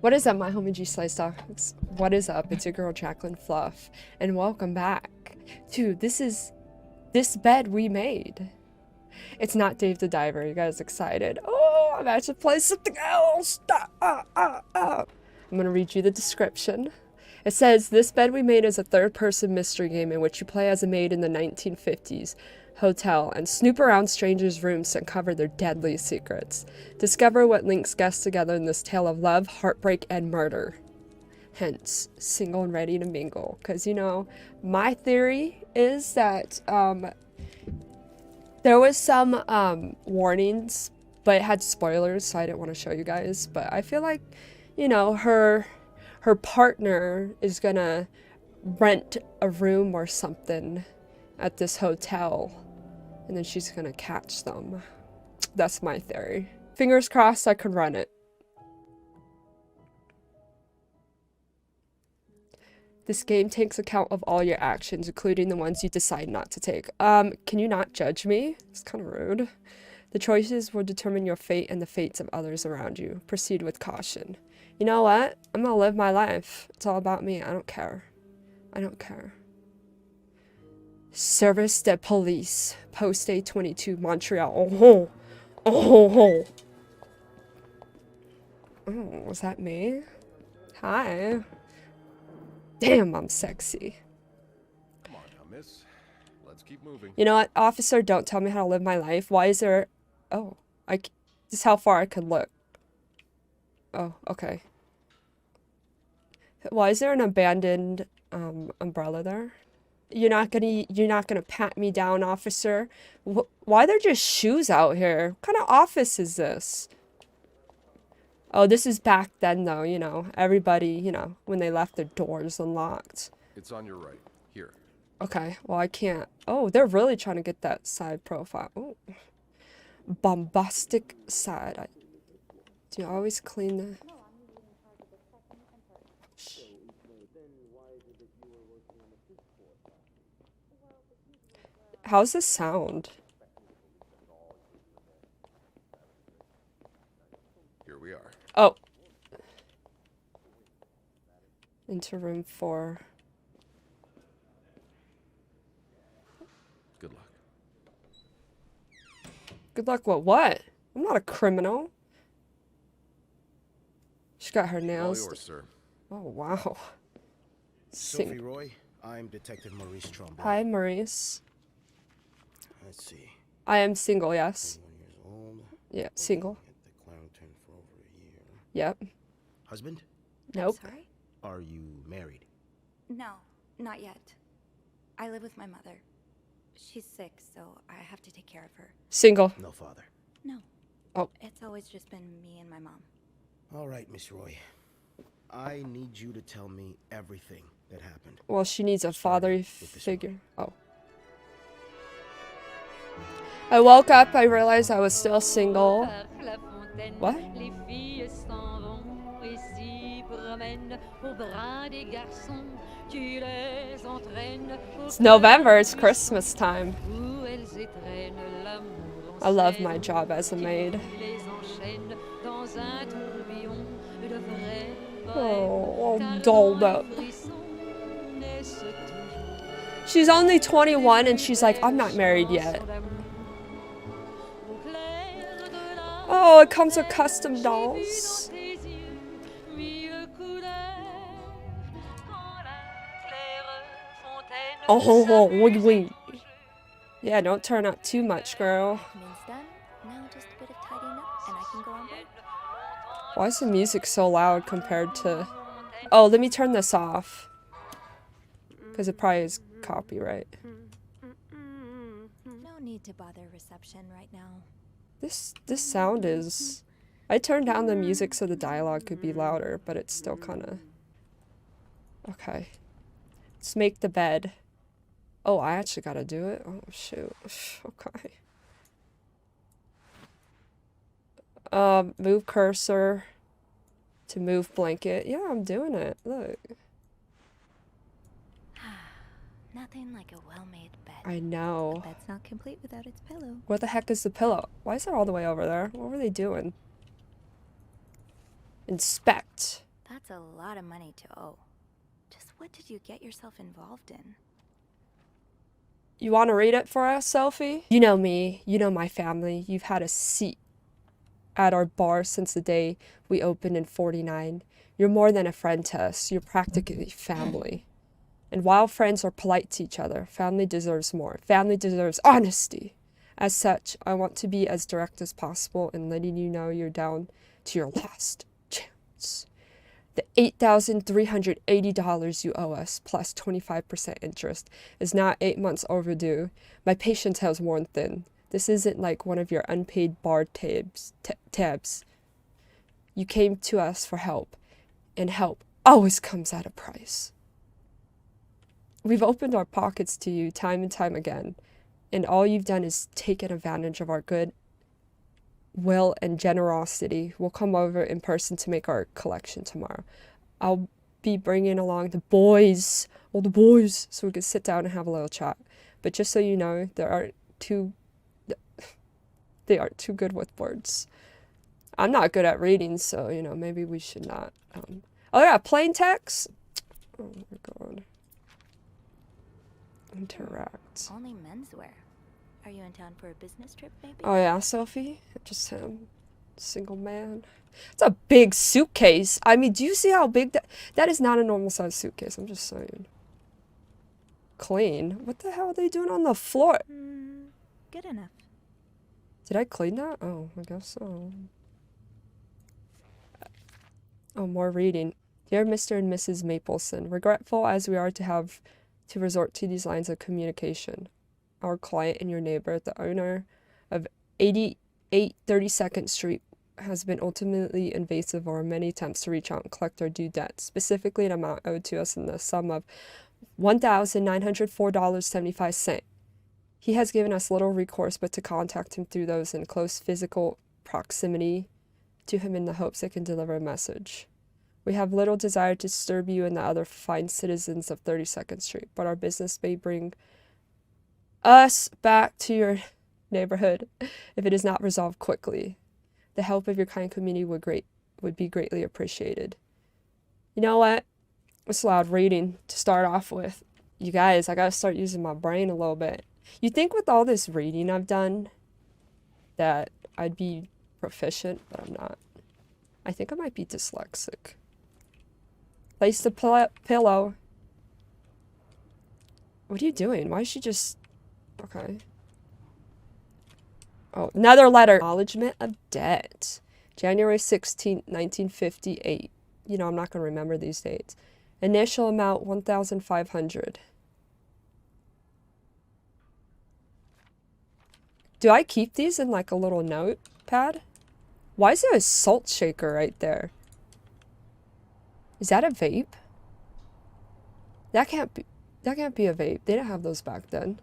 What is up, my homie G Slice Dogs? What is up? It's your girl Jacqueline Fluff, and welcome back to This Bed We Made. It's not Dave the Diver. You guys excited? Oh, I'm about to play something else. I'm gonna read you the description. It says, This Bed We Made is a third-person mystery game in which you play as a maid in the 1950s hotel and snoop around strangers' rooms to uncover their deadly secrets. Discover what links guests together in this tale of love, heartbreak, and murder. Hence, single and ready to mingle. Because, you know, my theory is that there was some warnings, but it had spoilers, so I didn't want to show you guys. But I feel like, you know, her partner is gonna rent a room or something at this hotel, and then she's gonna catch them. That's my theory. Fingers crossed I could run it. This game takes account of all your actions, including the ones you decide not to take. Can you not judge me? It's kind of rude. The choices will determine your fate and the fates of others around you. Proceed with caution. You know what? I'm gonna live my life. It's all about me. I don't care. I don't care. Service de Police, Post A22, Montreal. Oh, oh, oh, was that me? Hi. Damn, I'm sexy. Come on now, miss. Let's keep moving. You know what, officer? Don't tell me how to live my life. Why is there? Oh, this is how far I could look. Oh, okay. Why is there an abandoned umbrella there? You're not gonna pat me down, officer. Why are there just shoes out here? What kind of office is this? Oh, this is back then, though. You know, everybody, you know, when they left their doors unlocked. It's on your right. Here. Okay, well, I can't. Oh, they're really trying to get that side profile. Oh, bombastic side. Do you always clean the? How's this sound? Here we are. Oh. Into room 4. Good luck. Good luck with what? I'm not a criminal. She got her All nails. yours, sir. Oh, wow. Sophie Roy, I'm Detective Maurice Trombley. Hi, Maurice. Let's see. I am single, yes. 21 years old. Yeah, single. At the Clarendon for over a year. Yep. Husband? Nope. Sorry? Are you married? No, not yet. I live with my mother. She's sick, so I have to take care of her. Single. No father. No. Oh. It's always just been me and my mom. All right, Miss Roy. I need you to tell me everything that happened. Well, she needs a father figure. Oh. I woke up, I realized I was still single. What? It's November, it's Christmas time. I love my job as a maid. Oh, all dolled up. She's only 21 and she's like, I'm not married yet. Oh, it comes with custom dolls. Oh, wait. Yeah, don't turn up too much, girl. Admin's done. Now just a bit of tidying up and I can go on break. Why is the music so loud compared to... Oh, let me turn this off. Because it probably is copyright. No need to bother reception right now. This sound is... I turned down the music so the dialogue could be louder, but it's still kind of... Okay. Let's make the bed. Oh, I actually gotta do it? Oh, shoot. Okay. Move cursor to move blanket. Yeah, I'm doing it. Look. Nothing like a well-made bed. I know. The bed's not complete without its pillow. Where the heck is the pillow? Why is it all the way over there? What were they doing? Inspect. That's a lot of money to owe. Just what did you get yourself involved in? You want to read it for us, Sophie? You know me. You know my family. You've had a seat at our bar since the day we opened in 49. You're more than a friend to us. You're practically family. And while friends are polite to each other, family deserves more. Family deserves honesty. As such, I want to be as direct as possible in letting you know you're down to your last chance. The $8,380 you owe us, plus 25% interest, is now 8 months overdue. My patience has worn thin. This isn't like one of your unpaid bar tabs. You came to us for help, and help always comes at a price. We've opened our pockets to you time and time again, and all you've done is taken advantage of our good will and generosity. We'll come over in person to make our collection tomorrow. I'll be bringing along the boys, all the boys, so we can sit down and have a little chat. But just so you know, they aren't too good with words. I'm not good at reading, so, you know, maybe we should not. Oh yeah, plain text? Oh my god. Interact. Only menswear. Are you in town for a business trip, maybe? Oh yeah, Sophie? Just him. Single man. It's a big suitcase. I mean, do you see how big that is? Not a normal size suitcase, I'm just saying. Clean? What the hell are they doing on the floor? Good enough. Did I clean that? Oh, I guess so. Oh, more reading. Dear Mr. and Mrs. Mapleson, regretful as we are to have to resort to these lines of communication. Our client and your neighbor, the owner of 88 32nd Street, has been ultimately invasive of our many attempts to reach out and collect our due debt, specifically an amount owed to us in the sum of $1,904.75. He has given us little recourse but to contact him through those in close physical proximity to him in the hopes they can deliver a message. We have little desire to disturb you and the other fine citizens of 32nd Street, but our business may bring us back to your neighborhood if it is not resolved quickly. The help of your kind community would be greatly appreciated. You know what? It's loud reading to start off with. You guys, I gotta start using my brain a little bit. You think with all this reading I've done that I'd be proficient, but I'm not. I think I might be dyslexic. Place the pillow. What are you doing? Why is she just... Okay. Oh, another letter. Acknowledgement of debt. January 16th, 1958. You know, I'm not going to remember these dates. Initial amount, $1,500. Do I keep these in like a little notepad? Why is there a salt shaker right there? Is that a vape? That can't be a vape. They didn't have those back then.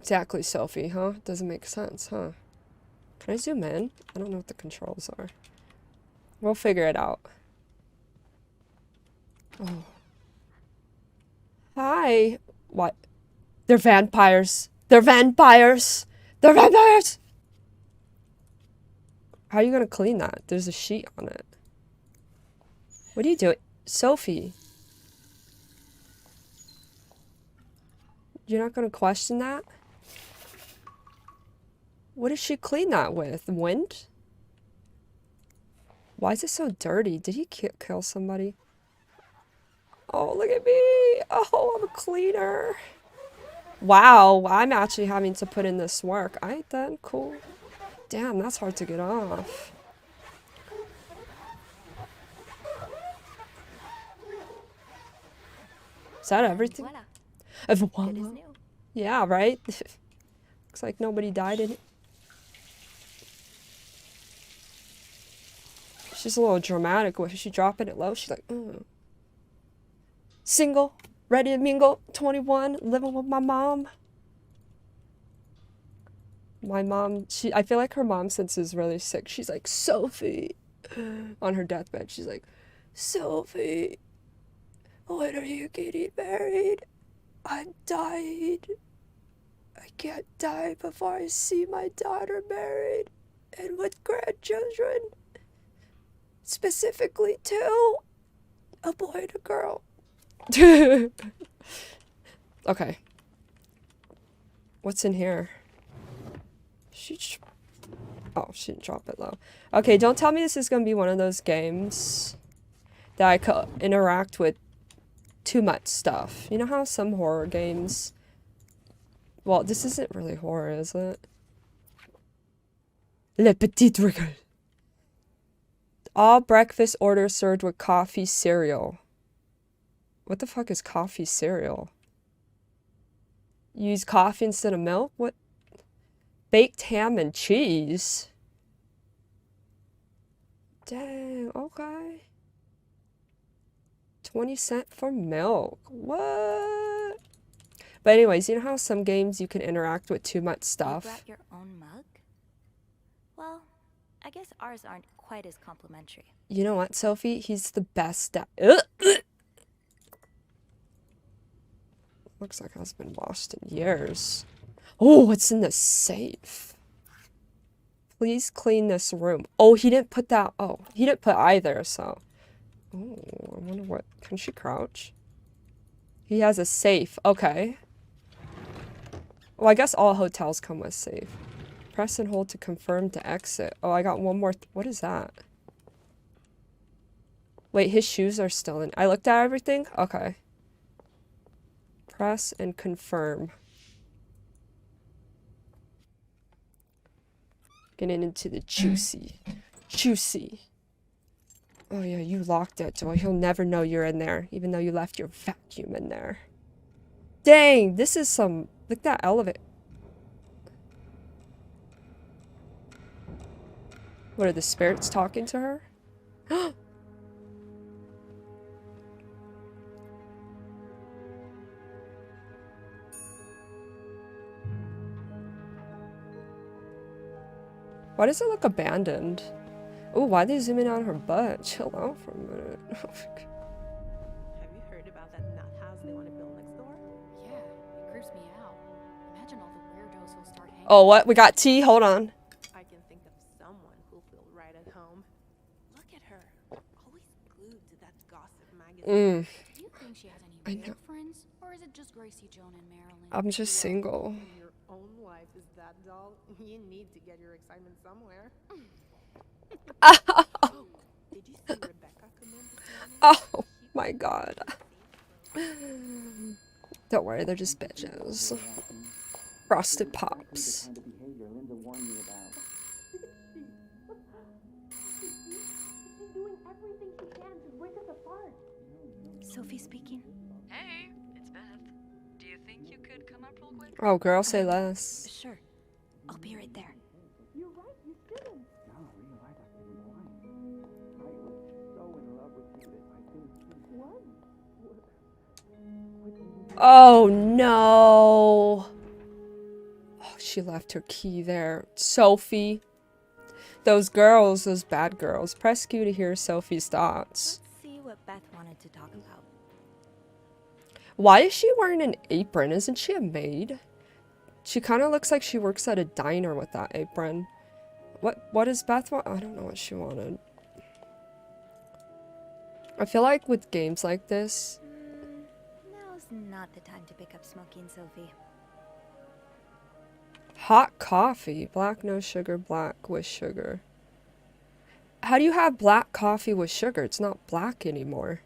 Exactly, Sophie, huh? Doesn't make sense, huh? Can I zoom in? I don't know what the controls are. We'll figure it out. Oh. Hi. What? They're vampires. They're vampires. They're vampires! How are you gonna clean that? There's a sheet on it. What are you doing? Sophie. You're not gonna question that? What did she clean that with? Wind? Why is it so dirty? Did he kill somebody? Oh, look at me. Oh, I'm a cleaner. Wow, I'm actually having to put in this work. Ain't that cool? Damn, that's hard to get off. Is that everything? Voila. Voila. Good as new. Yeah, right? Looks like nobody died in it. She's a little dramatic. If she dropping it low, she's like, Single, ready to mingle, 21, living with my mom. My mom, I feel like her mom, since is really sick, she's like, Sophie, on her deathbed, she's like, Sophie, when are you getting married? I'm dying. I can't die before I see my daughter married and with grandchildren. specifically to a boy and a girl. Okay. What's in here? Oh, she didn't drop it low. Okay, don't tell me this is gonna be one of those games that I could interact with too much stuff. You know how some horror games... Well, this isn't really horror, is it? Le petit regret. All breakfast orders served with coffee cereal. What the fuck is coffee cereal? Use coffee instead of milk? What? Baked ham and cheese? Dang, okay. 20 cents for milk. What? But anyways, you know how some games you can interact with too much stuff? You brought your own mug? Well, I guess ours aren't quite as complimentary. You know what, Sophie? He's the best at... Looks like it hasn't been washed in years. Oh, what's in the safe? Please clean this room. Oh, he didn't put that... Oh, he didn't put either, so... Oh, I wonder what... Can she crouch? He has a safe. Okay. Well, I guess all hotels come with safe. Press and hold to confirm to exit. Oh, I got one more... What is that? Wait, his shoes are still in... I looked at everything? Okay. Press and confirm. Getting into the juicy. Juicy. Oh yeah, you locked that door. He'll never know you're in there, even though you left your vacuum in there. Dang, this is some... Look at that elevator. What, are the spirits talking to her? Why does it look abandoned? Oh, why are they zooming on her butt? Chill out for a minute. Have you heard about that nut house they want to build next door? Yeah, it creeps me out. Imagine all the weirdos who'll start hanging. Oh, what? We got tea? Hold on. I can think of someone who'll feel right at home. Look at her, always glued to that gossip magazine. Do you think she has I any know. real friends? Or is it just Gracie, Joan, and Marilyn? I'm just single. When your own life is that dull, you need to get your excitement somewhere. Oh, did you see Rebecca come in this morning? Oh my god. Don't worry, they're just bitches. Frosted Pops. Sophie speaking. Hey, it's Beth. Do you think you could come up real quick? Oh, girl, say less. Sure. I'll be right there. Oh no. Oh, she left her key there. Sophie. Those girls, those bad girls. Press Q to hear Sophie's thoughts. Let's see what Beth wanted to talk about. Why is she wearing an apron? Isn't she a maid? She kind of looks like she works at a diner with that apron. What does Beth want? I don't know what she wanted. I feel like with games like this... Now's not the time to pick up smoking, Sophie. Hot coffee. Black, no sugar. Black with sugar. How do you have black coffee with sugar? It's not black anymore.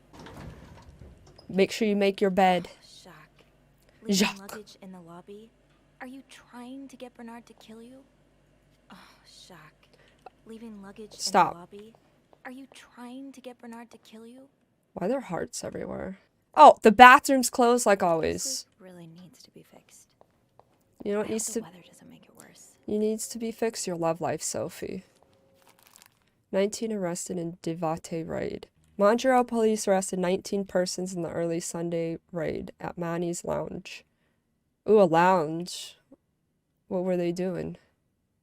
Make sure you make your bed. Jacques. Leaving Jacques. luggage in the lobby? Are you trying to get Bernard to kill you? Oh, Jacques. Leaving luggage Stop. in the lobby? Are you trying to get Bernard to kill you? Why are there hearts everywhere? Oh, the bathroom's closed like This always. really needs to be fixed. You know I what hope needs the to... weather doesn't make it worse. You needs to be fixed? Your love life, Sophie. 19 arrested in Devate raid. Montreal police arrested 19 persons in the early Sunday raid at Manny's Lounge. Ooh, a lounge. What were they doing?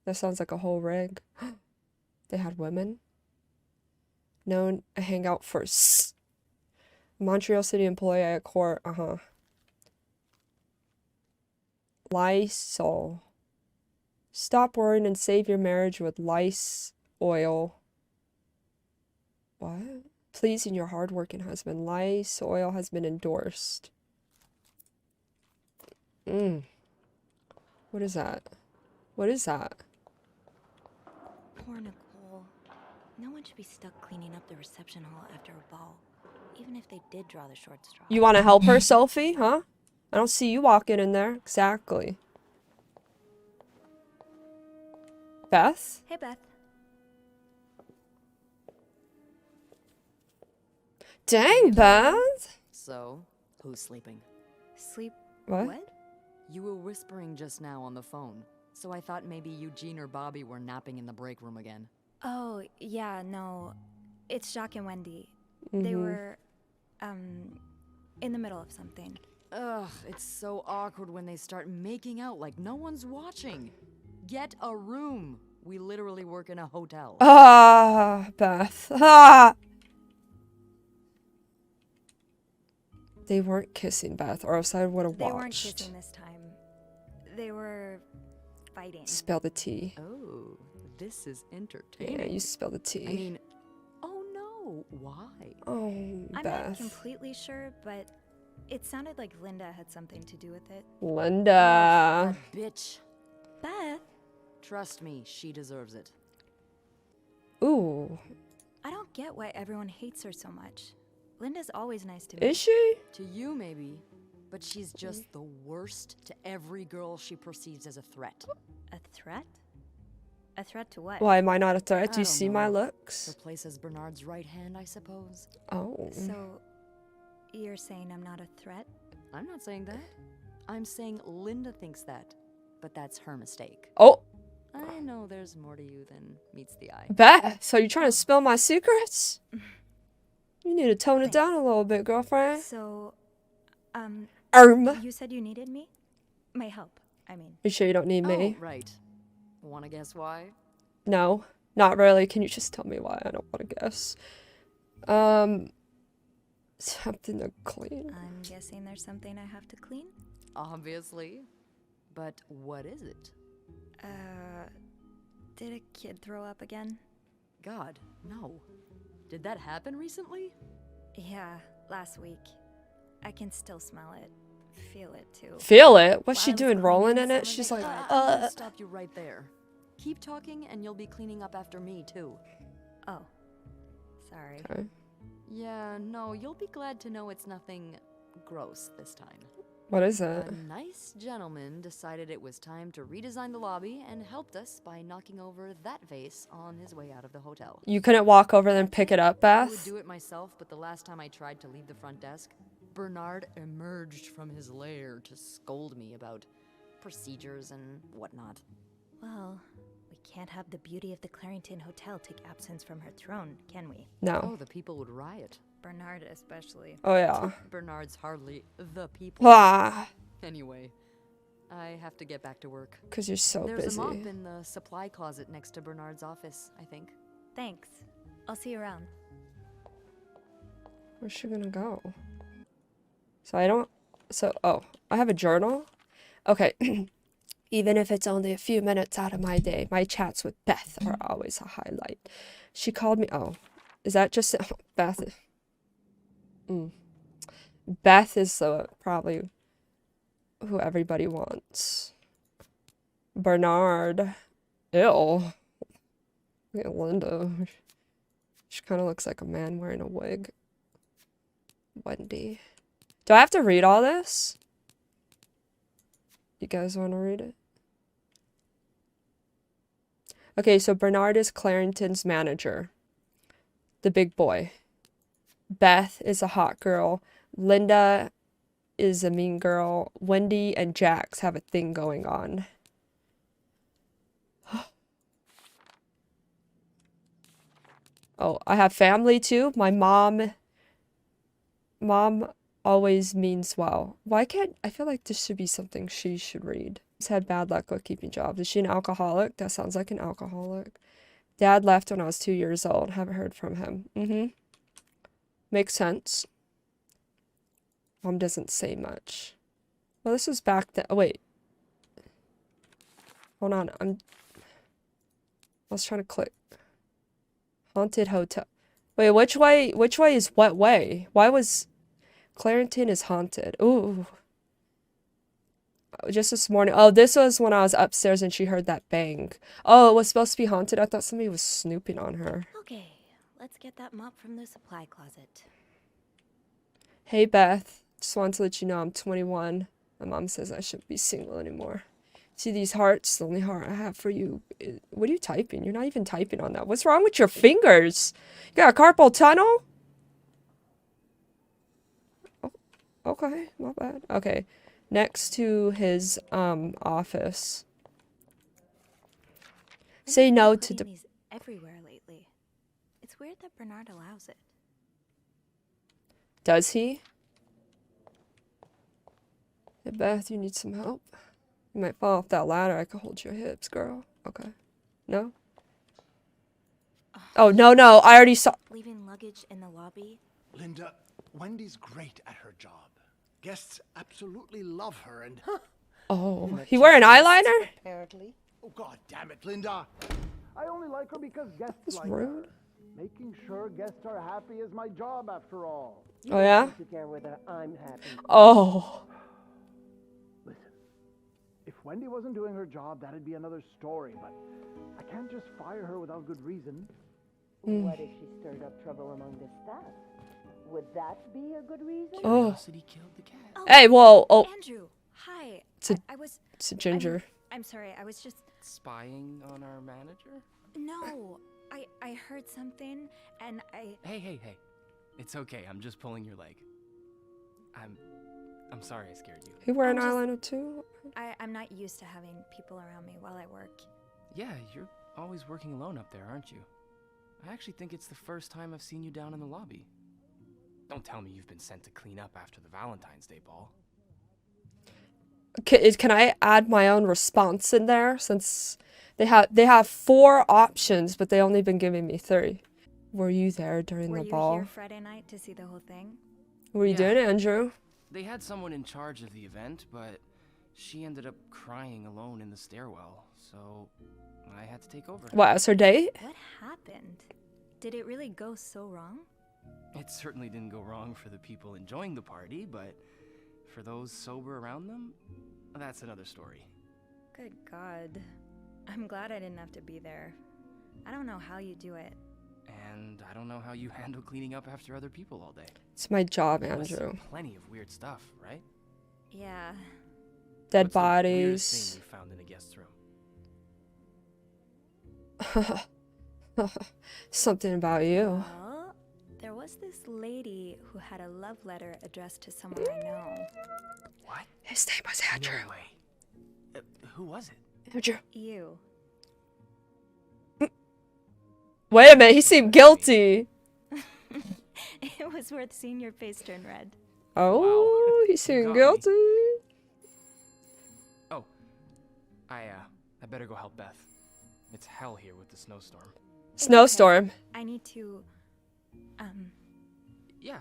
That sounds like a whole rig. They had women? Known a hangout for Montreal City employee at court. Lysol. Stop worrying and save your marriage with lice oil. What? Pleasing your hardworking husband. Lice oil has been endorsed. What is that? What is that? Poor Nicole. No one should be stuck cleaning up the reception hall after a ball, even if they did draw the short straw. You want to help her, Sophie? Huh? I don't see you walking in there. Exactly. Beth? Hey, Beth. Oh. Dang, Beth. So, who's sleeping? Sleep. What? You were whispering just now on the phone, so I thought maybe Eugene or Bobby were napping in the break room again. Oh, yeah, no. It's Jacques and Wendy. They were, in the middle of something. Ugh, it's so awkward when they start making out like no one's watching. Get a room. We literally work in a hotel. Ah, Beth. Ah! They weren't kissing, Beth, or else I would have watched. They weren't kissing this time. They were fighting. Spill the tea. Oh, this is entertaining. Yeah, you spill the tea. I mean, oh no, why? Oh, I'm Beth. not completely sure, but it sounded like Linda had something to do with it. Linda. That bitch. Beth, Trust me, she deserves it. Ooh. I don't get why everyone hates her so much. Linda's always nice to me. Is she? To you, maybe, but she's just the worst to every girl she perceives as a threat. A threat? A threat to what? Why am I not a threat? I Do you don't see my know. looks? Her place as Bernard's right hand, I suppose. Oh. So, you're saying I'm not a threat? I'm not saying that. I'm saying Linda thinks that, but that's her mistake. Oh, I know there's more to you than meets the eye. Beth. So you trying to spill my secrets? You need to tone it down a little bit, girlfriend. So, You you said you needed me? My help, I mean. sure you don't need me? Oh, right. Wanna guess why? No, not really. Can you just tell me why? I don't want to guess. Something to clean. I'm guessing there's something I have to clean? Obviously. But what is it? Did a kid throw up again? God, no. Did that happen recently? Yeah, last week. I can still smell it. Feel it, too. Feel it? What's she While I was doing? Rolling cleaning, in it? some of She's it like, got- I'm gonna stop you right there. Keep talking and you'll be cleaning up after me, too. Oh. Sorry. Okay. Yeah, no, you'll be glad to know it's nothing gross this time. What is it? A nice gentleman decided it was time to redesign the lobby and helped us by knocking over that vase on his way out of the hotel. You couldn't walk over there and pick it up, I would Beth? do it myself, but the last time I tried to leave the front desk, Bernard emerged from his lair to scold me about procedures and whatnot. Well, we can't have the beauty of the Clarington Hotel take absence from her throne, can we? No. Oh, the people would riot. Bernard especially. Oh, yeah. Bernard's hardly the people. Ah, Anyway, I have to get back to work. because you're so There's busy. a mop in the supply closet next to Bernard's office, I think. Thanks. I'll see you around. Where's she gonna go? Oh, I have a journal? Okay. Even if it's only a few minutes out of my day, my chats with Beth are always a highlight. She called me, oh, is that just, Beth? Beth is probably who everybody wants. Bernard. Ew. Look at Linda. She kind of looks like a man wearing a wig. Wendy. Do I have to read all this? You guys want to read it? Okay, so Bernard is Clarington's manager. The big boy. Beth is a hot girl. Linda is a mean girl. Wendy and Jax have a thing going on. Oh, I have family too. My mom always means well. Why can't I feel like this should be something she should read. She's had bad luck with keeping jobs. Is she an alcoholic? That sounds like an alcoholic. Dad left when I was 2 years old. Haven't heard from him. Makes sense. Mom doesn't say much. Well, this was back then. Oh, wait. Hold on. I was trying to click. Haunted hotel. Wait, which way is what way? Why was Clarendon is haunted? Ooh. Just this morning. Oh, this was when I was upstairs and she heard that bang. Oh, it was supposed to be haunted. I thought somebody was snooping on her. Okay, let's get that mop from the supply closet. Hey, Beth. Just wanted to let you know I'm 21. My mom says I shouldn't be single anymore. See these hearts? The only heart I have for you. What are you typing? You're not even typing on that. What's wrong with your fingers? You got a carpal tunnel? Oh, okay, not bad. Okay, next to his office. Say no to Putting these everywhere lately. It's weird that Bernard allows it. Does he? Hey, Beth, you need some help? You might fall off that ladder. I could hold your hips, girl. Okay. No? Oh, no, no. I already saw. Leaving luggage in the lobby? Linda, Wendy's great at her job. Guests absolutely love her and... Oh, he wearing eyeliner? Apparently. Oh, God damn it, Linda. I only like her because guests That's like rude. her. Making sure guests are happy is my job after all. Oh, yeah? To care whether I'm happy. Oh. Listen, if Wendy wasn't doing her job, that'd be another story, but I can't just fire her without good reason. What if she stirred up trouble among the staff? Would that be a good reason? Oh. Curiosity killed the cat. Oh, Hey, whoa. Oh, Andrew, hi. It's a- I was... it's a ginger. I'm sorry, I was just... Spying on our manager? No, I heard something, and I... Hey. It's okay. I'm just pulling your leg. I'm sorry I scared you. He wearing I'm just- eyeliner too? I'm not used to having people around me while I work. Yeah, you're always working alone up there, aren't you? I actually think it's the first time I've seen you down in the lobby. Don't tell me you've been sent to clean up after the Valentine's Day ball. Can I add my own response in there? Since they have 4 options, but they only been giving me 3. Were you there during Were the you ball? here Friday night to see the whole thing? Were you Yeah. doing it, Andrew? They had someone in charge of the event, but she ended up crying alone in the stairwell, so I had to take over. What, as her date? What happened? Did it really go so wrong? It certainly didn't go wrong for the people enjoying the party, but for those sober around them, that's another story. Good God. I'm glad I didn't have to be there. I don't know how you do it. And I don't know how you handle cleaning up after other people all day. It's my job, There must Andrew. be plenty of weird stuff, right? Yeah. Dead What's the weirdest bodies. thing you found in a guest's room? Something about you. Well, there was this lady who had a love letter addressed to someone I know. What? His name was Andrew. No way. Who was it? Andrew. You. Wait a minute, he seemed guilty. It was worth seeing your face turn red. Oh, he You seemed got me. guilty. Oh, I better go help Beth. It's hell here with the snowstorm. It's Snowstorm. okay. I need to... Yeah,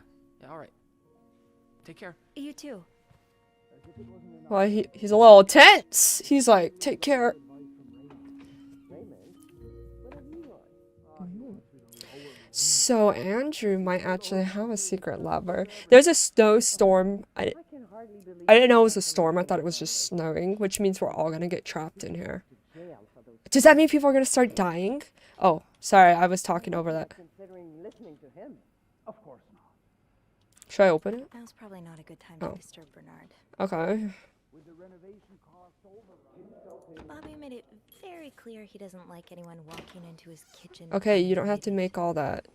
all right. Take care. You too. Well, he's a little tense. He's like, take care. So Andrew might actually have a secret lover. There's a snowstorm. I didn't know it was a storm. I thought it was just snowing, which means we're all gonna get trapped in here. Does that mean people are gonna start dying? Oh, sorry, I was talking over that. Considering listening to him. Of course not. Should I open it? That was probably not a good time Oh. to disturb Bernard. Okay. With the renovation costs over, Bobby made it very clear he doesn't like anyone walking into his kitchen. Okay, you don't have to make all that.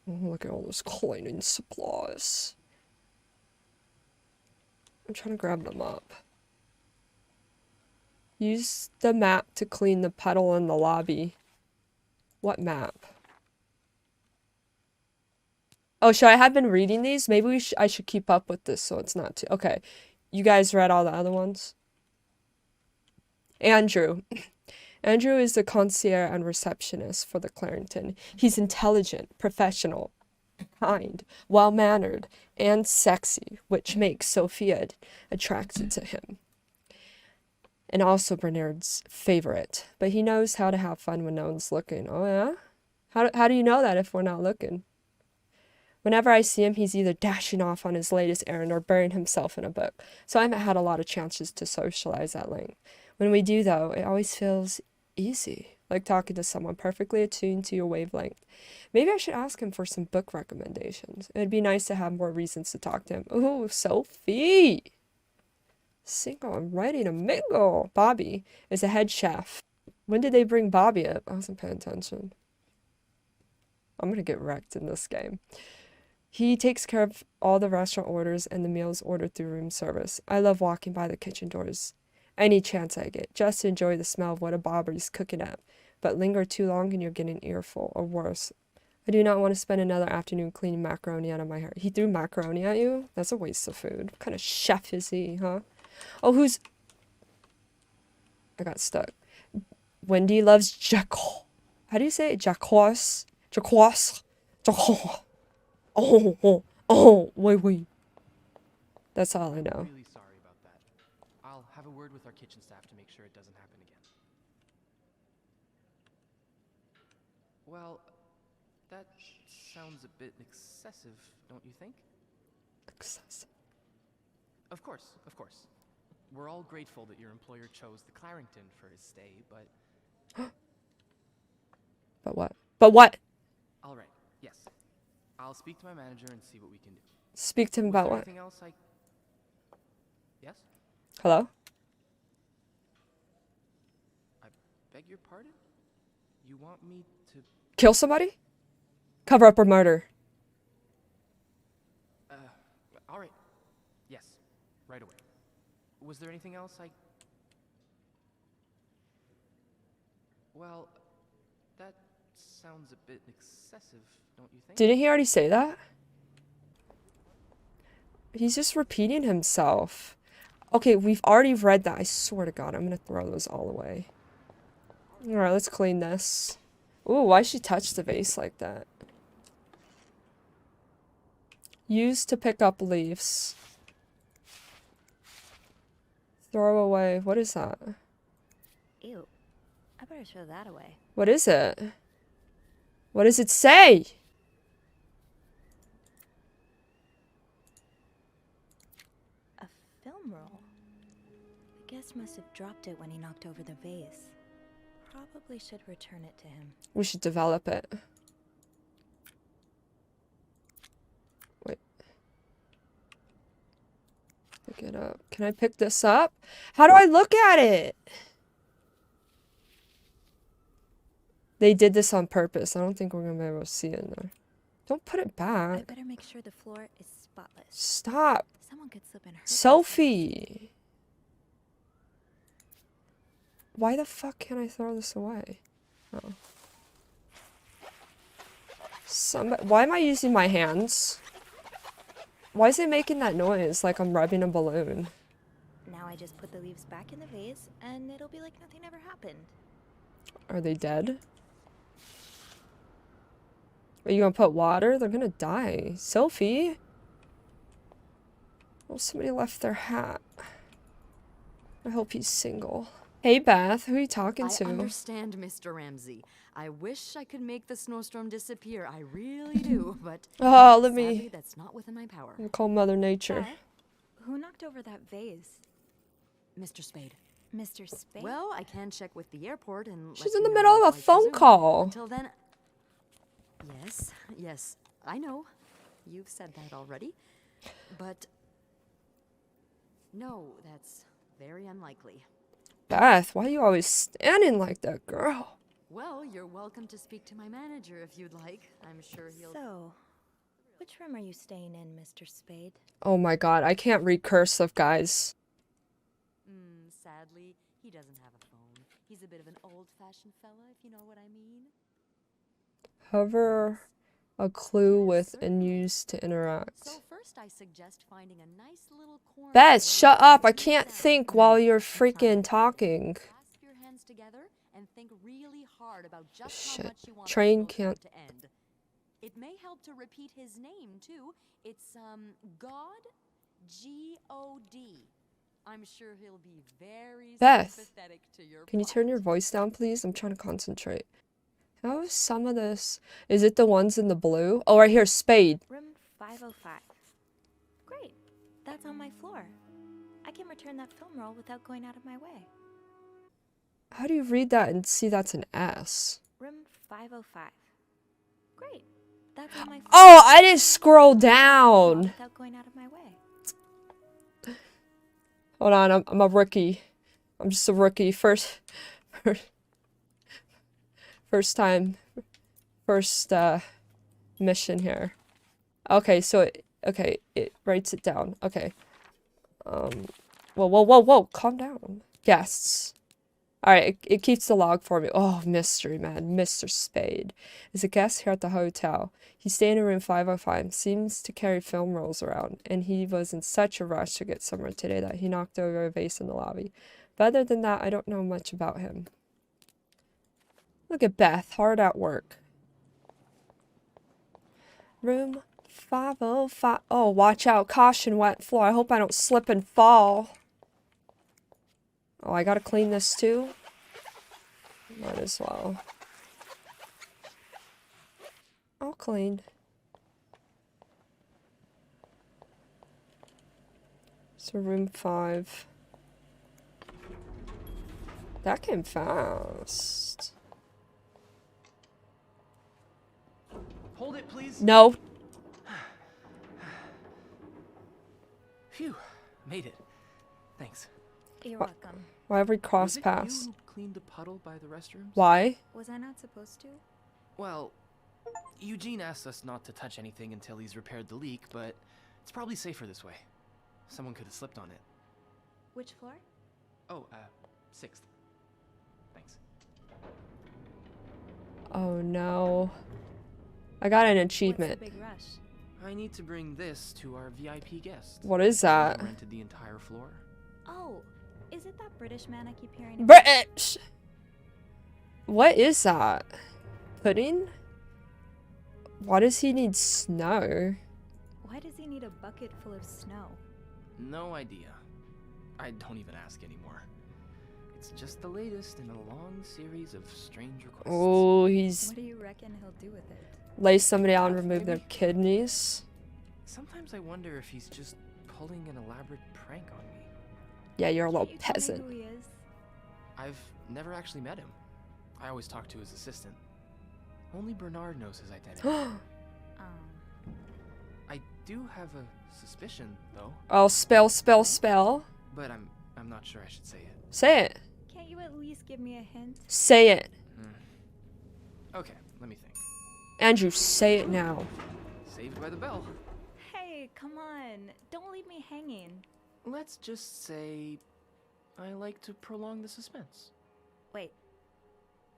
Oh, look at all those cleaning supplies. I'm trying to grab them up. Use the map to clean the puddle in the lobby. What map? Oh, should I have been reading these? Maybe I should keep up with this so it's not too... Okay. You guys read all the other ones? Andrew. Andrew is the concierge and receptionist for the Clarendon. He's intelligent, professional, kind, well-mannered, and sexy, which makes Sophia attracted to him. And also Bernard's favorite. But he knows how to have fun when no one's looking. Oh, yeah? How do you know that if we're not looking? Whenever I see him, he's either dashing off on his latest errand or burying himself in a book. So I haven't had a lot of chances to socialize at length. When we do, though, it always feels easy, like talking to someone perfectly attuned to your wavelength. Maybe I should ask him for some book recommendations. It'd be nice to have more reasons to talk to him. Ooh, Sophie! Single and ready to mingle. Bobby is a head chef. When did they bring Bobby up? I wasn't paying attention. I'm gonna get wrecked in this game. He takes care of all the restaurant orders and the meals ordered through room service. I love walking by the kitchen doors any chance I get, just to enjoy the smell of what a Bobby's cooking up. But linger too long and you'll get an earful, or worse. I do not want to spend another afternoon cleaning macaroni out of my hair. He threw macaroni at you? That's a waste of food. What kind of chef is he, huh? Oh, who's... I got stuck. Wendy loves Jackal. How do you say it? Jacquas? Jacquas? Jacquas. Wait. That's all I know. Really sorry about that. I'll have a word with our kitchen staff to make sure it doesn't happen again. Well, that sounds a bit excessive, don't you think? Excessive. Of course. We're all grateful that your employer chose the Clarington for his stay, but... But what? All right, yes. I'll speak to my manager and see what we can do. Speak to him about what? Anything else Yes? Hello? I beg your pardon? You want me to... Kill somebody? Cover up or murder? All right. Yes, right away. Was there anything else Well, that sounds a bit excessive, don't you think? Didn't he already say that? He's just repeating himself. Okay, we've already read that. I swear to God, I'm gonna throw those all away. Alright, let's clean this. Ooh, why'd she touch the vase like that? Use to pick up leaves. Throw away. What is that? Ew. I better throw that away. What is it? What does it say? A film roll. The guest must have dropped it when he knocked over the vase. Probably should return it to him. We should develop it. Wait. Pick it up. Can I pick this up? How do I look at it? They did this on purpose. I don't think we're gonna be able to see it in there. Don't put it I back. better make sure the floor is spotless. Stop. Someone could slip and hurt Sophie. Why the fuck can't I throw this away? Oh. Why am I using my hands? Why is it making that noise like I'm rubbing a balloon? Now I just put the leaves back in the vase, and it'll be like nothing ever happened. Are they dead? Are you gonna put water? They're gonna die. Sophie? Oh, somebody left their hat. I hope he's single. Hey, Beth. Who are you talking to? I understand, Mr. Ramsey. I wish I could make the snowstorm disappear. I really do, but Oh, let sadly, me that's not within my power. call Mother Nature. Beth, who knocked over that vase? Mr. Spade. Mr. Spade? Well, I can check with the airport and let She's you in the know middle of I a phone presume. call. Until then... Yes, I know. You've said that already. But... no, that's very unlikely. Beth, why are you always standing like that, girl? Well, you're welcome to speak to my manager if you'd like. I'm sure he'll... So, which room are you staying in, Mr. Spade? Oh my God, I can't read cursive, guys. Sadly, he doesn't have a phone. He's a bit of an old-fashioned fella, if you know what I mean. Hover a clue with and use to interact. So first I suggest finding a nice little corner... Beth, shut up! I can't think while you're freaking talking. Clasp your hands together and think really hard about just Shit. how much you want Train the snowstorm can't- to end. It may help to repeat his name, too. It's, God, G-O-D. I'm sure he'll be very Beth, sympathetic to your Can you turn your plight. voice down, please? I'm trying to concentrate. How is some of this? Is it the ones in the blue? Oh, right here, spade. Room 505. Great. That's on my floor. I can return that film roll without going out of my way. How do you read that and see that's an S? Room 505. Great. That's on my floor. Oh, I didn't scroll down. Without going out of my way. Hold on, I'm a rookie. I'm just a rookie. First time, first mission here. Okay, so it writes it down. Okay. Whoa, calm down. Guests. Alright, it keeps the log for me. Oh, mystery man, Mr. Spade is a guest here at the hotel. He's staying in room 505, seems to carry film rolls around, and he was in such a rush to get somewhere today that he knocked over a vase in the lobby. But other than that, I don't know much about him. Look at Beth, hard at work. Room 505. Oh, watch out. Caution, wet floor. I hope I don't slip and fall. Oh, I gotta clean this too? Might as well. I'll clean. So room 5. That came fast. Hold it, please. No. Phew, made it. Thanks. You're welcome. Why have we crossed Was it paths? you who cleaned the puddle by the restrooms? Why? Was I not supposed to? Well, Eugene asked us not to touch anything until he's repaired the leak, but it's probably safer this way. Someone could have slipped on it. Which floor? Oh, 6th. Thanks. Oh no. I got an achievement. What's the big rush? I need to bring this to our VIP guest. What is that? Rented the entire floor. Oh, is it that British man I keep hearing about? British! What is that? Pudding? Why does he need snow? Why does he need a bucket full of snow? No idea. I don't even ask anymore. It's just the latest in a long series of strange requests. Oh, he's... What do you reckon he'll do with it? Lay somebody out and remove their kidneys? Sometimes I wonder if he's just pulling an elaborate prank on me. Yeah, you're a little Can't you tell me peasant. who he is? I've never actually met him. I always talk to his assistant. Only Bernard knows his identity. I do have a suspicion, though. Oh, spell. But I'm not sure I should say it. Say it. Can't you at least give me a hint? Say it. Okay, let me think. Andrew, say it now. Saved by the bell. Hey, come on. Don't leave me hanging. Let's just say I like to prolong the suspense. Wait,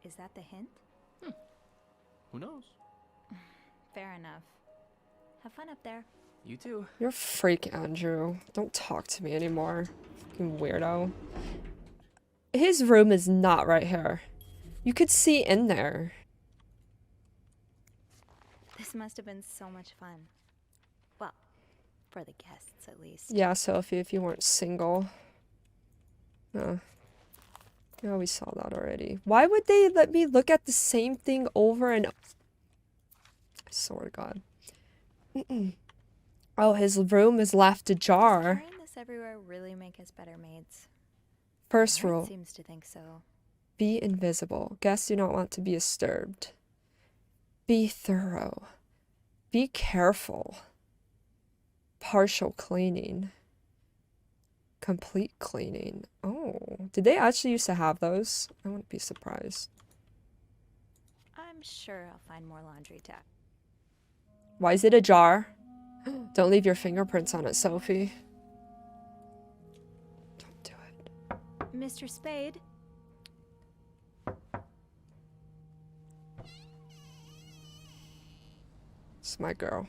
is that the hint? Who knows? Fair enough. Have fun up there. You too. You're a freak, Andrew. Don't talk to me anymore. Fucking weirdo. His room is not right here. You could see in there. This must have been so much fun. Well, for the guests at least. Yeah, Sophie, if you weren't single. Yeah, we saw that already. Why would they let me look at the same thing over and... I swear to God. Oh, his room is left ajar. Carrying this everywhere really make us better maids. First Red rule. seems to think so. Be invisible. Guests do not want to be disturbed. Be thorough. Be careful. Partial cleaning. Complete cleaning. Oh, did they actually used to have those? I wouldn't be surprised. I'm sure I'll find more laundry tack. Why is it a jar? Don't leave your fingerprints on it, Sophie. Don't do it. Mr. Spade? It's my girl.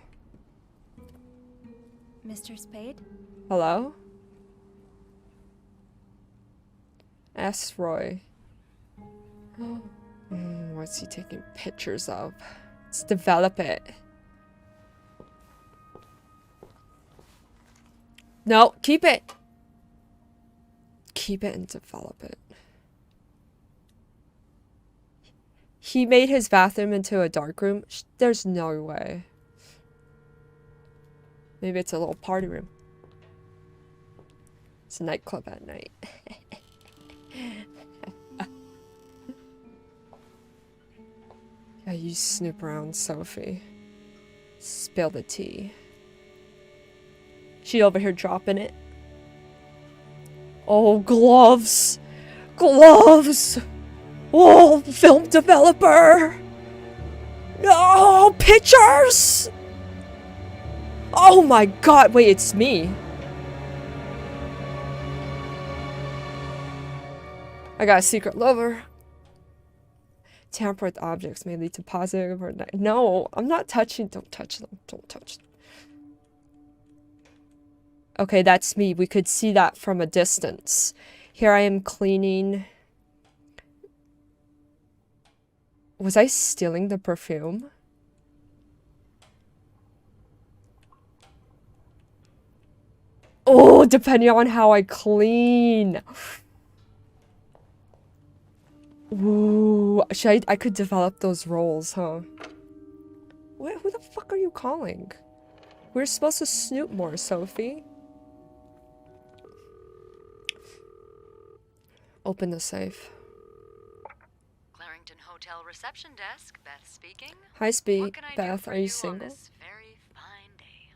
Mr. Spade? Hello? S. Roy. What's he taking pictures of? Let's develop it. No, keep it. Keep it and develop it. He made his bathroom into a dark room? There's no way. Maybe it's a little party room. It's a nightclub at night. Yeah, you snoop around, Sophie. Spill the tea. She over here dropping it. Oh, gloves! Gloves! Oh, film developer! No, pictures! Oh my god, wait, it's me. I got a secret lover. Tamper with objects may lead to positive or negative. No, I'm not touching. Don't touch them. Don't touch them. Okay, that's me. We could see that from a distance. Here I am cleaning. Was I stealing the perfume? Oh, depending on how I clean. Ooh, I could develop those roles, huh? Wait, who the fuck are you calling? We're supposed to snoop more, Sophie. Open the safe. Clarington Hotel reception desk, Beth speaking. Hi, What can I do Beth. for Are you on single? this very fine day?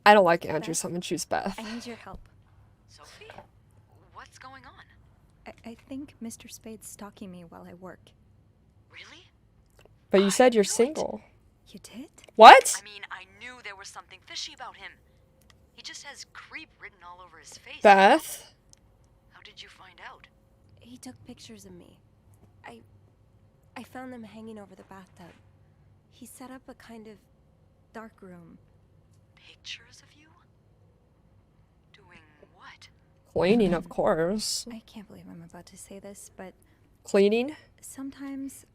I don't like Andrew, Beth? so I'm gonna choose Beth. I need your help. Sophie, what's going on? I think Mr. Spade's stalking me while I work. Really? But you said you're knew it. single. You did? What? I mean, I knew there was something fishy about him. He just has creep written all over his face. Beth? How did you find out? He took pictures of me. I found them hanging over the bathtub. He set up a kind of dark room. Pictures of you? Doing what? Cleaning, of course. I can't believe I'm about to say this, but Cleaning? sometimes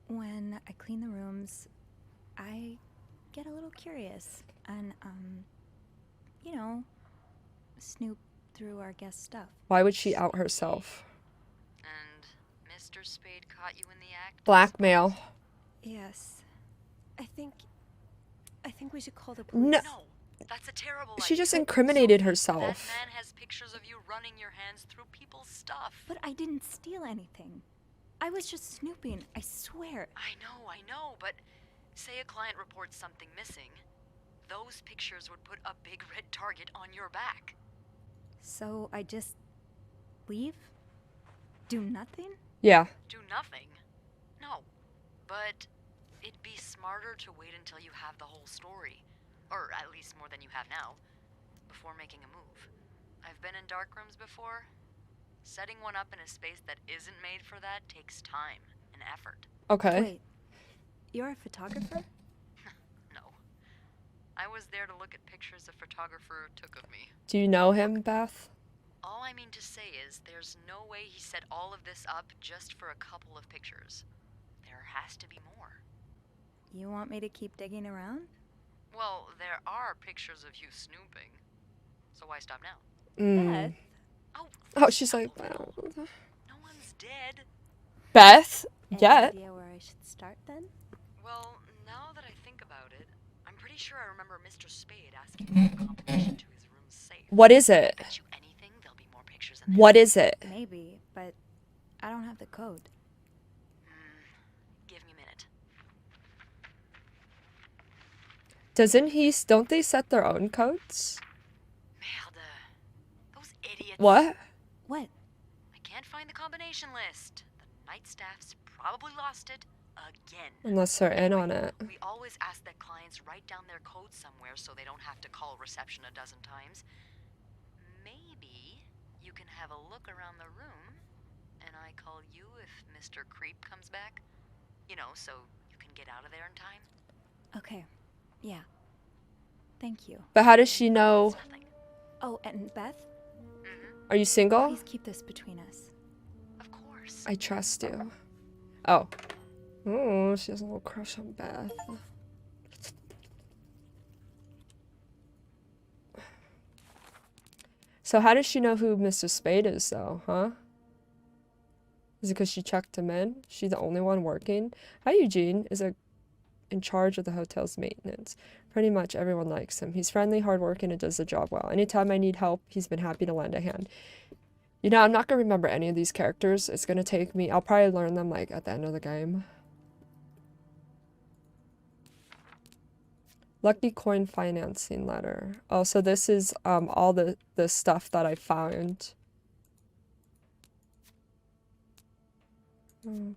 when I clean the rooms, I get a little curious and, you know, snoop through our guest stuff. Why would she out herself? And Mr. Spade caught you in the act? Blackmail. Yes. I think we should call the police. No. No, that's a terrible She just idea. incriminated That herself. man has pictures of you running your hands through people's stuff. But I didn't steal anything. I was just snooping, I swear. I know, but say a client reports something missing. Those pictures would put a big red target on your back. So I just leave? Do nothing? Yeah. Do nothing? No. But it'd be smarter to wait until you have the whole story. Or at least more than you have now. Before making a move. I've been in dark rooms before. Setting one up in a space that isn't made for that takes time and effort. Okay. Wait, you're a photographer? No. I was there to look at pictures a photographer took of me. Do you know him, Beth? All I mean to say is there's no way he set all of this up just for a couple of pictures. There has to be more. You want me to keep digging around? Well, there are pictures of you snooping. So why stop now? Beth? Oh, she's like, well. No one's dead. Beth? Any Yeah. idea where I should start then? Well, now that I think about it, I'm pretty sure I remember Mr. Spade asking for a combination to his room safe. What is it? Bet you anything there'll be more pictures in there. What is it? Maybe, but I don't have the code. Give me a minute. Don't they set their own codes? Merde. Those idiots. What? What? I can't find the combination list. The night staff's probably lost it again. Unless they're in on it. We always ask that clients write down their code somewhere so they don't have to call reception a dozen times. Maybe you can have a look around the room, and I call you if Mr. Creep comes back. You know, so you can get out of there in time. Okay. Yeah. Thank you. But how does she know? Nothing. Oh, and Beth? Are you single? Please keep this between us. Of course. I trust you. Oh. Oh, she has a little crush on Beth. So how does she know who Mr. Spade is, though, huh? Is it because she checked him in? She's the only one working? Hi, Eugene is in charge of the hotel's maintenance. Pretty much everyone likes him. He's friendly, hardworking, and does the job well. Anytime I need help, he's been happy to lend a hand. You know, I'm not going to remember any of these characters. It's going to take me... I'll probably learn them, like, at the end of the game. Lucky coin financing letter. Oh, so this is all the stuff that I found. I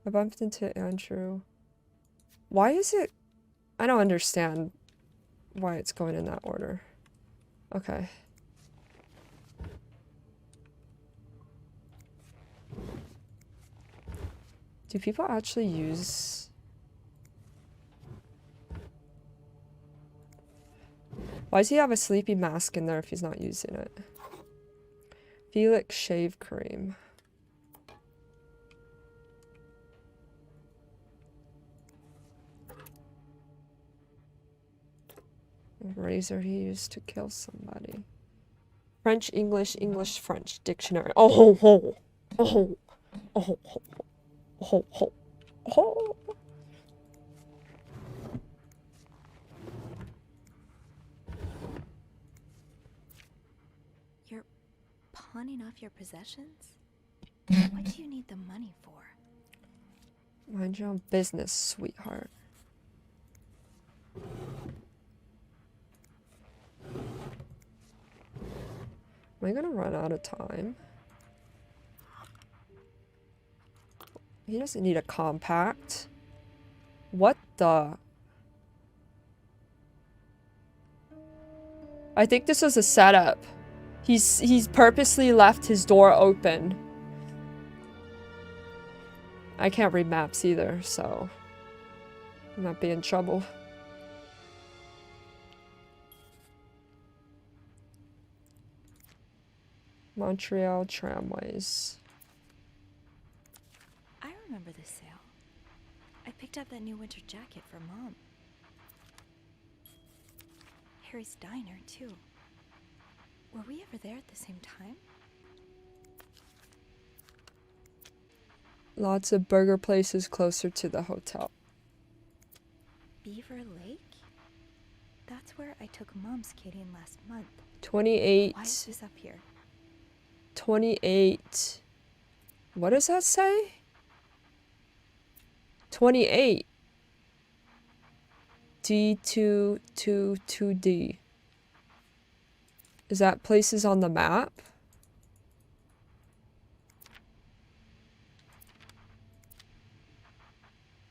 bumped into Andrew. Why is it... I don't understand why it's going in that order. Okay. Do people actually use... Why does he have a sleepy mask in there if he's not using it? Felix shave cream. Razor he used to kill somebody. French, English, English, French dictionary. Oh, ho, ho. Oh, ho. Oh, ho, ho. Oh, ho. Oh. You're pawning off your possessions? What do you need the money for? Mind your own business, sweetheart. Am I gonna run out of time? He doesn't need a compact. What the? I think this was a setup. He's purposely left his door open. I can't read maps either, so I might be in trouble. Montreal tramways. I remember this sale. I picked up that new winter jacket for Mom. Harry's diner, too. Were we ever there at the same time? Lots of burger places closer to the hotel. Beaver Lake? That's where I took Mom skating last month. 28. Why is this up here? 28. What does that say? 28. D222D. Is that places on the map?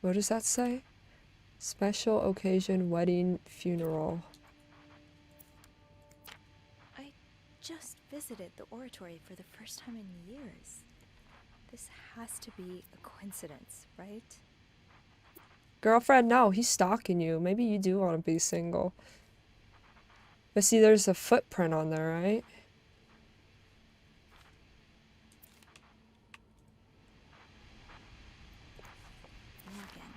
What does that say? Special occasion, wedding, funeral. I just visited the oratory for the first time in years. This has to be a coincidence, right? Girlfriend, no, he's stalking you. Maybe you do want to be single. But see, there's a footprint on there, right? Morgan.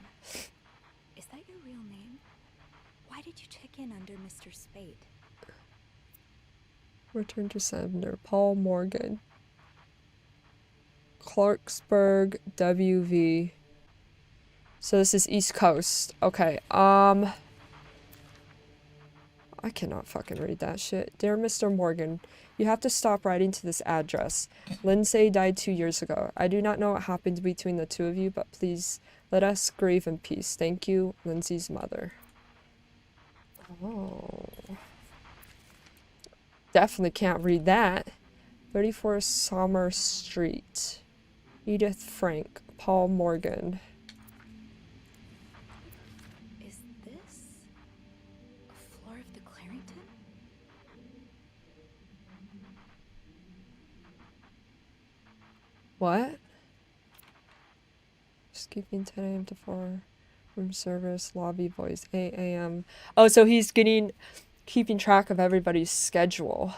Is that your real name? Why did you check in under Mr. Spade? Return to sender. Paul Morgan. Clarksburg, WV. So this is East Coast. Okay, I cannot fucking read that shit. Dear Mr. Morgan, you have to stop writing to this address. Lindsay died 2 years ago. I do not know what happened between the two of you, but please let us grieve in peace. Thank you, Lindsay's mother. Oh. Definitely can't read that. 34 Sommer Street. Edith Frank. Paul Morgan. Is this a floor of the Clarington? What? Just keeping 10 a.m. to 4. Room service, lobby boys, 8 a.m. Oh, so he's keeping track of everybody's schedule.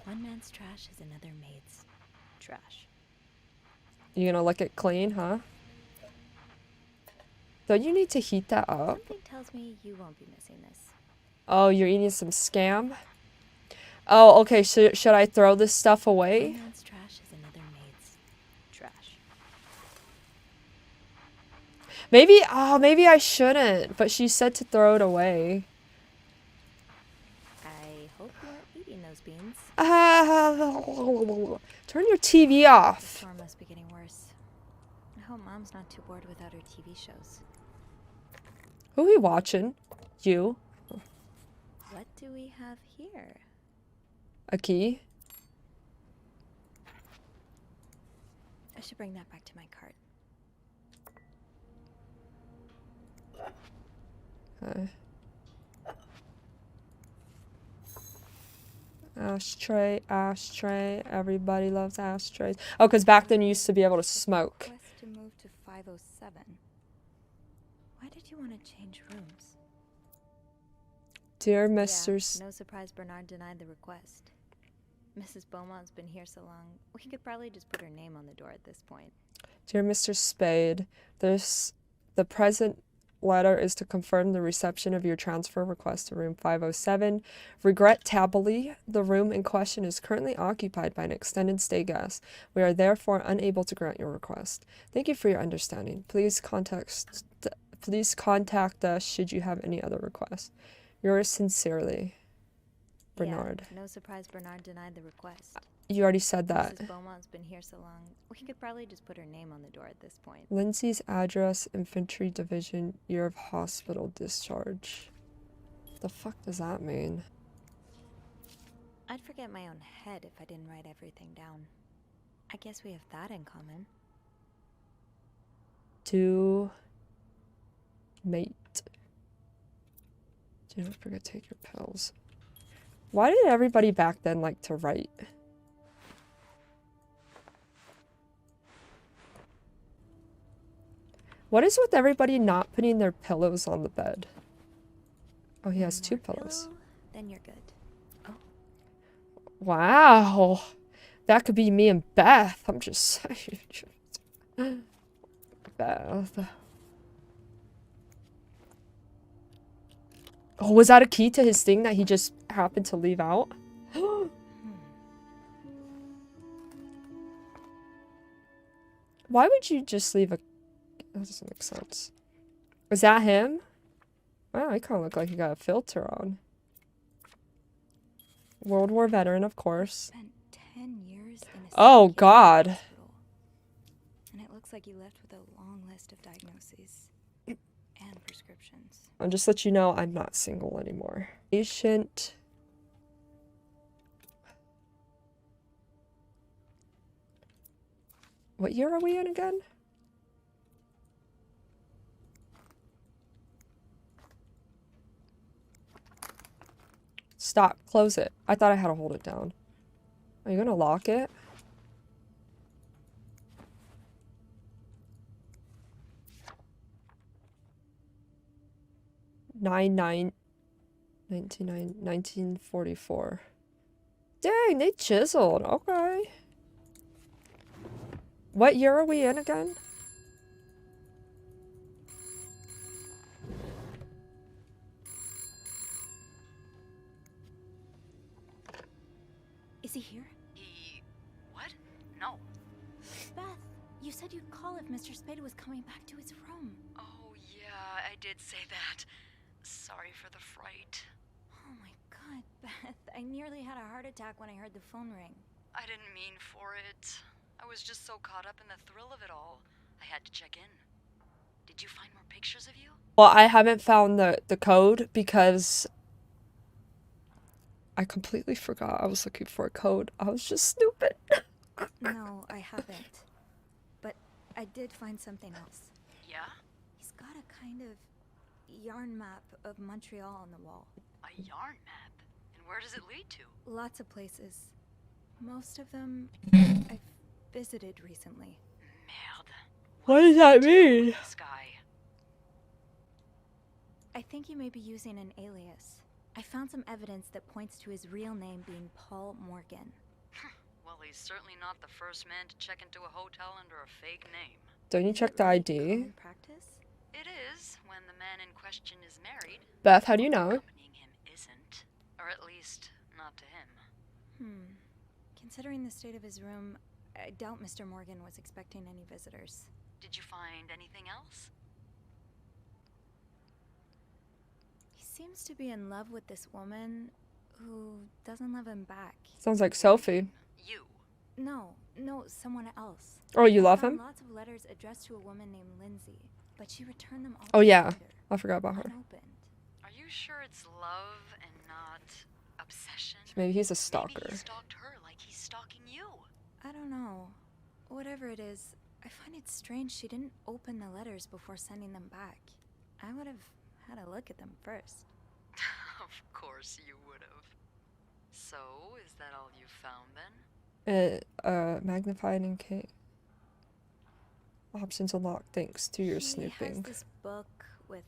One man's trash is another maid's trash. You gonna lick it clean, huh? Don't you need to heat that up? Something tells me you won't be missing this. Oh, you're eating some scam? Oh, okay. Should I throw this stuff away? One man's trash is another maid's trash. Maybe, oh, maybe I shouldn't. But she said to throw it away. I hope you aren't eating those beans. Turn your TV The off. storm must be getting worse. I hope Mom's not too bored without her TV shows. Who are we watching? You? What do we have here? A key? I should bring that back to my cart. Okay. Ashtray, ashtray. Everybody loves ashtrays. Oh, because back then you used to be able to smoke. Request to move to 507. Why did you want to change rooms? Dear Yeah, Mr. no surprise Bernard denied the request. Mrs. Beaumont's been here so long, we could probably just put her name on the door at this point. Dear Mr. Spade, the present letter is to confirm the reception of your transfer request to room 507. Regrettably, the room in question is currently occupied by an extended stay guest. We are therefore unable to grant your request. Thank you for your understanding. Please contact us should you have any other requests. Yours sincerely, Bernard. Yeah, no surprise Bernard denied the request. You already said that. Mrs. Beaumont's been here so long, we could probably just put her name on the door at this point. Lindsay's address, infantry division, year of hospital discharge. The fuck does that mean? I'd forget my own head if I didn't write everything down. I guess we have that in common. To mate. Do not forget to take your pills. Why did everybody back then like to write? What is with everybody not putting their pillows on the bed? Oh, he has two pillows. Pillow, then you're good. Wow. That could be me and Beth. I'm just saying. Beth. Oh, was that a key to his thing that he just happened to leave out? Why would you just leave a... That doesn't make sense. Is that him? Wow, he kind of look like he got a filter on. World War veteran, of course. Spent 10 years in a Oh, psychiatric God. hospital. And it looks like you left with a long list of diagnoses and prescriptions. I'll just let you know I'm not single anymore. Patient. What year are we in again? Stop. Close it. I thought I had to hold it down. Are you gonna lock it? Nine 1944. Dang, they chiseled. Okay. What year are we in again? Is he here? What? No. Beth, you said you'd call if Mr. Spade was coming back to his room. Oh, yeah, I did say that. Sorry for the fright. Oh my god, Beth. I nearly had a heart attack when I heard the phone ring. I didn't mean for it. I was just so caught up in the thrill of it all. I had to check in. Did you find more pictures of you? Well, I haven't found the code because I completely forgot I was looking for a code. I was just stupid. No, I haven't. But I did find something else. Yeah? He's got a kind of yarn map of Montreal on the wall. A yarn map? And where does it lead to? Lots of places. Most of them I've visited recently. Merde. What does that mean? This guy. I think he may be using an alias. I found some evidence that points to his real name being Paul Morgan. Well, he's certainly not the first man to check into a hotel under a fake name. Don't you check the Really ID? common practice? It is when the man in question is married. Beth, how do you know? Accompanying him isn't. Or at least, not to him. Considering the state of his room, I doubt Mr. Morgan was expecting any visitors. Did you find anything else? He seems to be in love with this woman who doesn't love him back. Sounds like Sophie. You. No, someone else. Oh, you I love found him? lots of letters addressed to a woman named Lindsay, but she returned them all. Oh, yeah. later, I forgot about her. unopened. Are you sure it's love and not obsession? Maybe he's a Maybe stalker. he stalked her like he's stalking you. I don't know. Whatever it is, I find it strange she didn't open the letters before sending them back. I would have had a look at them first. Of course you would have. So, is that all you found then? Magnified and Kate. Options unlocked thanks to your He has snooping. this book with,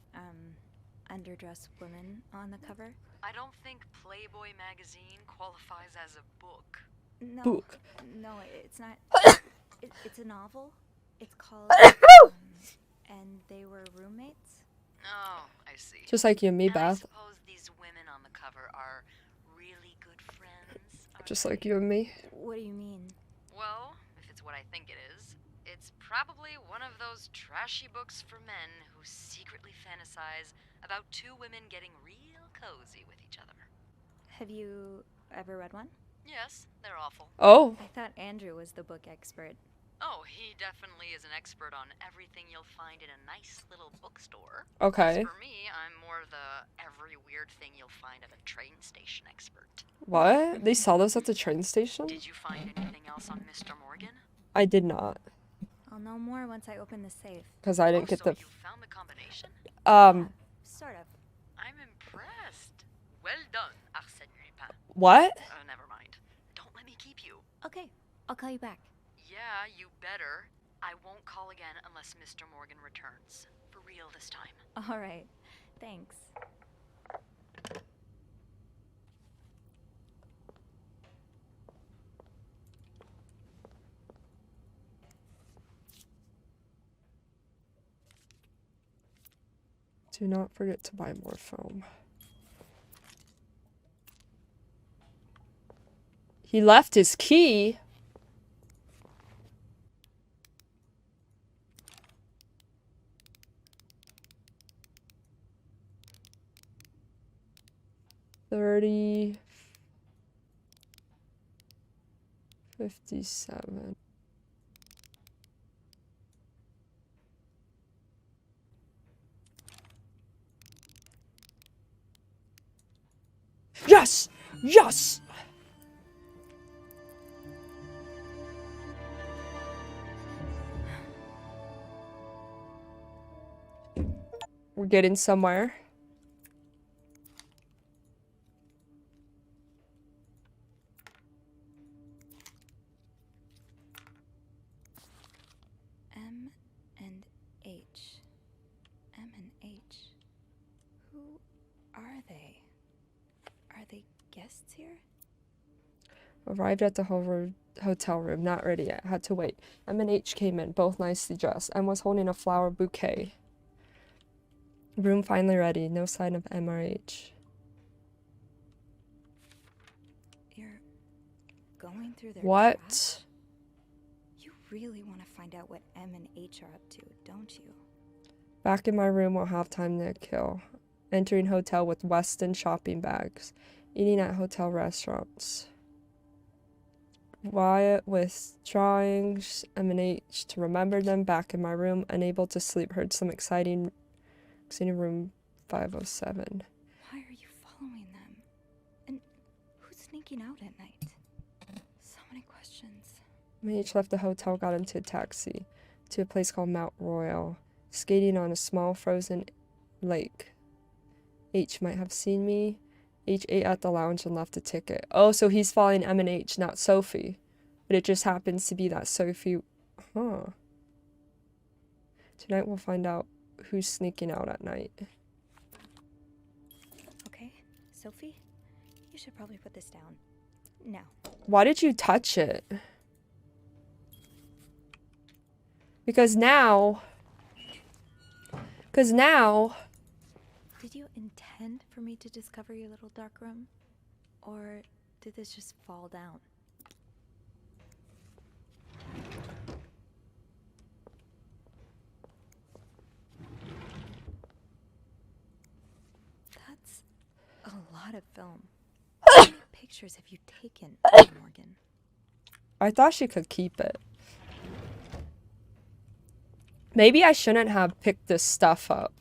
underdressed women on the cover. I don't think Playboy magazine qualifies as a book. No, Book. no, it's not. It's a novel. It's called, And They Were Roommates. Oh, I see. Just like you and me, And I Beth. suppose these women on the cover are really good friends. are Just they? like you and me. What do you mean? Well, if it's what I think it is, it's probably one of those trashy books for men who secretly fantasize about two women getting real cozy with each other. Have you ever read one? Yes, they're awful. Oh, I thought Andrew was the book expert. Oh, he definitely is an expert on everything you'll find in a nice little bookstore. okay. As for me, I'm more the every weird thing you'll find at a train station expert. What? They sell those at the train station? Did you find anything else on Mr. Morgan? I did not. I'll know more once I open the safe. Because I didn't get so the... you found the combination? Sort of. I'm impressed. Well done, Arsène Lupin. What? Never mind. Don't let me keep you. Okay, I'll call you back. Yeah, you better. I won't call again unless Mr. Morgan returns. For real this time. All right, thanks. Do not forget to buy more foam. He left his key. $30, 57. Yes! Yes! We're getting somewhere. M and H. M and H. Who are they? Are they guests here? Arrived at the hotel room, not ready yet. Had to wait. M and H came in, both nicely dressed. M was holding a flower bouquet. Room finally ready. No sign of M or H. You're going through their What? trash? You really want to find out what M and H are up to, don't you? Back in my room, we'll have time to kill. Entering hotel with Weston shopping bags. Eating at hotel restaurants. Wyatt with drawings, M and H to remember them. Back in my room, unable to sleep. Heard some exciting room 507. Why are you following them? And who's sneaking out at night? So many questions. M and H left the hotel, got into a taxi to a place called Mount Royal, skating on a small frozen lake. H might have seen me. H ate at the lounge and left a ticket. Oh, so he's following M and H, not Sophie. But it just happens to be that Sophie... Huh. Tonight we'll find out who's sneaking out at night. Okay, Sophie, you should probably put this down. Now. Why did you touch it? Because now Because now... Did you intend for me to discover your little dark room? Or did this just fall down? That's a lot of film. How many pictures have you taken, Morgan? I thought she could keep it. Maybe I shouldn't have picked this stuff up.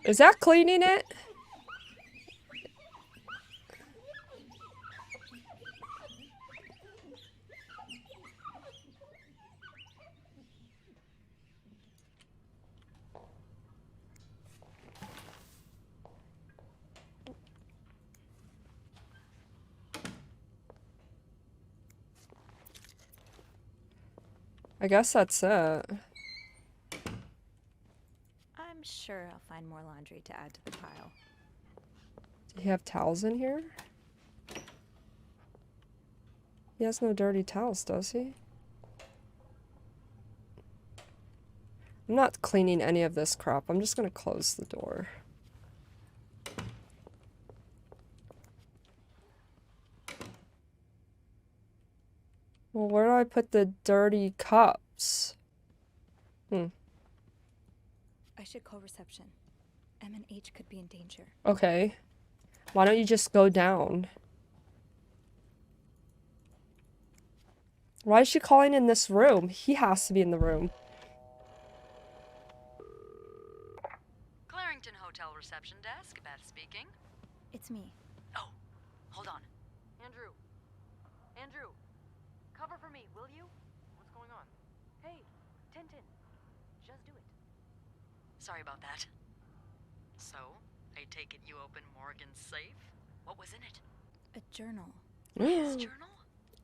Is that cleaning it? I guess that's it. I'm sure I'll find more laundry to add to the pile. Do you have towels in here? He has no dirty towels, does he? I'm not cleaning any of this crap. I'm just gonna close the door. Well, where do I put the dirty cups? I should call reception. M and H could be in danger. Okay. Why don't you just go down? Why is she calling in this room? He has to be in the room. Clarington Hotel reception desk, Beth speaking. It's me. Oh, hold on. Andrew. Andrew. Cover for me, will you? What's going on? Hey, Tintin. Just do it. Sorry about that. So, I take it you opened Morgan's safe? What was in it? A journal. His journal?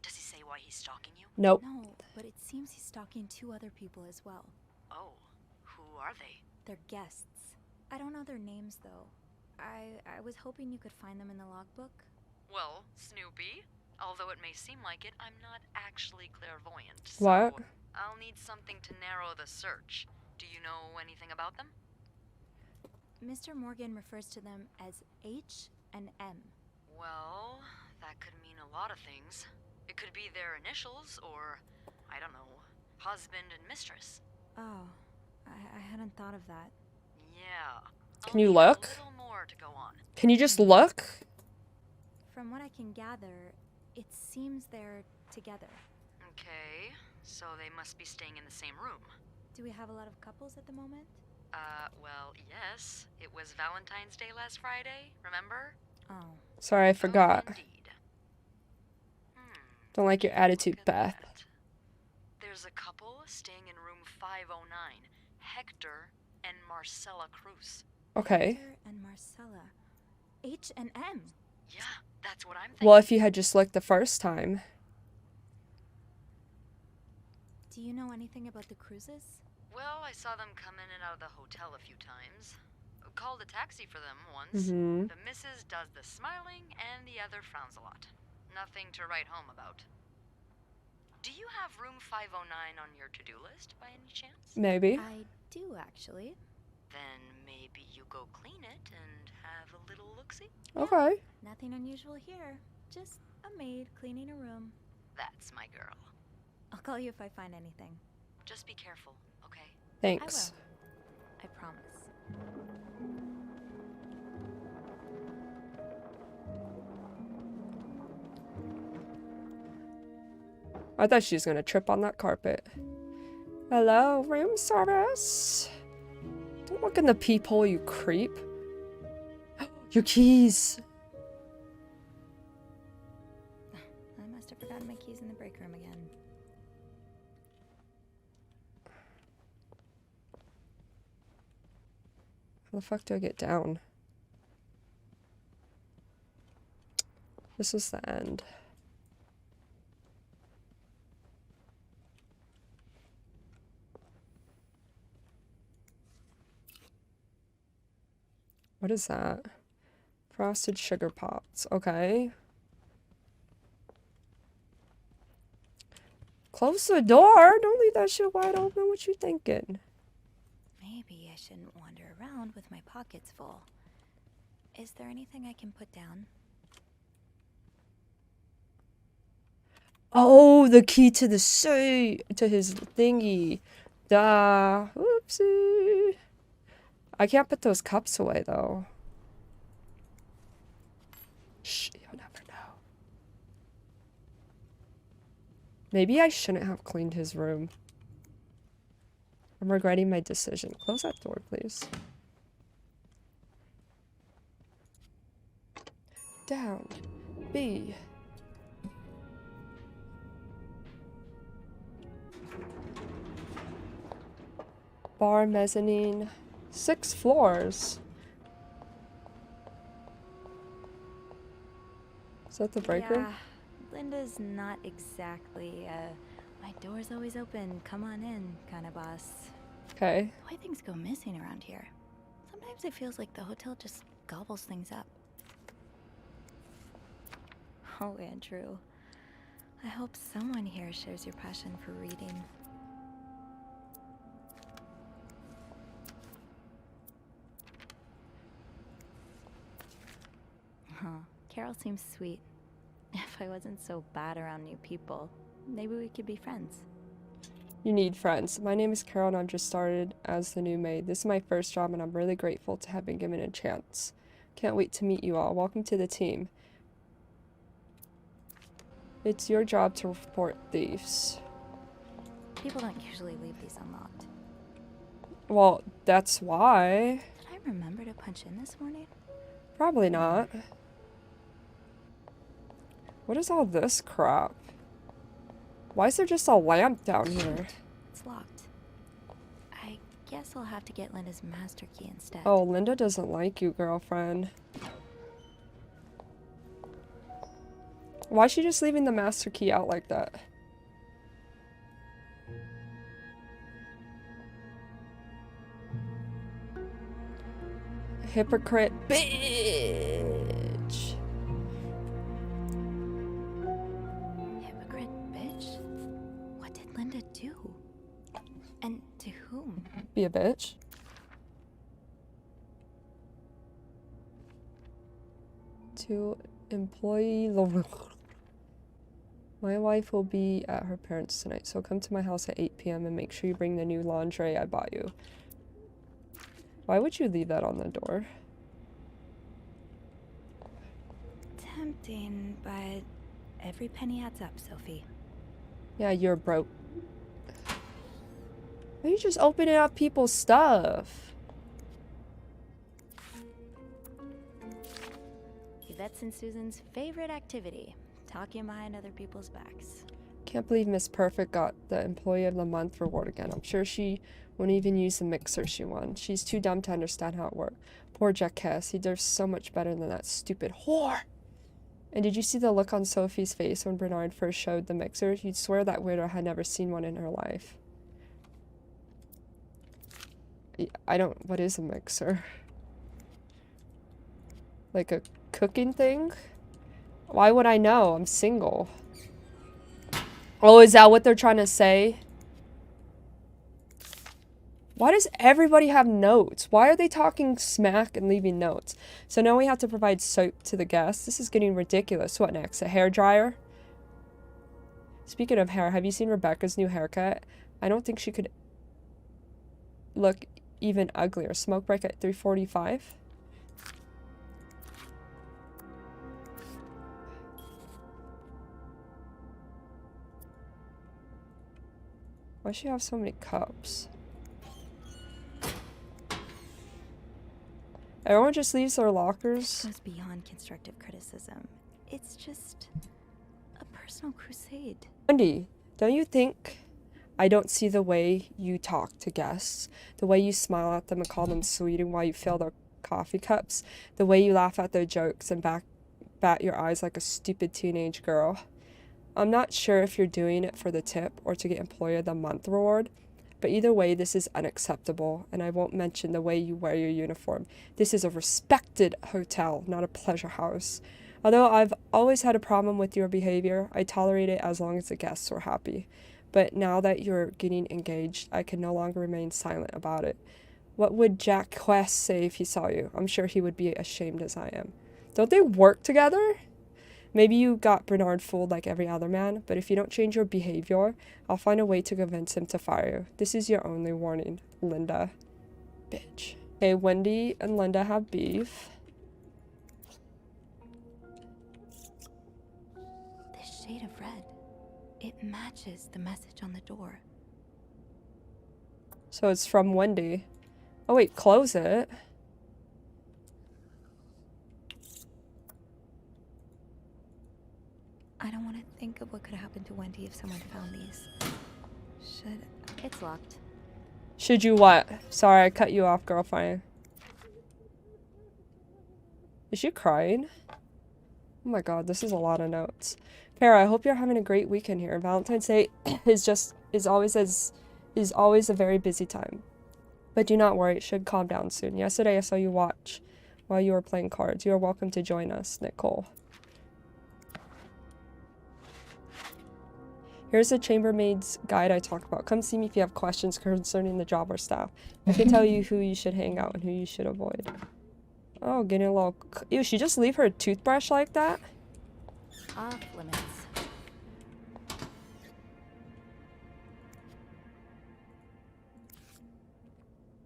Does he say why he's stalking you? Nope. No, but it seems he's stalking 2 other people as well. Oh, who are they? They're guests. I don't know their names, though. I was hoping you could find them in the logbook. Well, Snoopy. Although it may seem like it, I'm not actually clairvoyant. So What? I'll need something to narrow the search. Do you know anything about them? Mr. Morgan refers to them as H and M. Well, that could mean a lot of things. It could be their initials, or, I don't know, husband and mistress. Oh, I hadn't thought of that. Yeah. Can you I'll need look? A little more to go on. Can you just look? From what I can gather, it seems they're together. Okay, so they must be staying in the same room. Do we have a lot of couples at the moment? Well, yes. It was Valentine's Day last Friday, remember? Oh. Sorry, I forgot. Oh, indeed. Don't like your attitude, Look at Beth. that. There's a couple staying in room 509. Hector and Marcella Cruz. Okay. Hector and Marcella. H and M. Yeah, that's what I'm thinking. Well, if you had just looked the first time. Do you know anything about the Cruzes? Well, I saw them come in and out of the hotel a few times. Called a taxi for them once. Mm-hmm. The missus does the smiling and the other frowns a lot. Nothing to write home about. Do you have room 509 on your to-do list by any chance? Maybe. I do, actually. Then maybe you go clean it and have a little look-see? Okay. Nothing unusual here. Just a maid cleaning a room. That's my girl. I'll call you if I find anything. Just be careful, okay? Thanks. I promise. I thought she was gonna trip on that carpet. Hello, room service. Don't look in the peephole, you creep. Your keys. I must have forgotten my keys in the break room again. How the fuck do I get down? This is the end. What is that? Frosted sugar pops. Okay. Close the door. Don't leave that shit wide open. What you thinking? Maybe I shouldn't wander around with my pockets full. Is there anything I can put down? Oh, the key to the safe, to his thingy. Duh. Oopsie. I can't put those cups away, though. Shh, you'll never know. Maybe I shouldn't have cleaned his room. I'm regretting my decision. Close that door, please. Down. B. Bar, mezzanine. 6 floors. Is that the break room? Yeah, Linda's not exactly, my door's always open, come on in kind of boss. Okay. Why things go missing around here? Sometimes it feels like the hotel just gobbles things up. Oh, Andrew. I hope someone here shares your passion for reading. Huh. Carol seems sweet. If I wasn't so bad around new people, maybe we could be friends. You need friends. My name is Carol and I've just started as the new maid. This is my first job and I'm really grateful to have been given a chance. Can't wait to meet you all. Welcome to the team. It's your job to report thieves. People don't usually leave these unlocked. Well, that's why. Did I remember to punch in this morning? Probably not. What is all this crap? Why is there just a lamp down here? It's locked. I guess I'll have to get Linda's master key instead. Oh, Linda doesn't like you, girlfriend. Why is she just leaving the master key out like that? Hypocrite bitch. Hypocrite bitch? What did Linda do? And to whom? Be a bitch. To employee. My wife will be at her parents' tonight, so come to my house at 8 p.m. and make sure you bring the new lingerie I bought you. Why would you leave that on the door? Tempting, but every penny adds up, Sophie. Yeah, you're broke. Why are you just opening up people's stuff? Yvette's and Susan's favorite activity. Talking behind other people's backs. Can't believe Miss Perfect got the Employee of the Month reward again. I'm sure she won't even use the mixer she won. She's too dumb to understand how it works. Poor Jacques. He deserves so much better than that stupid whore. And did you see the look on Sophie's face when Bernard first showed the mixer? You'd swear that widow had never seen one in her life. I don't... What is a mixer? Like a cooking thing? Why would I know? I'm single. Oh, is that what they're trying to say? Why does everybody have notes? Why are they talking smack and leaving notes? So now we have to provide soap to the guests. This is getting ridiculous. What next? A hair dryer? Speaking of hair, have you seen Rebecca's new haircut? I don't think she could look even uglier. Smoke break at 3:45. Why does she have so many cups? Everyone just leaves their lockers. It goes beyond constructive criticism. It's just a personal crusade. Wendy, don't you think I don't see the way you talk to guests, the way you smile at them and call them sweet and while you fill their coffee cups, the way you laugh at their jokes and bat your eyes like a stupid teenage girl? I'm not sure if you're doing it for the tip or to get Employee of the Month reward, But either way, this is unacceptable, and I won't mention the way you wear your uniform. This is a respected hotel, not a pleasure house. Although I've always had a problem with your behavior, I tolerate it as long as the guests are happy. But now that you're getting engaged, I can no longer remain silent about it. What would Jack Quest say if he saw you? I'm sure he would be ashamed as I am. Don't they work together? Maybe you got Bernard fooled like every other man, but if you don't change your behavior, I'll find a way to convince him to fire you. This is your only warning, Linda. Bitch. Okay, Wendy and Linda have beef. This shade of red, it matches the message on the door. So it's from Wendy. Oh wait, close it. I don't want to think of what could happen to Wendy if someone found these. It's locked. Should you what? Sorry, I cut you off, girlfriend. Is she crying? Oh my god, this is a lot of notes. Farah, I hope you're having a great weekend here. Valentine's Day is always a very busy time. But do not worry, it should calm down soon. Yesterday I saw you watch while you were playing cards. You are welcome to join us, Nicole. Here's the chambermaid's guide I talked about. Come see me if you have questions concerning the job or staff. I can tell you who you should hang out and who you should avoid. Oh, getting a little... Ew, she just leave her toothbrush like that? Off limits.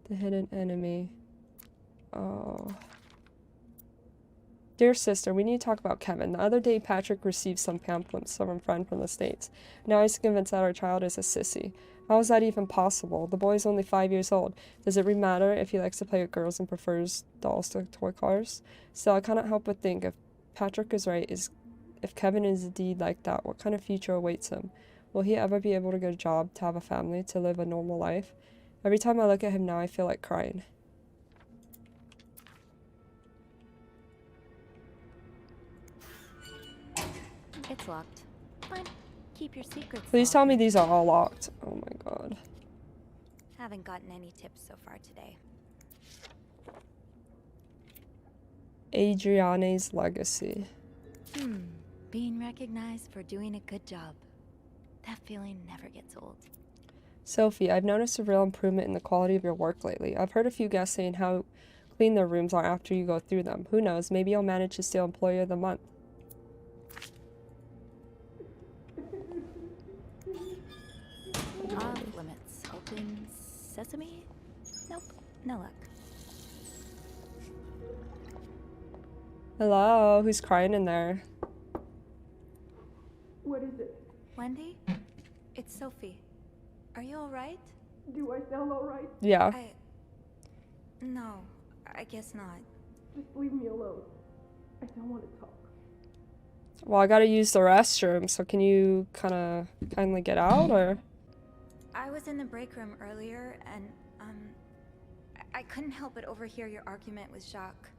The hidden enemy. Oh. Dear sister, we need to talk about Kevin. The other day, Patrick received some pamphlets from a friend from the States. Now he's convinced that our child is a sissy. How is that even possible? The boy is only 5 years old. Does it really matter if he likes to play with girls and prefers dolls to toy cars? Still, I cannot help but think if Patrick is right, if Kevin is indeed like that, what kind of future awaits him? Will he ever be able to get a job, to have a family, to live a normal life? Every time I look at him now, I feel like crying. It's locked. Fine. Keep your secrets. Please tell me these are all locked. Oh my god. Haven't gotten any tips so far today. Adriane's legacy. Being recognized for doing a good job. That feeling never gets old. Sophie, I've noticed a real improvement in the quality of your work lately. I've heard a few guests saying how clean their rooms are after you go through them. Who knows, maybe you'll manage to steal Employee of the Month. Off limits. Open sesame? Nope. No luck. Hello, who's crying in there? What is it? Wendy? It's Sophie. Are you alright? Do I sound alright? Yeah. No, I guess not. Just leave me alone. I don't want to talk. Well, I gotta use the restroom, so can you kindly get out, or? I was in the break room earlier, and, I couldn't help but overhear your argument with Jacques.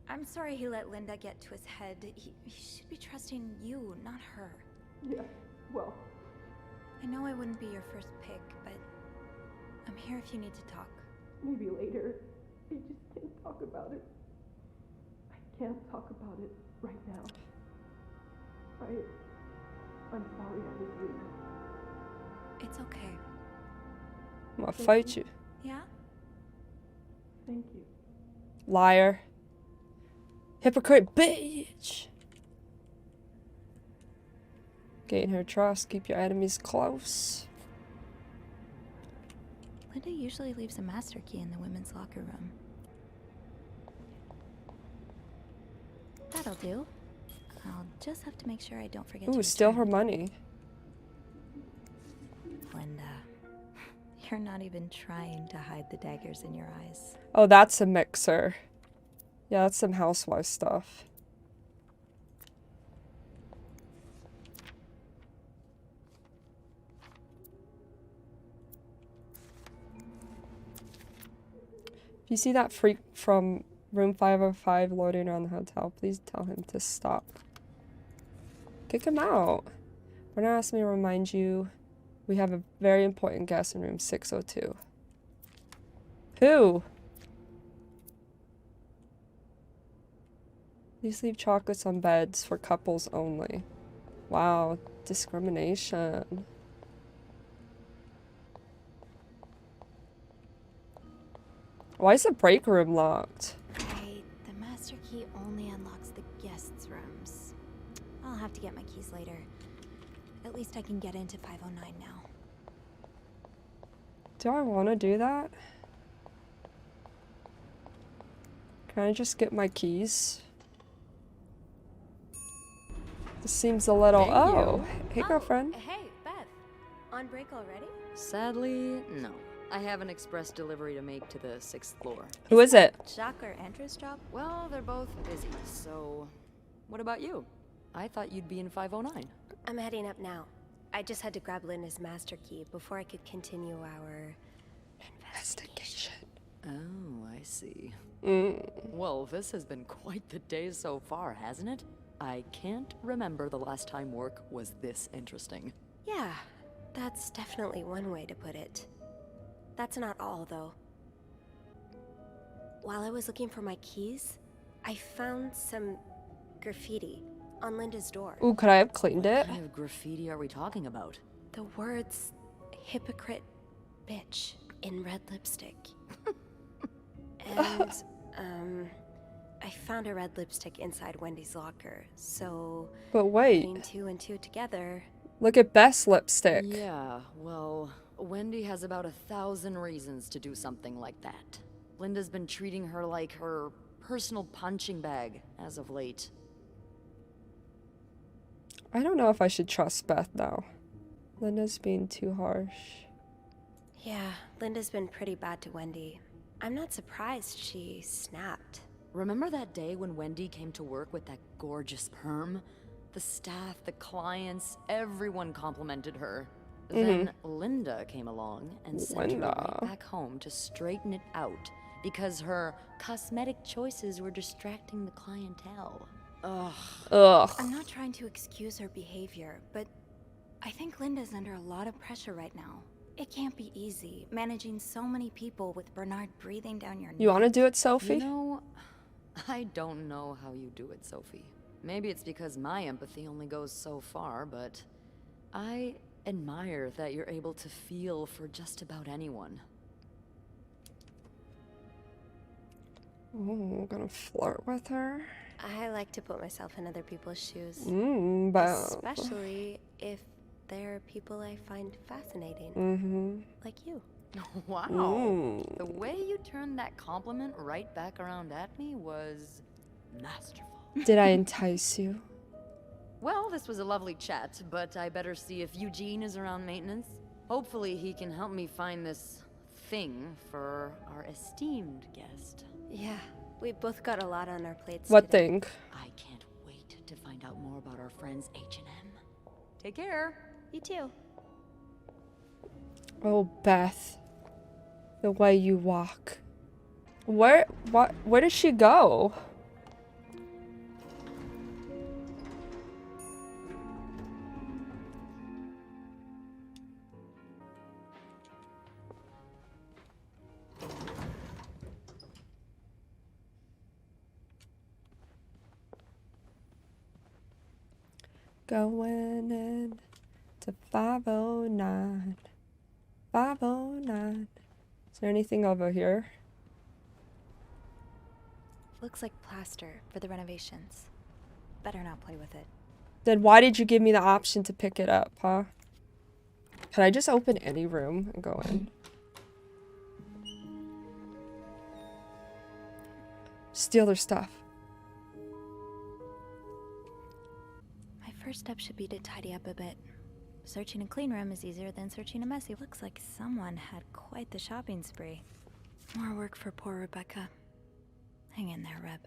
I'm sorry he let Linda get to his head. He should be trusting you, not her. Yeah, well... I know I wouldn't be your first pick, but I'm here if you need to talk. Maybe later. I just can't talk about it. I can't talk about it right now. I'm sorry I was rude. It's okay. I'm gonna fight you. Yeah? Thank you. Liar. Hypocrite bitch. Gain her trust, keep your enemies close. Linda usually leaves a master key in the women's locker room. That'll do. I'll just have to make sure I don't forget to Ooh, steal her return. money. Linda, you're not even trying to hide the daggers in your eyes. Oh, that's a mixer. Yeah, that's some housewife stuff. If you see that freak from room 505 loitering around the hotel, please tell him to stop. Kick him out. We're not asking me to remind you We have a very important guest in room 602. Who? Please leave chocolates on beds for couples only. Wow, discrimination. Why is the break room locked? Right, the master key only unlocks the guests' rooms. I'll have to get my keys later. At least I can get into 509 now. Do I want to do that? Can I just get my keys? This seems a little... Thank Oh, you. hey girlfriend. Hey, Beth. On break already? Sadly, no. I have an express delivery to make to the 6th floor. Who is it? Jock or Andrew's job? Well, they're both busy, so... What about you? I thought you'd be in 509. I'm heading up now. I just had to grab Linda's master key before I could continue our Investigation. Oh, I see. Mm. Well, this has been quite the day so far, hasn't it? I can't remember the last time work was this interesting. Yeah, that's definitely one way to put it. That's not all, though. While I was looking for my keys, I found some graffiti on Linda's door. Ooh, could I have cleaned What it? kind of graffiti are we talking about? The words, hypocrite bitch, in red lipstick. And, I found a red lipstick inside Wendy's locker, so... But wait, putting 2 and 2 together... look at Beth's lipstick. Yeah, well, Wendy has about 1,000 reasons to do something like that. Linda's been treating her like her personal punching bag as of late. I don't know if I should trust Beth now. Linda's being too harsh. Yeah, Linda's been pretty bad to Wendy. I'm not surprised she snapped. Remember that day when Wendy came to work with that gorgeous perm? The staff, the clients, everyone complimented her. Then Linda came along and sent her right back home to straighten it out because her cosmetic choices were distracting the clientele. Ugh. Ugh. I'm not trying to excuse her behavior, but I think Linda's under a lot of pressure right now. It can't be easy, managing so many people with Bernard breathing down your neck. You want to do it, Sophie? You know, I don't know how you do it, Sophie. Maybe it's because my empathy only goes so far, but I admire that you're able to feel for just about anyone. Oh, gonna flirt with her? I like to put myself in other people's shoes. But... Especially if they're people I find fascinating. Like you. Wow. The way you turned that compliment right back around at me was masterful. Did I entice you? Well, this was a lovely chat, but I better see if Eugene is around maintenance. Hopefully he can help me find this thing for our esteemed guest. Yeah, we've both got a lot on our plates What today. thing? I can't wait to find out more about our friends H&M. Take care. You too. Oh, Beth. The way you walk. Where did she go? Going in to 509. 509. Is there anything over here? Looks like plaster for the renovations. Better not play with it. Then why did you give me the option to pick it up, huh? Can I just open any room and go in? Steal their stuff. My first step should be to tidy up a bit. Searching a clean room is easier than searching a messy. Looks like someone had quite the shopping spree. More work for poor Rebecca. Hang in there, Reb.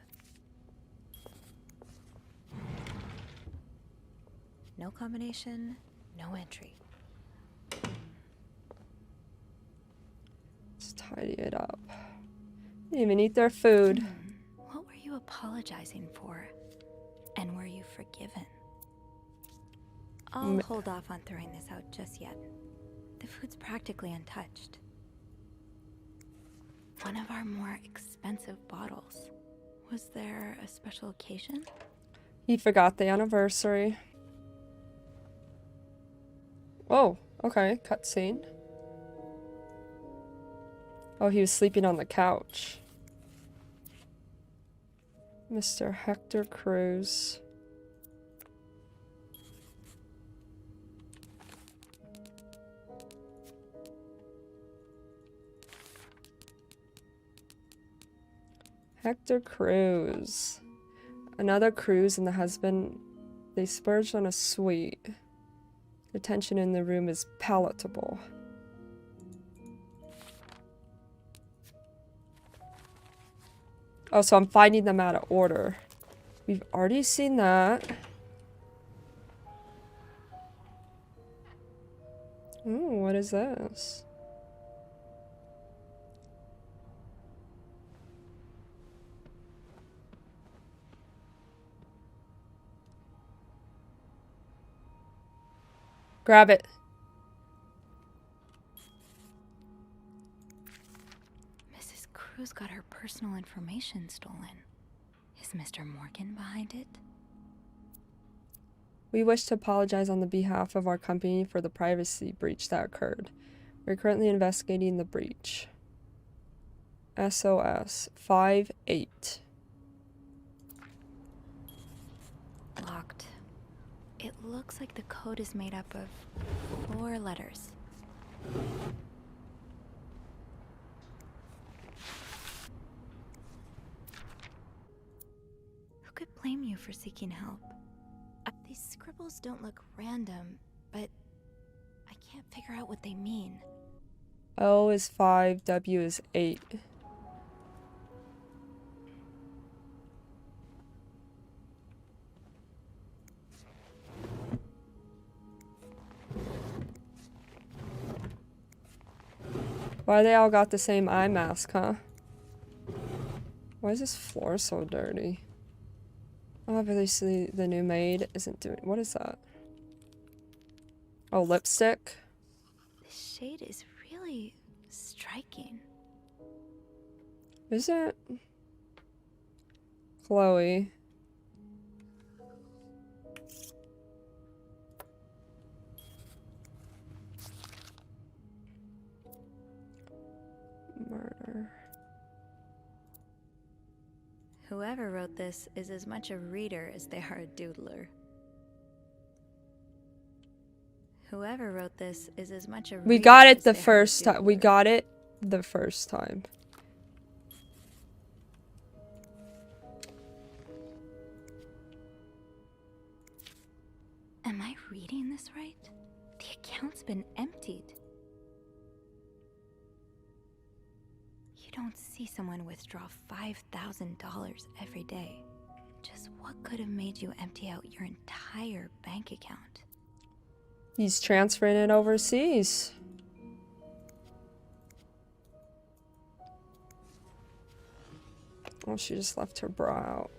No combination, no entry. Let's tidy it up. Didn't even eat their food. What were you apologizing for? And were you forgiven? I'll hold off on throwing this out just yet. The food's practically untouched. One of our more expensive bottles. Was there a special occasion? He forgot the anniversary. Oh, okay, cutscene. Oh, he was sleeping on the couch. Mr. Hector Cruz. Hector Cruz. Another Cruz and the husband, they splurged on a suite. The tension in the room is palatable. Oh, so I'm finding them out of order. We've already seen that. Ooh, what is this? Grab it. Mrs. Cruz got her personal information stolen. Is Mr. Morgan behind it? We wish to apologize on the behalf of our company for the privacy breach that occurred. We're currently investigating the breach. SOS 58. Locked. It looks like the code is made up of 4 letters. Who could blame you for seeking help? These scribbles don't look random, but I can't figure out what they mean. O is 5, W is 8. Why they all got the same eye mask, huh? Why is this floor so dirty? Obviously, the new maid isn't doing... What is that? Oh, lipstick? This shade is really striking. Is it? Chloe. Murder. Whoever wrote this is as much a reader as they are a doodler. Whoever wrote this is as much a reader. We got it as the they are a first time. We doodler. got it the first time. Am I reading this right? The account's been emptied. You don't see someone withdraw $5,000 every day. Just what could have made you empty out your entire bank account? He's transferring it overseas. Oh, she just left her bra out.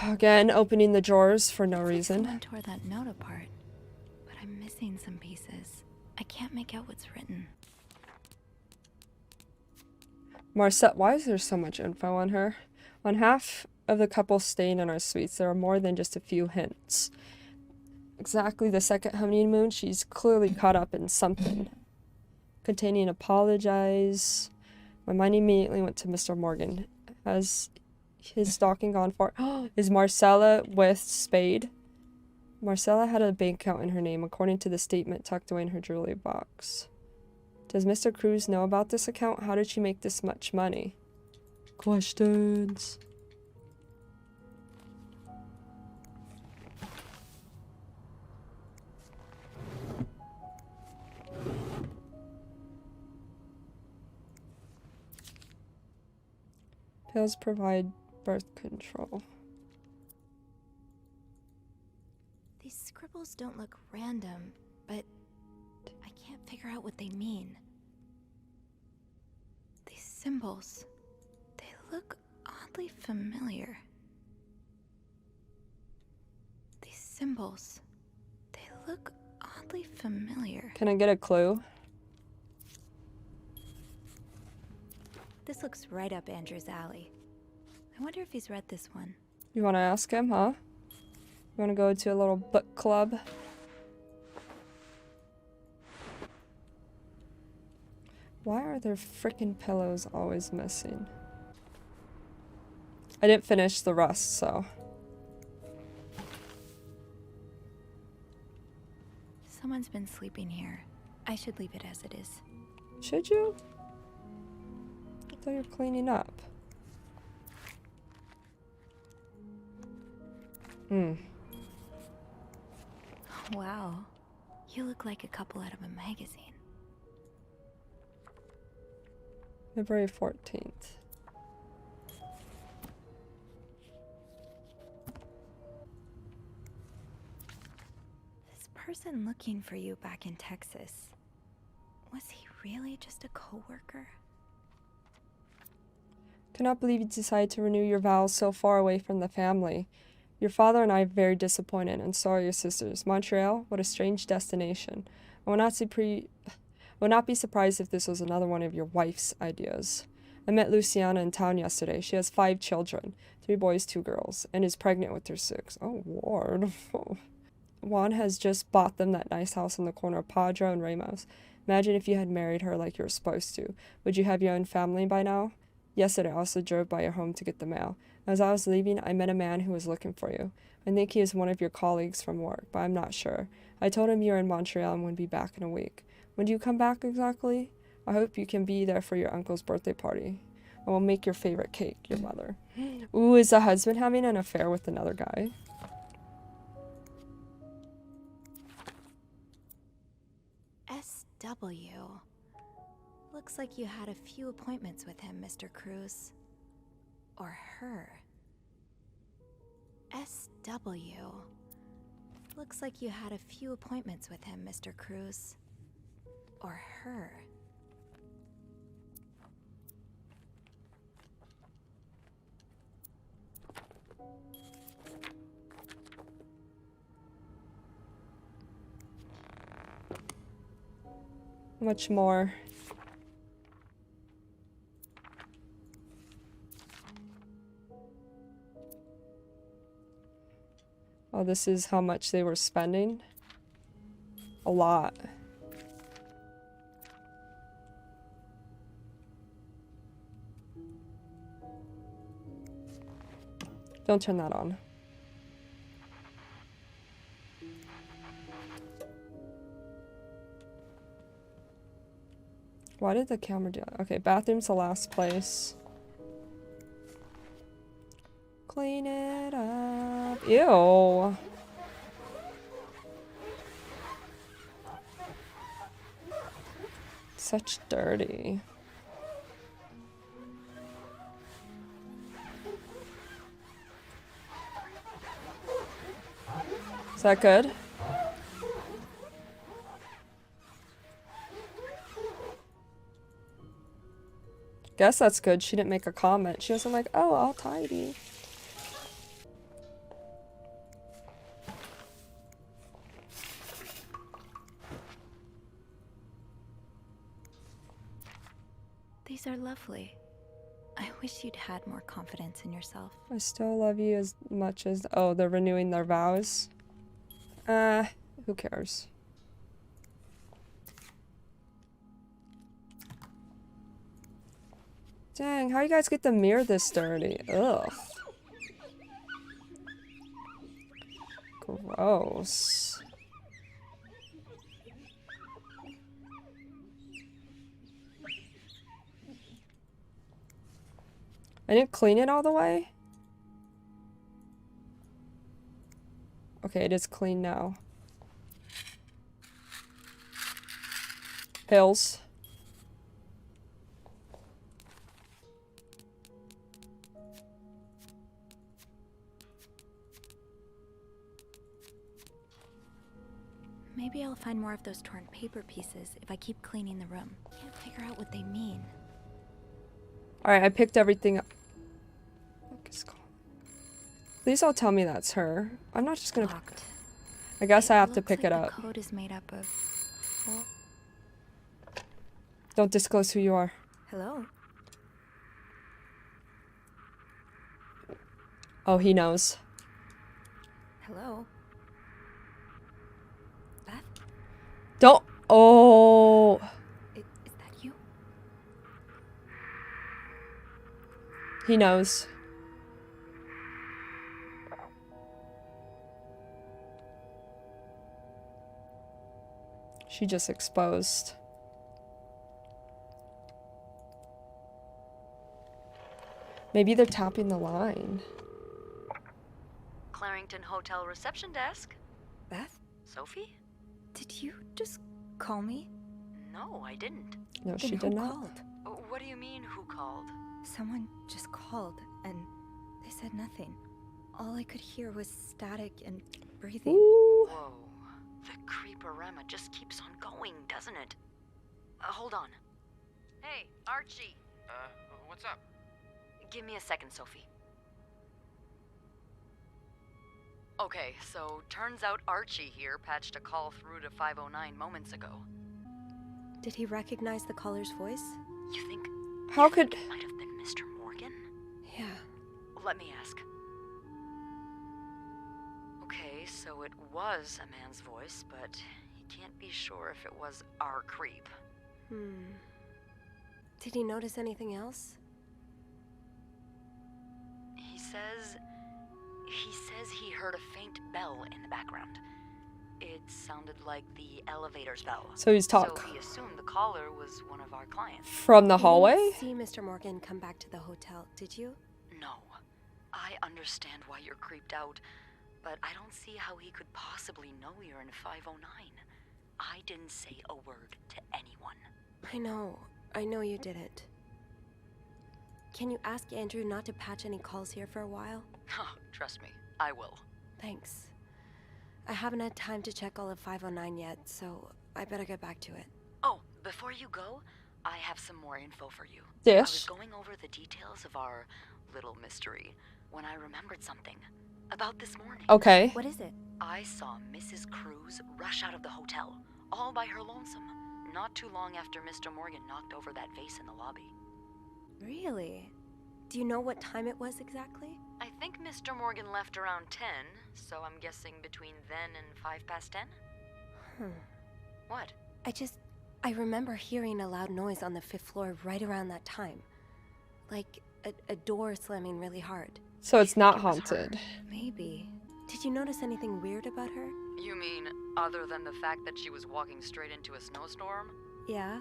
Again, opening the drawers for no reason. Someone tore that note apart, but I'm missing some pieces. I can't make out what's written. Marcel, why is there so much info on her? On half of the couple staying in our suites, there are more than just a few hints. Exactly the second honeymoon, she's clearly caught up in something. Containing apologize. My mind immediately went to Mr. Morgan. Has his stalking gone far? Is Marcella with Spade? Marcella had a bank account in her name, according to the statement tucked away in her jewelry box. Does Mr. Cruz know about this account? How did she make this much money? Questions. Pills provide birth control. These scribbles don't look random, but I can't figure out what they mean. These symbols, they look oddly oddly familiar. These symbols, they look oddly familiar. Can I get a clue? This looks right up Andrew's alley. I wonder if he's read this one. You want to ask him, huh? You want to go to a little book club? Why are their freaking pillows always missing? I didn't finish the rest, so. Someone's been sleeping here. I should leave it as it is. Should you? I thought you were cleaning up. Wow. You look like a couple out of a magazine. February 14th. This person looking for you back in Texas, was he really just a coworker? Cannot believe you decided to renew your vows so far away from the family. Your father and I are very disappointed, and so are your sisters. Montreal, what a strange destination. I will not be surprised if this was another one of your wife's ideas. I met Luciana in town yesterday. She has 5 children, 3 boys, 2 girls, and is pregnant with her 6th. Oh, Lord. Juan has just bought them that nice house on the corner of Padre and Ramos. Imagine if you had married her like you were supposed to. Would you have your own family by now? Yesterday, I also drove by your home to get the mail. As I was leaving, I met a man who was looking for you. I think he is one of your colleagues from work, but I'm not sure. I told him you were in Montreal and would be back in a week. When do you come back exactly? I hope you can be there for your uncle's birthday party. I will make your favorite cake, your mother. Ooh, is the husband having an affair with another guy? SW. Looks like you had a few appointments with him, Mr. Cruz. Or her. SW. Looks like you had a few appointments with him, Mr. Cruz. Or her. Much more. Oh, this is how much they were spending? A lot. Don't turn that on. Why did the camera do that? Okay, bathroom's the last place. Clean it up. Ew. Such dirty. Is that good? Guess that's good. She didn't make a comment. She wasn't like, oh, I'll tidy. These are lovely. I wish you'd had more confidence in yourself. I still love you as much as... Oh, they're renewing their vows? Who cares? Dang, how you guys get the mirror this dirty? Ugh. Gross. I didn't clean it all the way? Okay, it is clean now. Pills. Maybe I'll find more of those torn paper pieces if I keep cleaning the room. Can't figure out what they mean. Alright, I picked everything up. Please call. Please don't tell me that's her. I'm not just gonna. Locked. I guess I have to Looks pick like it up. The code is made up of. Well, Don't disclose who you are. hello. Oh, he knows. Hello. Beth, Don't. Oh. is that you? He knows. She just exposed. Maybe they're tapping the line. Clarington Hotel reception desk. Beth, Sophie? did you just call me? No, I didn't. No, Then she who did not. called? What do you mean, who called? Someone just called, and they said nothing. All I could hear was static and breathing. Ooh. Whoa. The creeporama just keeps on going, doesn't it? Hold on. Hey, Archie. What's up? Give me a second, Sophie. Okay, so turns out Archie here patched a call through to 509 moments ago. Did he recognize the caller's voice? You think How could. it might have been Mr. Morgan? Yeah. Let me ask. Okay, so it was a man's voice, but he can't be sure if it was our creep. Did he notice anything else? He says he heard a faint bell in the background. It sounded like the elevator's bell. So he's So he assumed the caller was one of our clients. From the You hallway? didn't see Mr. Morgan come back to the hotel, did you? No. I understand why you're creeped out, but I don't see how he could possibly know you're in 509. I didn't say a word to anyone. I know you didn't. Can you ask Andrew not to patch any calls here for a while? Trust me, I will. Thanks. I haven't had time to check all of 509 yet, so I better get back to it. Oh, before you go, I have some more info for you. Yes. I was going over the details of our little mystery when I remembered something. About this morning. Okay. What is it? I saw Mrs. Cruz rush out of the hotel, all by her lonesome, not too long after Mr. Morgan knocked over that vase in the lobby. Really? Do you know what time it was exactly? I think Mr. Morgan left around 10, so I'm guessing between then and 10:05? What? I remember hearing a loud noise on the 5th floor right around that time. Like a door slamming really hard. So it's not haunted. Maybe. Did you notice anything weird about her? You mean, other than the fact that she was walking straight into a snowstorm? Yeah?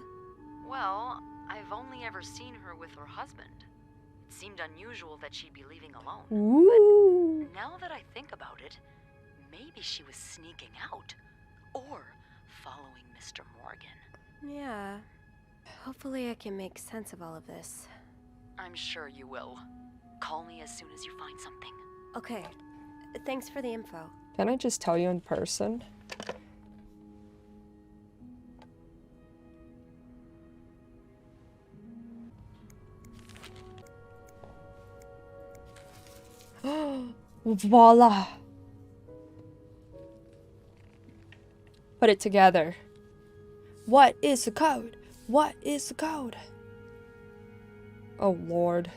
Well, I've only ever seen her with her husband. It seemed unusual that she'd be leaving alone. Ooh. But now that I think about it, maybe she was sneaking out. Or following Mr. Morgan. Yeah. Hopefully I can make sense of all of this. I'm sure you will. Call me as soon as you find something. Okay. Thanks for the info. Can I just tell you in person? Voila. Put it together. What is the code? What is the code? Oh, Lord.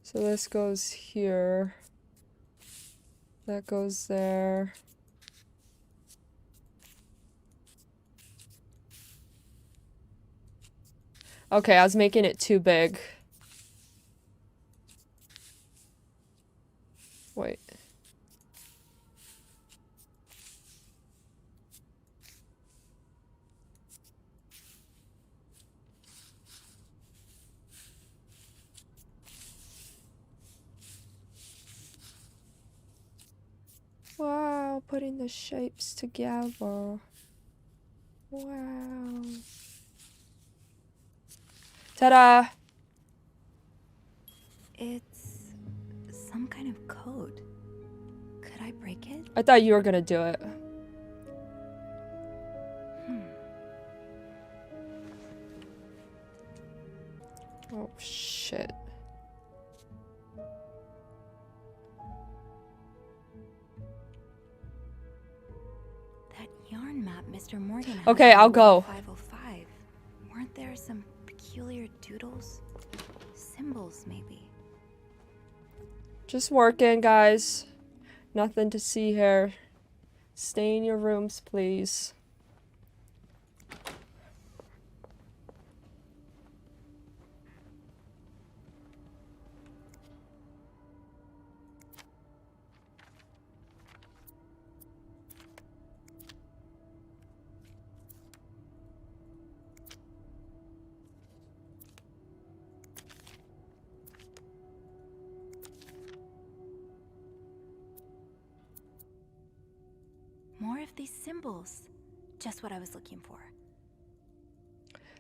So this goes here. That goes there. Okay, I was making it too big. Wait. putting the shapes together. Wow. Ta-da! It's some kind of code. Could I break it? I thought you were gonna do it. Oh, shit. That yarn map Mr. Morgan has Okay, on I'll go. 505. Weren't there some peculiar doodles? Symbols, maybe. Just working, guys. Nothing to see here. Stay in your rooms, please. More of these symbols. Just what I was looking for.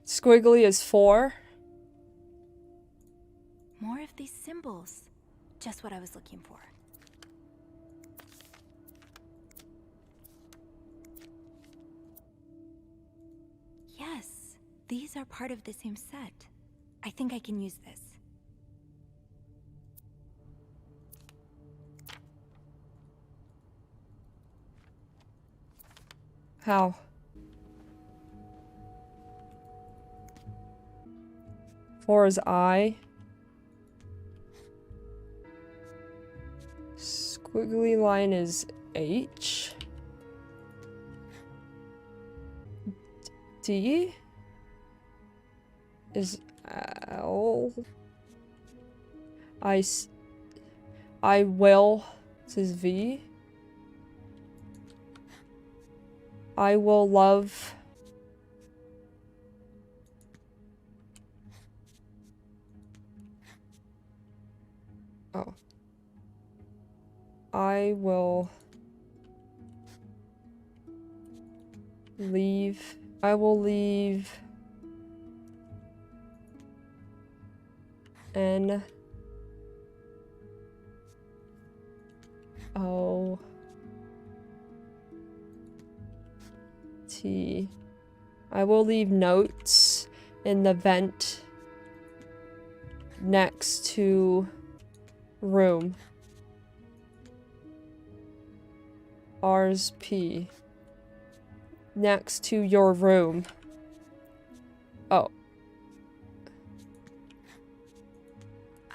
Squiggly is 4. More of these symbols. Just what I was looking for. Yes, these are part of the same set. I think I can use this. How? Four is I. Squiggly line is H. D is L. I will. This is V. I will love. Oh. I will leave. I will leave N O T. I will leave notes in the vent next to room. R's P. Next to your room. Oh.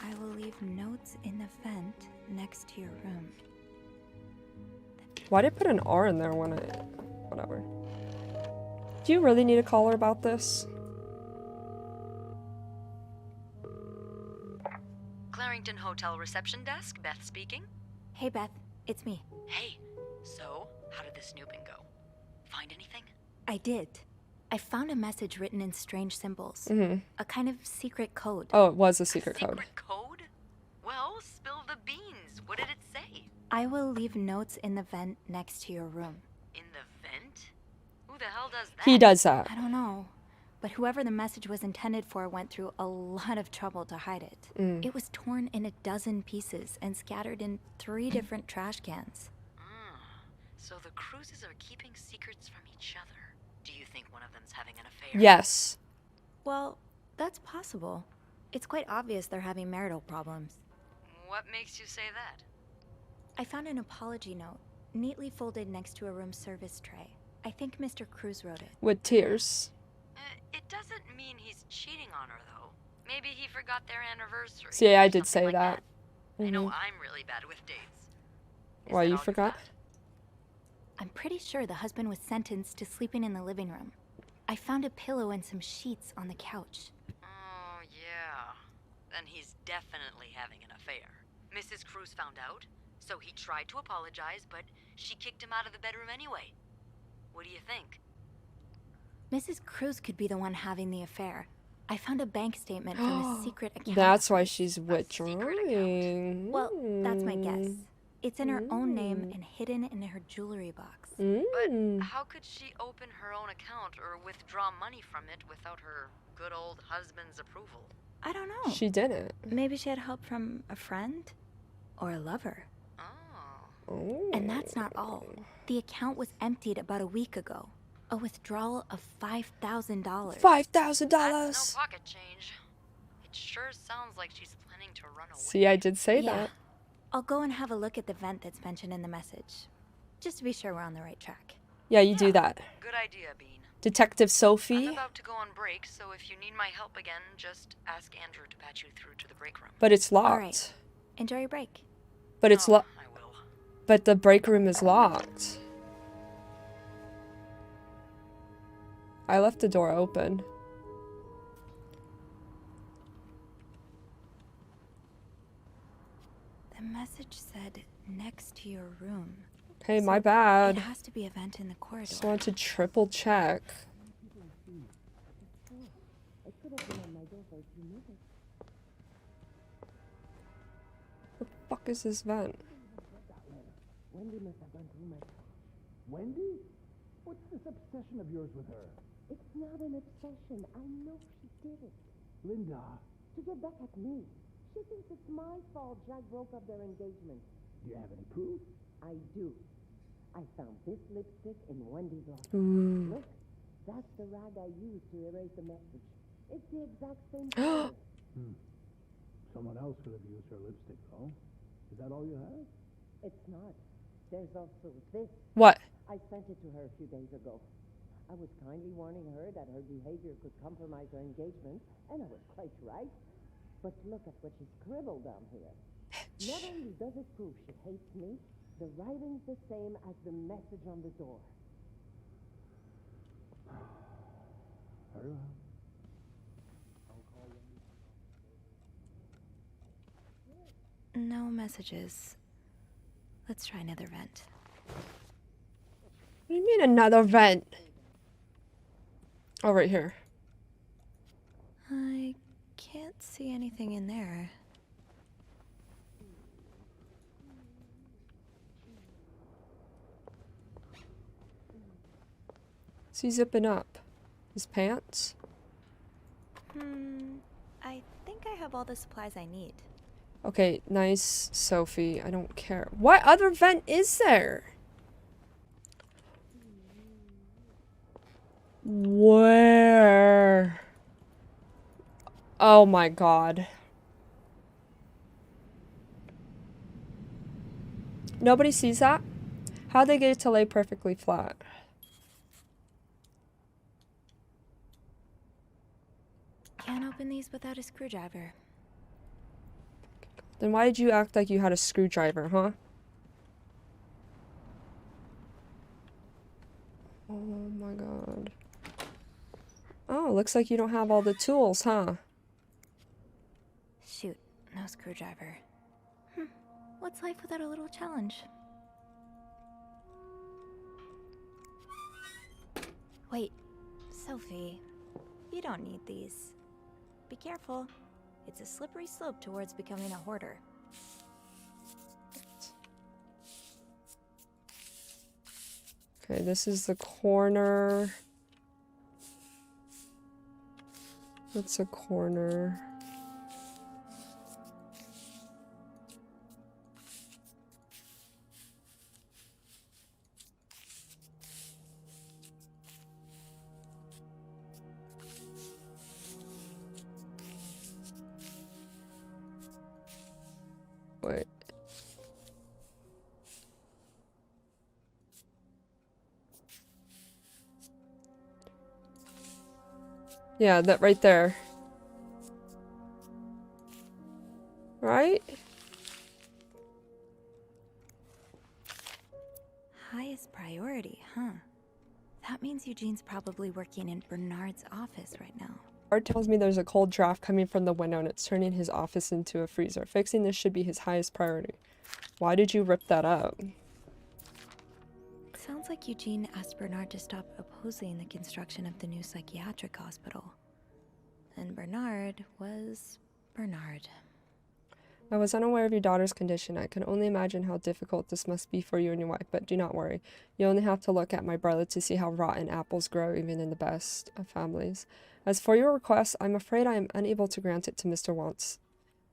I will leave notes in the vent next to your room. Why did I put an R in there when I... Whatever. Do you really need to call her about this? Clarington Hotel reception desk, Beth speaking. Hey Beth, it's me. Hey, so how did the snooping go? Find anything? I did. I found a message written in strange symbols. A kind of secret code. Oh, it was a secret code. Secret code? Well, spill the beans. What did it say? I will leave notes in the vent next to your room. In the vent? Who the hell does that? He does that. I don't know. But whoever the message was intended for went through a lot of trouble to hide it. It was torn in a dozen pieces and scattered in 3 different trash cans. So the Cruises are keeping secrets from each other. Do you think one of them's having an affair? Yes. Well, that's possible. It's quite obvious they're having marital problems. What makes you say that? I found an apology note, neatly folded next to a room service tray. I think Mr. Cruz wrote it. With tears. It doesn't mean he's cheating on her, though. Maybe he forgot their anniversary. See, I or did something say like that. I know I'm really bad with dates. Why, you forgot? I'm pretty sure the husband was sentenced to sleeping in the living room. I found a pillow and some sheets on the couch. Oh, yeah. Then he's definitely having an affair. Mrs. Cruz found out, so he tried to apologize, but she kicked him out of the bedroom anyway. What do you think? Mrs. Cruz could be the one having the affair. I found a bank statement from a secret account. That's why she's withdrawing. Well, that's my guess. It's in her own name and hidden in her jewelry box. But how could she open her own account or withdraw money from it without her good old husband's approval? I don't know. She didn't. Maybe she had help from a friend or a lover. Oh. And that's not all. The account was emptied about a week ago. A withdrawal of $5,000. $5,000. That's no pocket change. It sure sounds like she's planning to run away. See, I did say that. I'll go and have a look at the vent that's mentioned in the message. Just to be sure we're on the right track. Yeah, you do that. Good idea, Bean. Detective Sophie. I'm about to go on break, so if you need my help again, just ask Andrew to patch you through to the break room. But it's locked. All right. Enjoy your break. But it's locked. I will. But the break room is locked. I left the door open. The message said next to your room. Hey, my bad. It has to be a vent in the corridor. Just want to triple check. The fuck is this vent? Wendy must have gone through my... Wendy? What's this obsession of yours with her? It's not an obsession. I know she did it. Linda. To get back at me. She thinks it's my fault Jack broke up their engagement. Do you have any proof? I do. I found this lipstick in Wendy's locker. Ooh. Look, that's the rag I used to erase the message. It's the exact same color. Someone else could have used her lipstick, though. Is that all you have? It's not. There's also this. What? I sent it to her a few days ago. I was kindly warning her that her behavior could compromise her engagement, and I was quite right. But look at what she scribbled down here. Not only does it prove she hates me, the writing's the same as the message on the door. Very well. No messages. Let's try another vent. What do you mean another vent? Oh, right here. I can't see anything in there. Is he zipping up his pants? I think I have all the supplies I need. Okay, nice, Sophie. I don't care. What other vent is there? Where? Oh my god. Nobody sees that? How'd they get it to lay perfectly flat? Can't open these without a screwdriver. Then why did you act like you had a screwdriver, huh? Oh my god. Oh, looks like you don't have all the tools, huh? Shoot, no screwdriver. What's life without a little challenge? Wait, Sophie, you don't need these. Be careful. It's a slippery slope towards becoming a hoarder. Okay, this is the corner. What's a corner? Wait. Yeah, that right there. Right? Highest priority, huh? That means Eugene's probably working in Bernard's office right now. Art tells me there's a cold draft coming from the window and it's turning his office into a freezer. Fixing this should be his highest priority. Why did you rip that up? Sounds like Eugene asked Bernard to stop opposing the construction of the new psychiatric hospital. And Bernard was Bernard. I was unaware of your daughter's condition. I can only imagine how difficult this must be for you and your wife, but do not worry. You only have to look at my brother to see how rotten apples grow even in the best of families. As for your request, I'm afraid I am unable to grant it to Mr.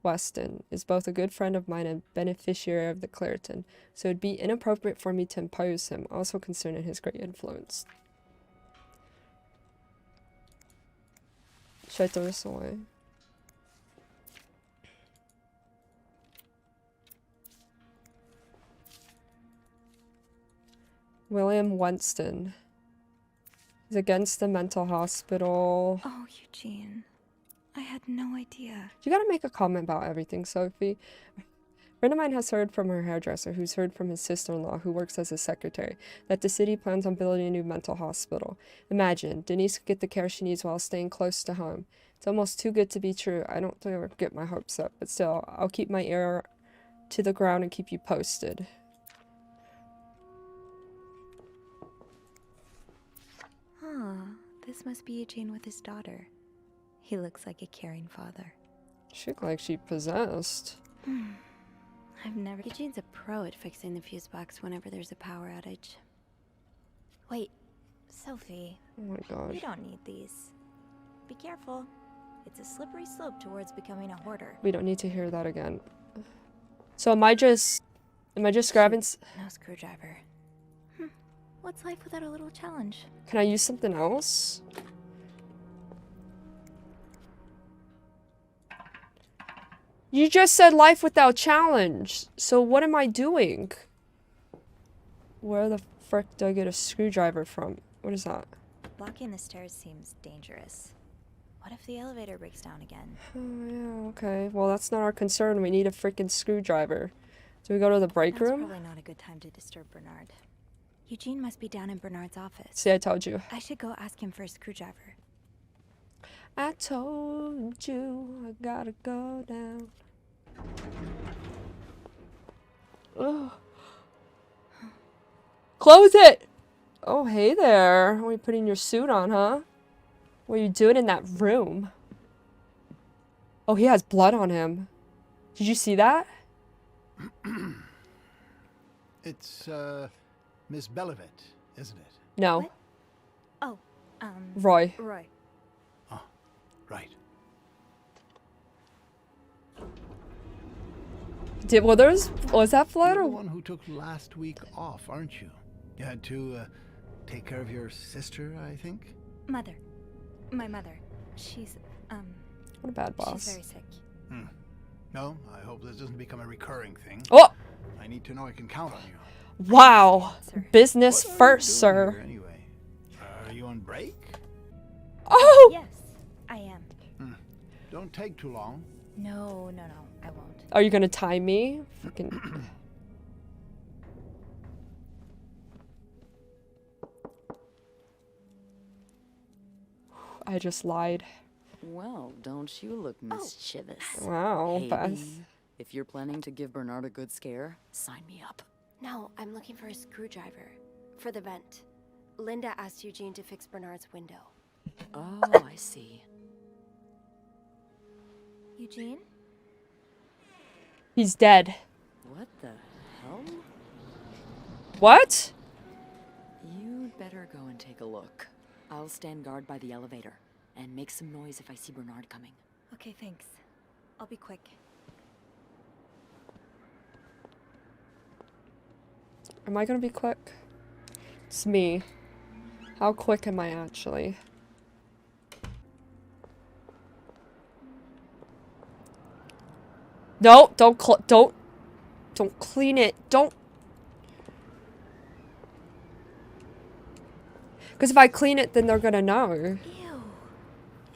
Weston is both a good friend of mine and beneficiary of the Clariton, so it'd be inappropriate for me to impose him, also concerning his great influence. Should I throw this away? William Weston is against the mental hospital. Oh, Eugene. I had no idea. You gotta make a comment about everything, Sophie. A friend of mine has heard from her hairdresser, who's heard from his sister-in-law, who works as his secretary, that the city plans on building a new mental hospital. Imagine, Denise could get the care she needs while staying close to home. It's almost too good to be true. I don't ever get my hopes up, but still, I'll keep my ear to the ground and keep you posted. Huh. This must be Eugene with his daughter. He looks like a caring father. She looked like she possessed. I've never... Eugene's a pro at fixing the fuse box whenever there's a power outage. Wait, Sophie. Oh my god. We don't need these. Be careful. It's a slippery slope towards becoming a hoarder. We don't need to hear that again. So am I just grabbing... No screwdriver. What's life without a little challenge? Can I use something else? You just said life without challenge. So what am I doing? Where the frick do I get a screwdriver from? What is that? Blocking the stairs seems dangerous. What if the elevator breaks down again? Oh, yeah, okay. Well, that's not our concern. We need a freaking screwdriver. Do we go to the break room? That's probably not a good time to disturb Bernard. Eugene must be down in Bernard's office. See, I told you. I should go ask him for a screwdriver. I told you I gotta go down. Ugh. Close it! Oh, hey there. What are you putting your suit on, huh? What are you doing in that room? Oh, he has blood on him. Did you see that? It's, Miss Belivet, isn't it? No. What? Oh, Roy. Roy. Oh, right. Was that blood You're or? the one who took last week off, aren't you? You had to, take care of your sister, I think? Mother. My mother. She's, What a bad boss. she's very sick. No, I hope this doesn't become a recurring thing. Oh! I need to know I can count on you. Wow. Sir. Business What are you first, doing sir. here anyway? Are you on break? Oh! Yes, I am. Don't take too long. No, I won't. Are you gonna tie me? Freaking. I just lied. Well, don't you look mischievous. Wow, Hey, Beth. Bee, if you're planning to give Bernard a good scare, sign me up. No, I'm looking for a screwdriver. For the vent. Linda asked Eugene to fix Bernard's window. Oh, I see. Eugene? He's dead. What the hell? What? You'd better go and take a look. I'll stand guard by the elevator and make some noise if I see Bernard coming. Okay, thanks. I'll be quick. Am I gonna be quick? It's me. How quick am I actually? No, don't clean it. Don't. Because if I clean it, then they're gonna know. Ew.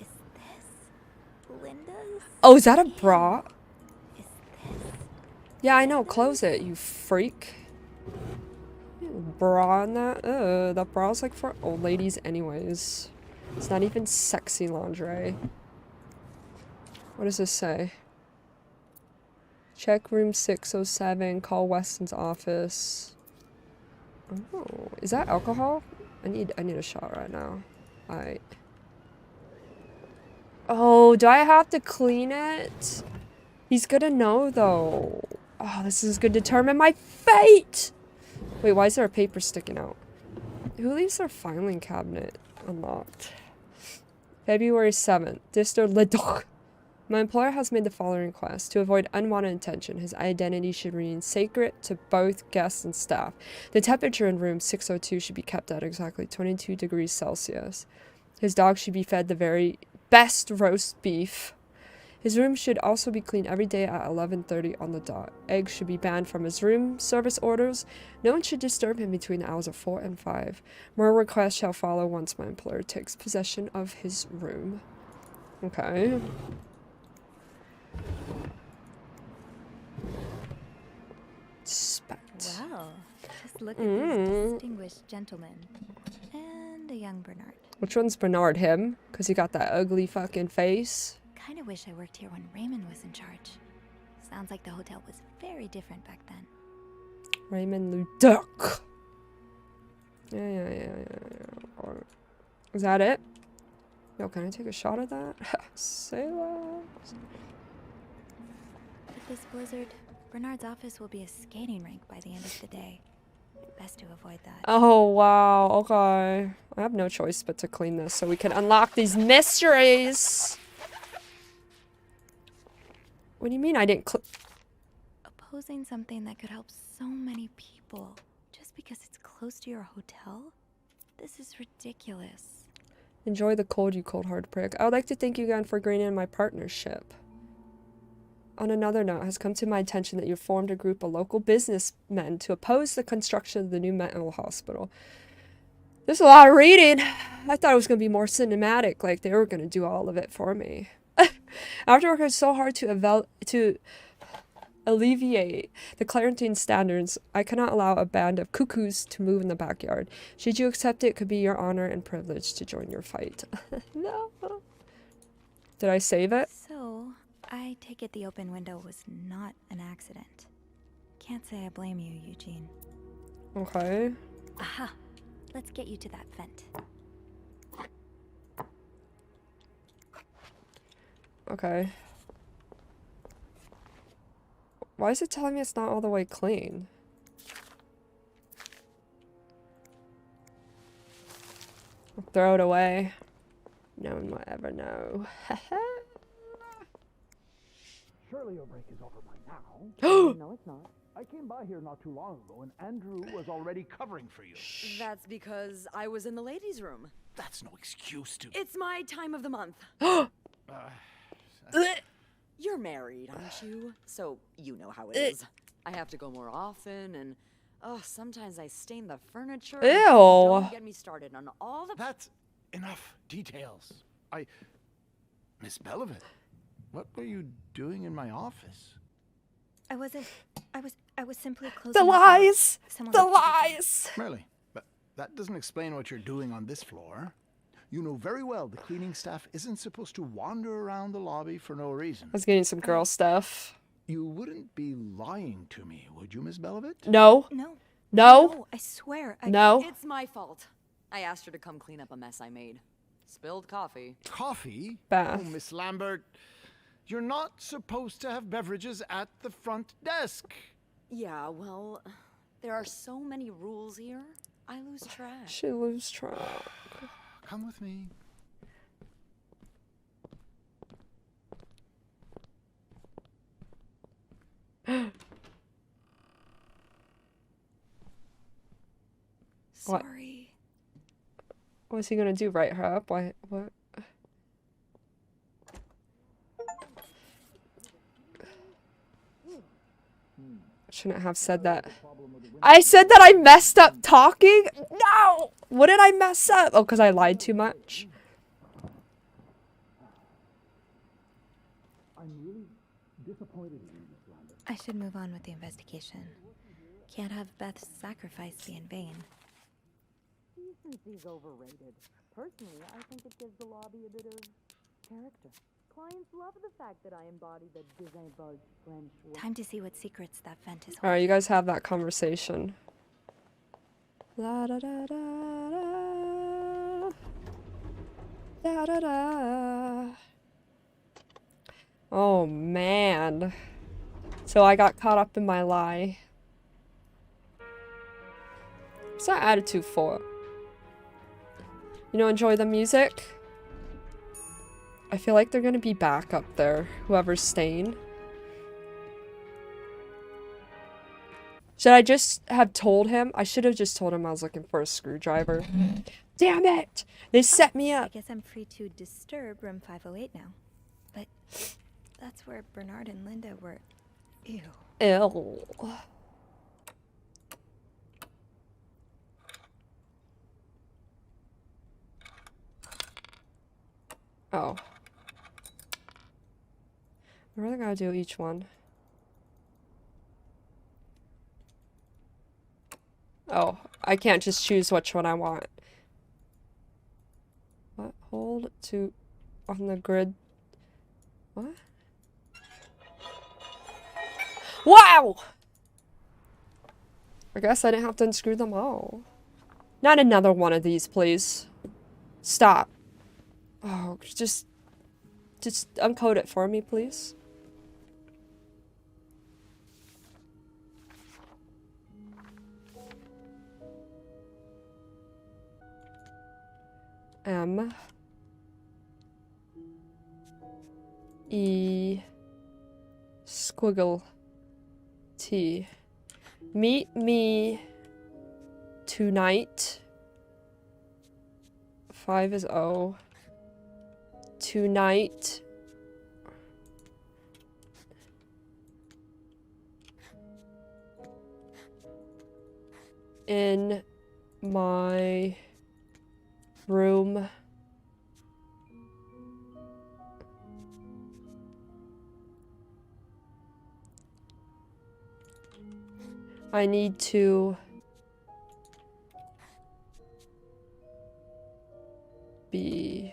Is this Linda's? Oh, is that a bra? Is this? Yeah, I know. Close it, you freak. Bra in that? That bra's like for old ladies anyways. It's not even sexy lingerie. What does this say? Check room 607, call Weston's office. Oh, is that alcohol? I need a shot right now. Alright. Oh, do I have to clean it? He's gonna know, though. Oh, this is gonna determine my fate! Wait, why is there a paper sticking out? Who leaves their filing cabinet unlocked? February 7th. Dister Ledoch. My employer has made the following request. To avoid unwanted attention, his identity should remain sacred to both guests and staff. The temperature in room 602 should be kept at exactly 22 degrees Celsius. His dog should be fed the very best roast beef. His room should also be cleaned every day at 11:30 on the dot. Eggs should be banned from his room service orders. No one should disturb him between the hours of 4 and 5. More requests shall follow once my employer takes possession of his room. Okay. Spect. Well, just look at this distinguished gentleman. And a young Bernard. Which one's Bernard? Him? Because he got that ugly fucking face. Kinda wish I worked here when Raymond was in charge. Sounds like the hotel was very different back then. Raymond Luduc. Yeah. Is that it? Yo, can I take a shot of that? Say that. With this blizzard, Bernard's office will be a skating rink by the end of the day. Best to avoid that. Oh, wow. Okay. I have no choice but to clean this so we can unlock these mysteries. What do you mean I didn't Opposing something that could help so many people just because it's close to your hotel? This is ridiculous. Enjoy the cold, you cold heartbreak. I would like to thank you again for agreeing in my partnership. On another note, it has come to my attention that you formed a group of local businessmen to oppose the construction of the new mental hospital. There's a lot of reading. I thought it was going to be more cinematic, like they were going to do all of it for me. After working so hard to alleviate the quarantine standards, I cannot allow a band of cuckoos to move in the backyard. Should you accept it, it could be your honor and privilege to join your fight. No. Did I save it? So, I take it the open window was not an accident. Can't say I blame you, Eugene. Okay. Aha! Let's get you to that vent. Okay. Why is it telling me it's not all the way clean? I'll throw it away. No one will ever know. Surely your break is over by now. No, it's not. I came by here not too long ago, and Andrew was already covering for you. That's because I was in the ladies' room. That's no excuse to... It's my time of the month. You're married, aren't you? So you know how it is. I have to go more often, and sometimes I stain the furniture. Ew. Don't get me started on all the... That's enough details. Miss Belivet, what were you doing in my office? I was simply closing The lies! The lies! Really? But that doesn't explain what you're doing on this floor. You know very well the cleaning staff isn't supposed to wander around the lobby for no reason. I was getting some girl stuff. You wouldn't be lying to me, would you, Miss Belivet? No. No. No. I swear. No. It's my fault. I asked her to come clean up a mess I made. Spilled coffee. Coffee? Bath. Oh, Miss Lambert, you're not supposed to have beverages at the front desk. Yeah, well, there are so many rules here. I lose track. She lose track. Come with me. Sorry. What's he gonna do? Write her up? Why? What? Shouldn't have said that. I said that I messed up talking? No! What did I mess up? Oh, because I lied too much. I'm really disappointed in you, Miss Lambert. I should move on with the investigation. Can't have Beth's sacrifice be in vain. Decency's overrated. Personally, I think it gives the lobby a bit of character. Clients love the fact that I embody the disabled French word. Time to see what secrets that vent is holding. Alright, you guys have that conversation. La da da da da. Da da da. Oh man. So I got caught up in my lie. What's that attitude for? You know, enjoy the music? I feel like they're gonna be back up there, whoever's staying. Should I just have told him? I should have just told him I was looking for a screwdriver. Damn it! They set me I up! guess I'm free to disturb room 508 now. But that's where Bernard and Linda were. Ew. Ew. Oh. I really gotta do each one. Oh, I can't just choose which one I want. What? Hold to on the grid. What? Wow! I guess I didn't have to unscrew them all. Not another one of these, please. Stop. Oh, just uncode it for me, please. M E squiggle T. Meet me tonight. 5 is O. Tonight. In my room. I need to be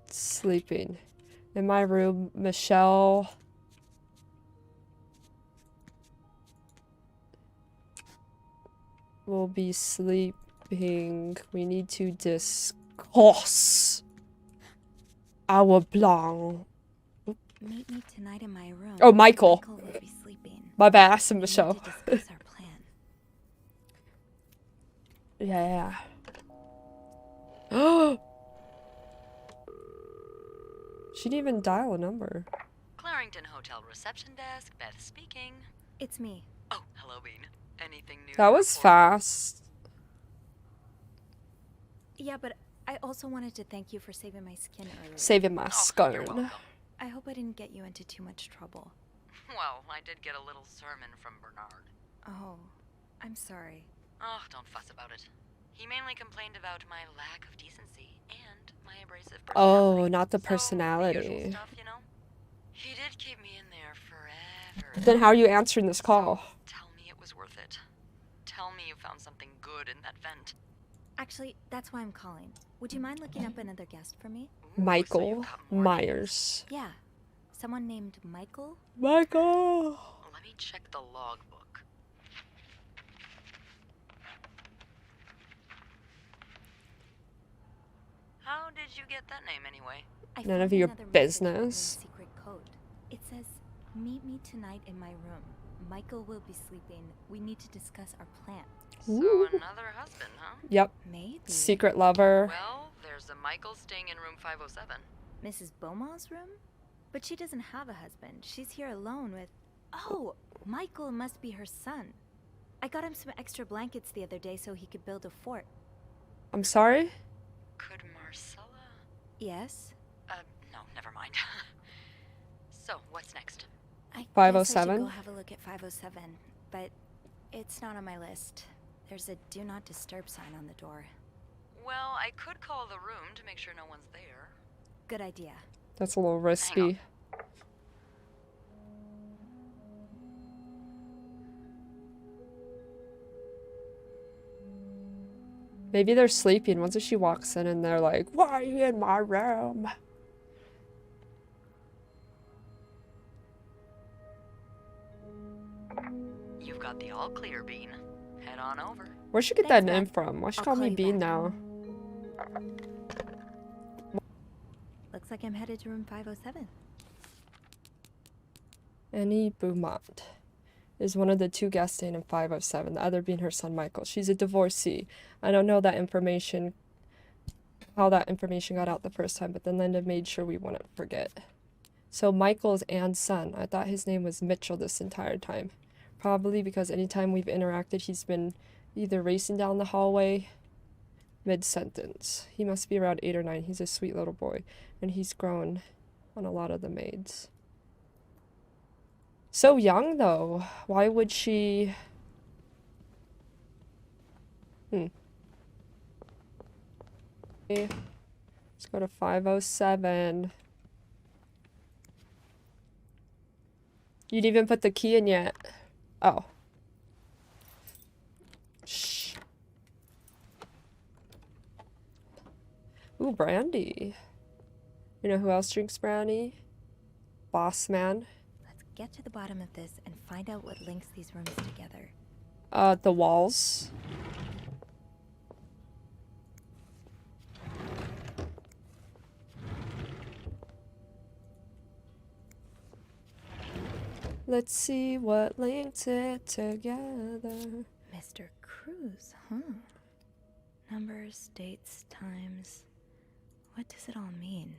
sleeping. In my room, Michelle will be sleeping. We need to discuss our plan. Meet me tonight in my room. Oh, Michael. Michael will be sleeping. My bad, I said We need Michelle. to discuss our plan. Yeah. She didn't even dial a number. Clarington Hotel reception desk, Beth speaking. It's me. Oh, hello, Bean. Anything new? That to was report? fast. Yeah, but I also wanted to thank you for saving my skin earlier. Saving my You're skin. welcome. I hope I didn't get you into too much trouble. Well, I did get a little sermon from Bernard. Oh, I'm sorry. Oh, don't fuss about it. He mainly complained about my lack of decency and my abrasive personality. Oh, not the So, the personality. usual stuff, you know? He did keep me in there forever. Then how are you answering this call? So, tell me it was worth it. Tell me you found something good in that vent. Actually, that's why I'm calling. Would you mind looking up another guest for me? Ooh, so Michael you've got more Myers. Yeah. Someone named Michael? Michael! names. Let me check the logbook. How did you get that name anyway? I None found of your another message with business. a secret code. It says, "Meet me tonight in my room. Michael will be sleeping. We need to discuss our plan." So another husband, huh? Yep. Maybe. Secret lover. Well, there's a Michael staying in room 507. Mrs. Beaumont's room? But she doesn't have a husband. She's here alone with... Oh, Michael must be her son. I got him some extra blankets the other day so he could build a fort. I'm sorry? Could Marcella? Yes? No, never mind. So, what's next? I guess I 507? should go have a look at 507, but it's not on my list. There's a do not disturb sign on the door. Well, I could call the room to make sure no one's there. Good idea. That's a little risky. Maybe they're sleeping. Once she walks in and they're like, "Why are you in my room?" You've got the all clear, Bean. Head on over. Where'd she get Thanks, that name Beth. from? Why she I'll call call me you Bean back. now? Looks Looks like I'm headed to room 507. Annie Beaumont is one of the two guests staying in 507, the other being her son Michael. She's a divorcee. I don't know that information, how that information got out the first time, but then Linda made sure we wouldn't forget. So Michael's Anne's son. I thought his name was Mitchell this entire time. Probably because anytime we've interacted, he's been either racing down the hallway mid-sentence. He must be around 8 or 9. He's a sweet little boy, and he's grown on a lot of the maids. So young, though. Why would she... Okay. Let's go to 507. You didn't even put the key in yet. Oh. Shh. Ooh, brandy. You know who else drinks brandy? Boss man. Let's get to the bottom of this and find out what links these rooms together. The walls. Let's see what links it together. Mr. Cruz, huh? Numbers, dates, times. What does it all mean?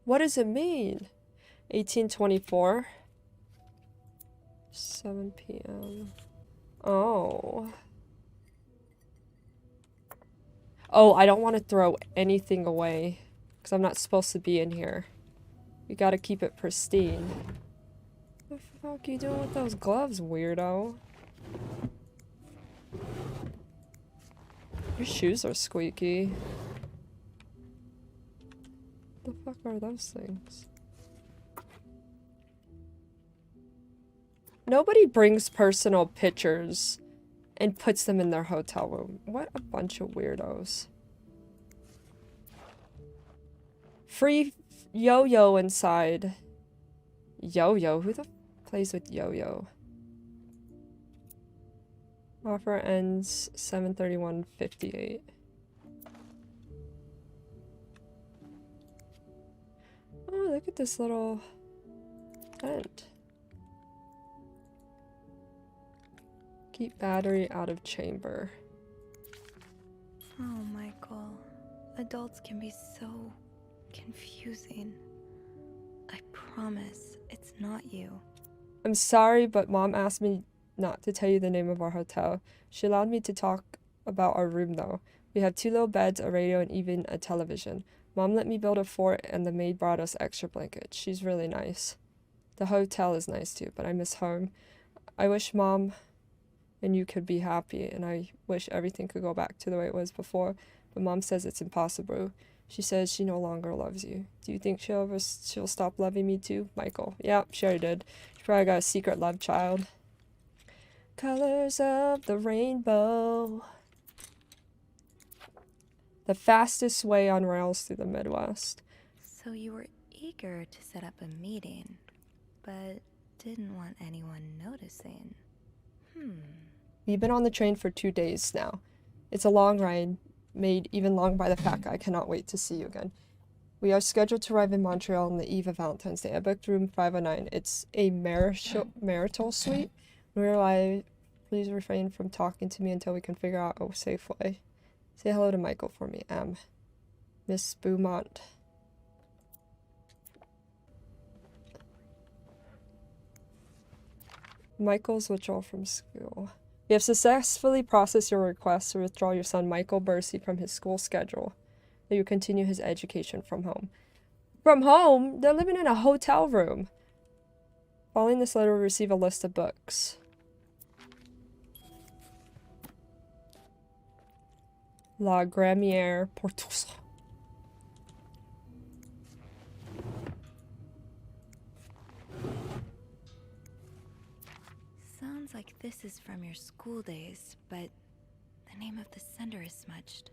What does it mean? 1824. 7 p.m. Oh. Oh, I don't want to throw anything away. Because I'm not supposed to be in here. We gotta keep it pristine. What the fuck are you doing with those gloves, weirdo? Your shoes are squeaky. What the fuck are those things? Nobody brings personal pictures and puts them in their hotel room. What a bunch of weirdos. Free yo-yo inside. Yo-yo? Who the plays with yo-yo? Offer ends 7/31/58. Oh, look at this little tent. Keep battery out of chamber. Oh, Michael. Adults can be so confusing. I promise it's not you. I'm sorry, but Mom asked me not to tell you the name of our hotel. She allowed me to talk about our room, though. We have 2 little beds, a radio, and even a television. Mom let me build a fort, and the maid brought us extra blankets. She's really nice. The hotel is nice, too, but I miss home. I wish Mom and you could be happy, and I wish everything could go back to the way it was before, but Mom says it's impossible. She says she no longer loves you. Do you think she'll stop loving me too, Michael? Yeah, she already did. She probably got a secret love child. Colors of the rainbow. The fastest way on rails through the Midwest. So you were eager to set up a meeting, but didn't want anyone noticing. We've been on the train for 2 days now. It's a long ride, made even long by the fact I cannot wait to see you again. We are scheduled to arrive in Montreal on the eve of Valentine's Day. I booked room 509. It's a marital suite. Please refrain from talking to me until we can figure out a safe way. Say hello to Michael for me, M. Miss Beaumont. Michael's withdrawal from school. We have successfully processed your request to withdraw your son Michael Bursey from his school schedule. That you continue his education from home. From home? They're living in a hotel room. Following this letter, we'll receive a list of books. La Grammière Portus. Sounds like this is from your school days, but the name of the sender is smudged.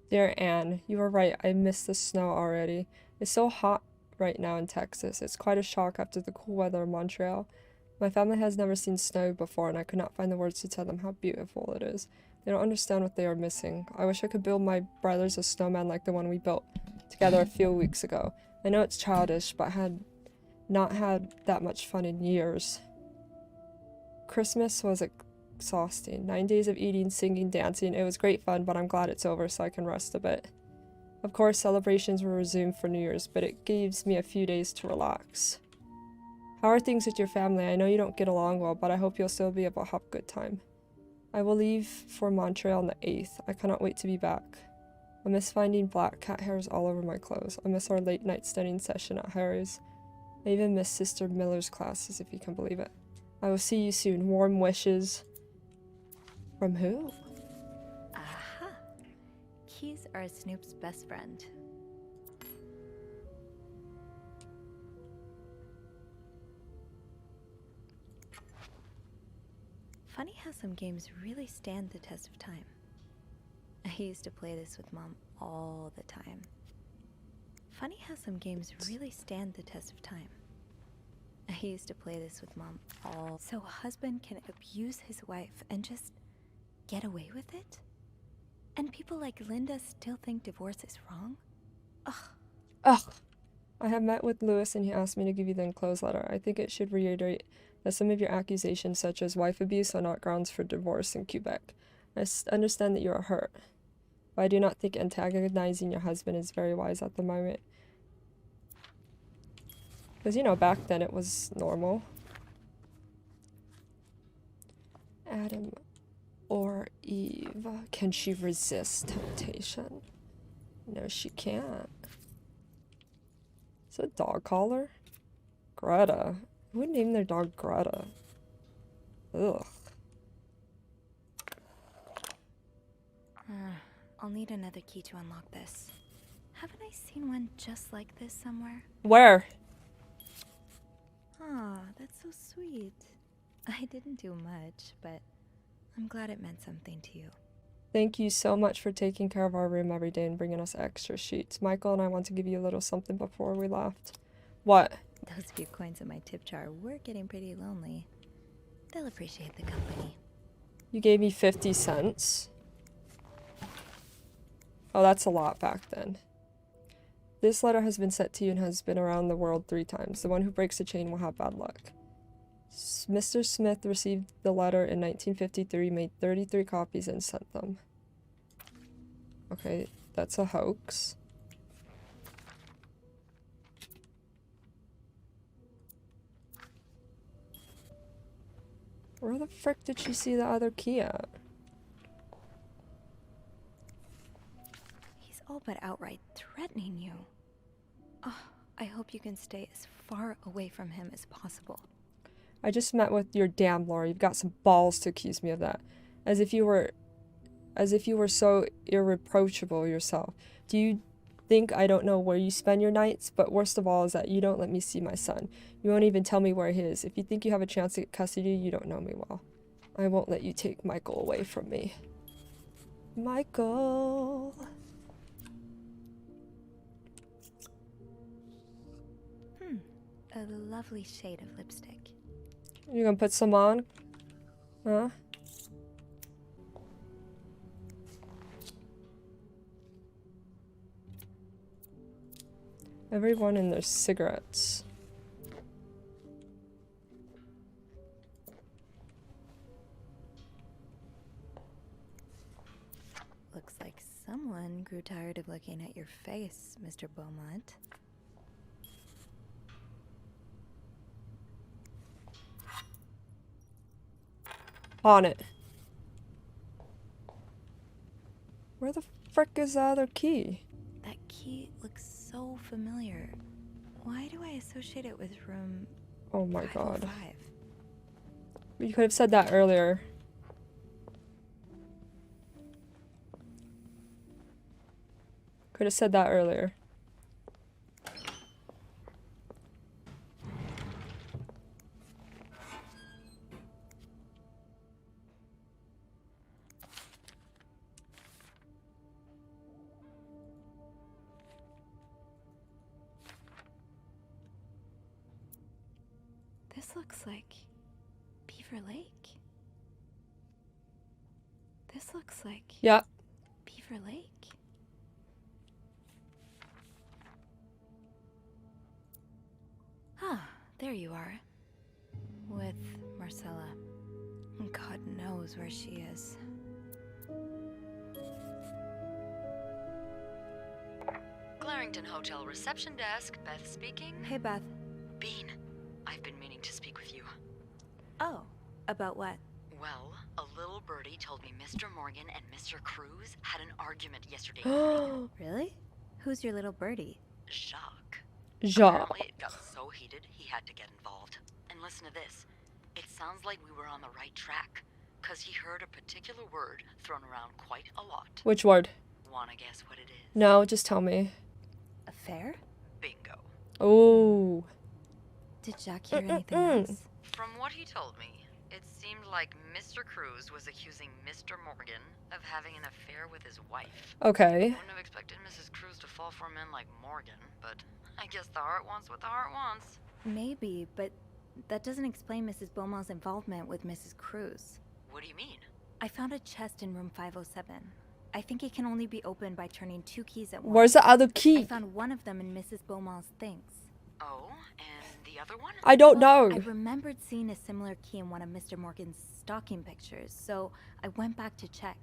Dear Anne, you were right. I miss the snow already. It's so hot right now in Texas. It's quite a shock after the cool weather in Montreal. My family has never seen snow before, and I could not find the words to tell them how beautiful it is. They don't understand what they are missing. I wish I could build my brothers a snowman like the one we built together a few weeks ago. I know it's childish, but I had not had that much fun in years. Christmas was exhausting. 9 days of eating, singing, dancing. It was great fun, but I'm glad it's over so I can rest a bit. Of course, celebrations will resume for New Year's, but it gives me a few days to relax. How are things with your family? I know you don't get along well, but I hope you'll still be able to have a good time. I will leave for Montreal on the 8th. I cannot wait to be back. I miss finding black cat hairs all over my clothes. I miss our late night studying session at Harry's. I even miss Sister Miller's classes, if you can believe it. I will see you soon. Warm wishes. From who? Aha! Keys are Snoop's best friend. Funny how some games really stand the test of time. I used to play this with Mom all the time. Funny how some games really stand the test of time. I used to play this with Mom all. So a husband can abuse his wife and just get away with it? And people like Linda still think divorce is wrong? Ugh. Ugh. I have met with Lewis and he asked me to give you the enclosed letter. I think it should reiterate that some of your accusations, such as wife abuse, are not grounds for divorce in Quebec. I understand that you are hurt, but I do not think antagonizing your husband is very wise at the moment. Because, you know, back then it was normal. Adam or Eve, can she resist temptation? No, she can't. Is it a dog collar? Greta. Who would name their dog Greta? Ugh. I'll need another key to unlock this. Haven't I seen one just like this somewhere? Where? Aw, that's so sweet. I didn't do much, but I'm glad it meant something to you. Thank you so much for taking care of our room every day and bringing us extra sheets. Michael and I want to give you a little something before we left. What? Those few coins in my tip jar were getting pretty lonely. They'll appreciate the company. You gave me 50 cents. Oh, that's a lot back then. This letter has been sent to you and has been around the world 3 times. The one who breaks the chain will have bad luck. Mr. Smith received the letter in 1953, made 33 copies, and sent them. Okay, that's a hoax. Where the frick did she see the other key at? He's all but outright threatening you. Oh, I hope you can stay as far away from him as possible. I just met with your damn lawyer. You've got some balls to accuse me of that. As if you were so irreproachable yourself. Do you think I don't know where you spend your nights? But worst of all is that you don't let me see my son. You won't even tell me where he is. If you think you have a chance to get custody, you don't know me well. I won't let you take Michael away from me. Michael. A lovely shade of lipstick. You gonna put some on? Huh? Everyone in their cigarettes. Looks like someone grew tired of looking at your face, Mr. Beaumont. On it. Where the frick is the other key? That key looks so familiar. Why do I associate it with room... Oh my god. 505? You could have said that earlier. Could have said that earlier. This looks like Beaver Lake. This looks like Yep. Beaver Lake. there you are. With Marcella. God knows where she is. Clarington Hotel reception desk, Beth speaking. Hey, Beth. Bean, I've been meaning to speak with you. Oh, about what? Well, a little birdie told me Mr. Morgan and Mr. Cruz had an argument yesterday evening. Really? Who's your little birdie? Jacques. Jacques. Apparently it got so heated he had to get involved. And listen to this. It sounds like we were on the right track, 'cause he heard a particular word thrown around quite a lot. Which word? Wanna guess what it is? No, just tell me. Affair? Bingo. Oh. Did Jack hear anything else? From what he told me, it seemed like Mr. Cruz was accusing Mr. Morgan of having an affair with his wife. Okay. Wouldn't have expected Mrs. Cruz to fall for a man like Morgan, but I guess the heart wants what the heart wants. Maybe, but that doesn't explain Mrs. Beaumont's involvement with Mrs. Cruz. What do you mean? I found a chest in room 507. I think it can only be opened by turning 2 keys at once. Where's the other key? I found one of them in Mrs. Beaumont's things. Oh, and the other one? I don't Well, know. I remembered seeing a similar key in one of Mr. Morgan's stocking pictures, so I went back to check.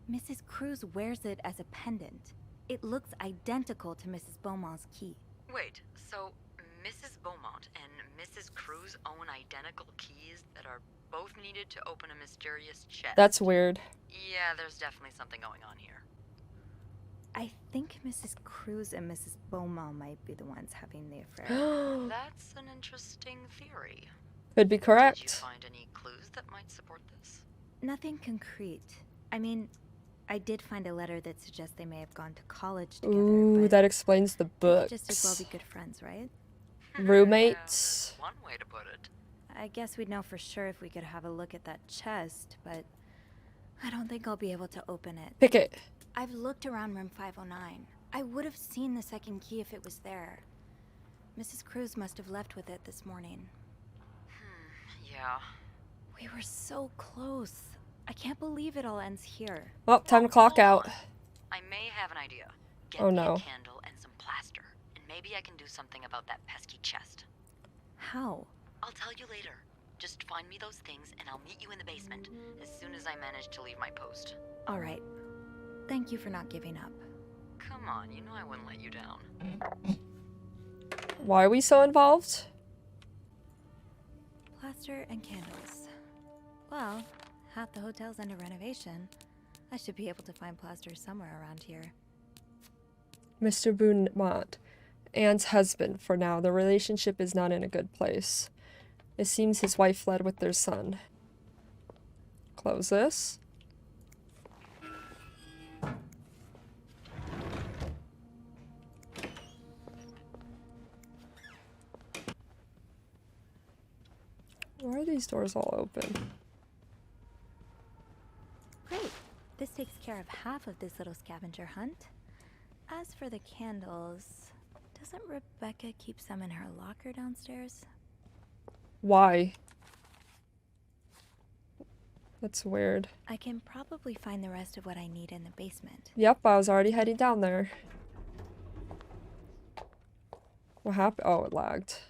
Mrs. Cruz wears it as a pendant. It looks identical to Mrs. Beaumont's key. Wait, so Mrs. Beaumont and Mrs. Cruz own identical keys that are both needed to open a mysterious chest? That's weird. Yeah, there's definitely something going on here. I think Mrs. Cruz and Mrs. Beaumont might be the ones having the affair. That's an interesting theory. Could be Did you correct. find any clues that might support this? Nothing concrete. I mean, I did find a letter that suggests they may have gone to college together. Ooh, but that explains the they could just as well books. be good friends, right? Roommates. One way to put it. I guess we'd know for sure if we could have a look at that chest, but I don't think I'll be able to open it. Pick it. I've looked around room 509. I would have seen the second key if it was there. Mrs. Cruz must have left with it this morning. Yeah. We were so close. I can't believe it all ends here. Well, time to clock out. I may have an idea. Get Oh, me no. a candle and some plaster, and maybe I can do something about that pesky chest. How? I'll tell you later. Just find me those things, and I'll meet you in the basement as soon as I manage to leave my post. All right. Thank you for not giving up. Come on, you know I wouldn't let you down. Why are we so involved? Plaster and candles. Well, half the hotel's under renovation. I should be able to find plaster somewhere around here. Mr. Beaumont, Anne's husband for now. The relationship is not in a good place. It seems his wife fled with their son. Close this. Why are these doors all open? Great. This takes care of half of this little scavenger hunt. As for the candles, doesn't Rebecca keep some in her locker downstairs? Why? That's weird. I can probably find the rest of what I need in the basement. Yep, I was already heading down there. What happened? Oh, it lagged.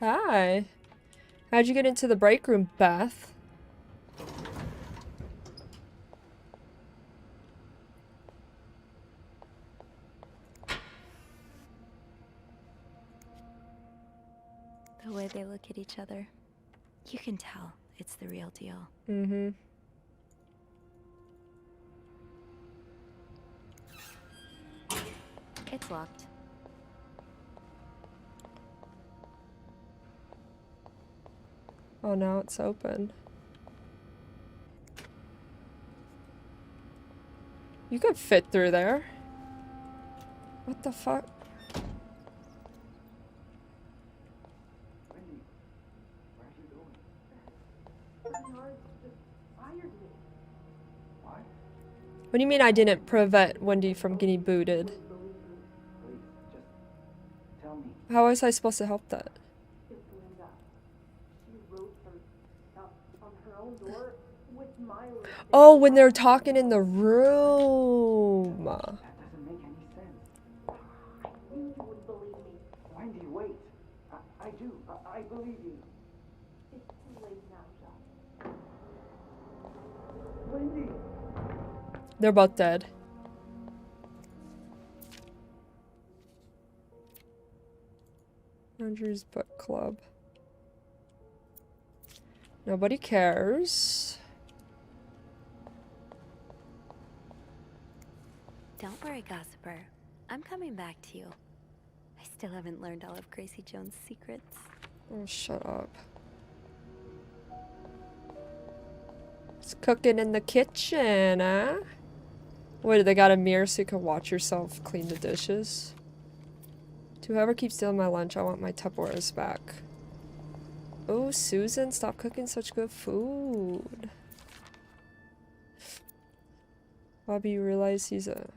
Hi. How'd you get into the break room, Beth? The way they look at each other, you can tell it's the real deal. Mm-hmm. It's locked. Oh, now it's open. You could fit through there. What the fuck? What do you mean I didn't prevent Wendy from getting booted? How was I supposed to help that? Oh, when they're talking in the room. I do. I believe you. It's too late now, Jacques. Wendy! They're both dead. Andrew's Book Club. Nobody cares. Don't worry, gossiper. I'm coming back to you. I still haven't learned all of Gracie Jones' secrets. Oh, shut up. It's cooking in the kitchen, huh? Wait, they got a mirror so you can watch yourself clean the dishes? To whoever keeps stealing my lunch, I want my Tupperwares back. Oh, Susan, stop cooking such good food. Bobby, you realize he's a...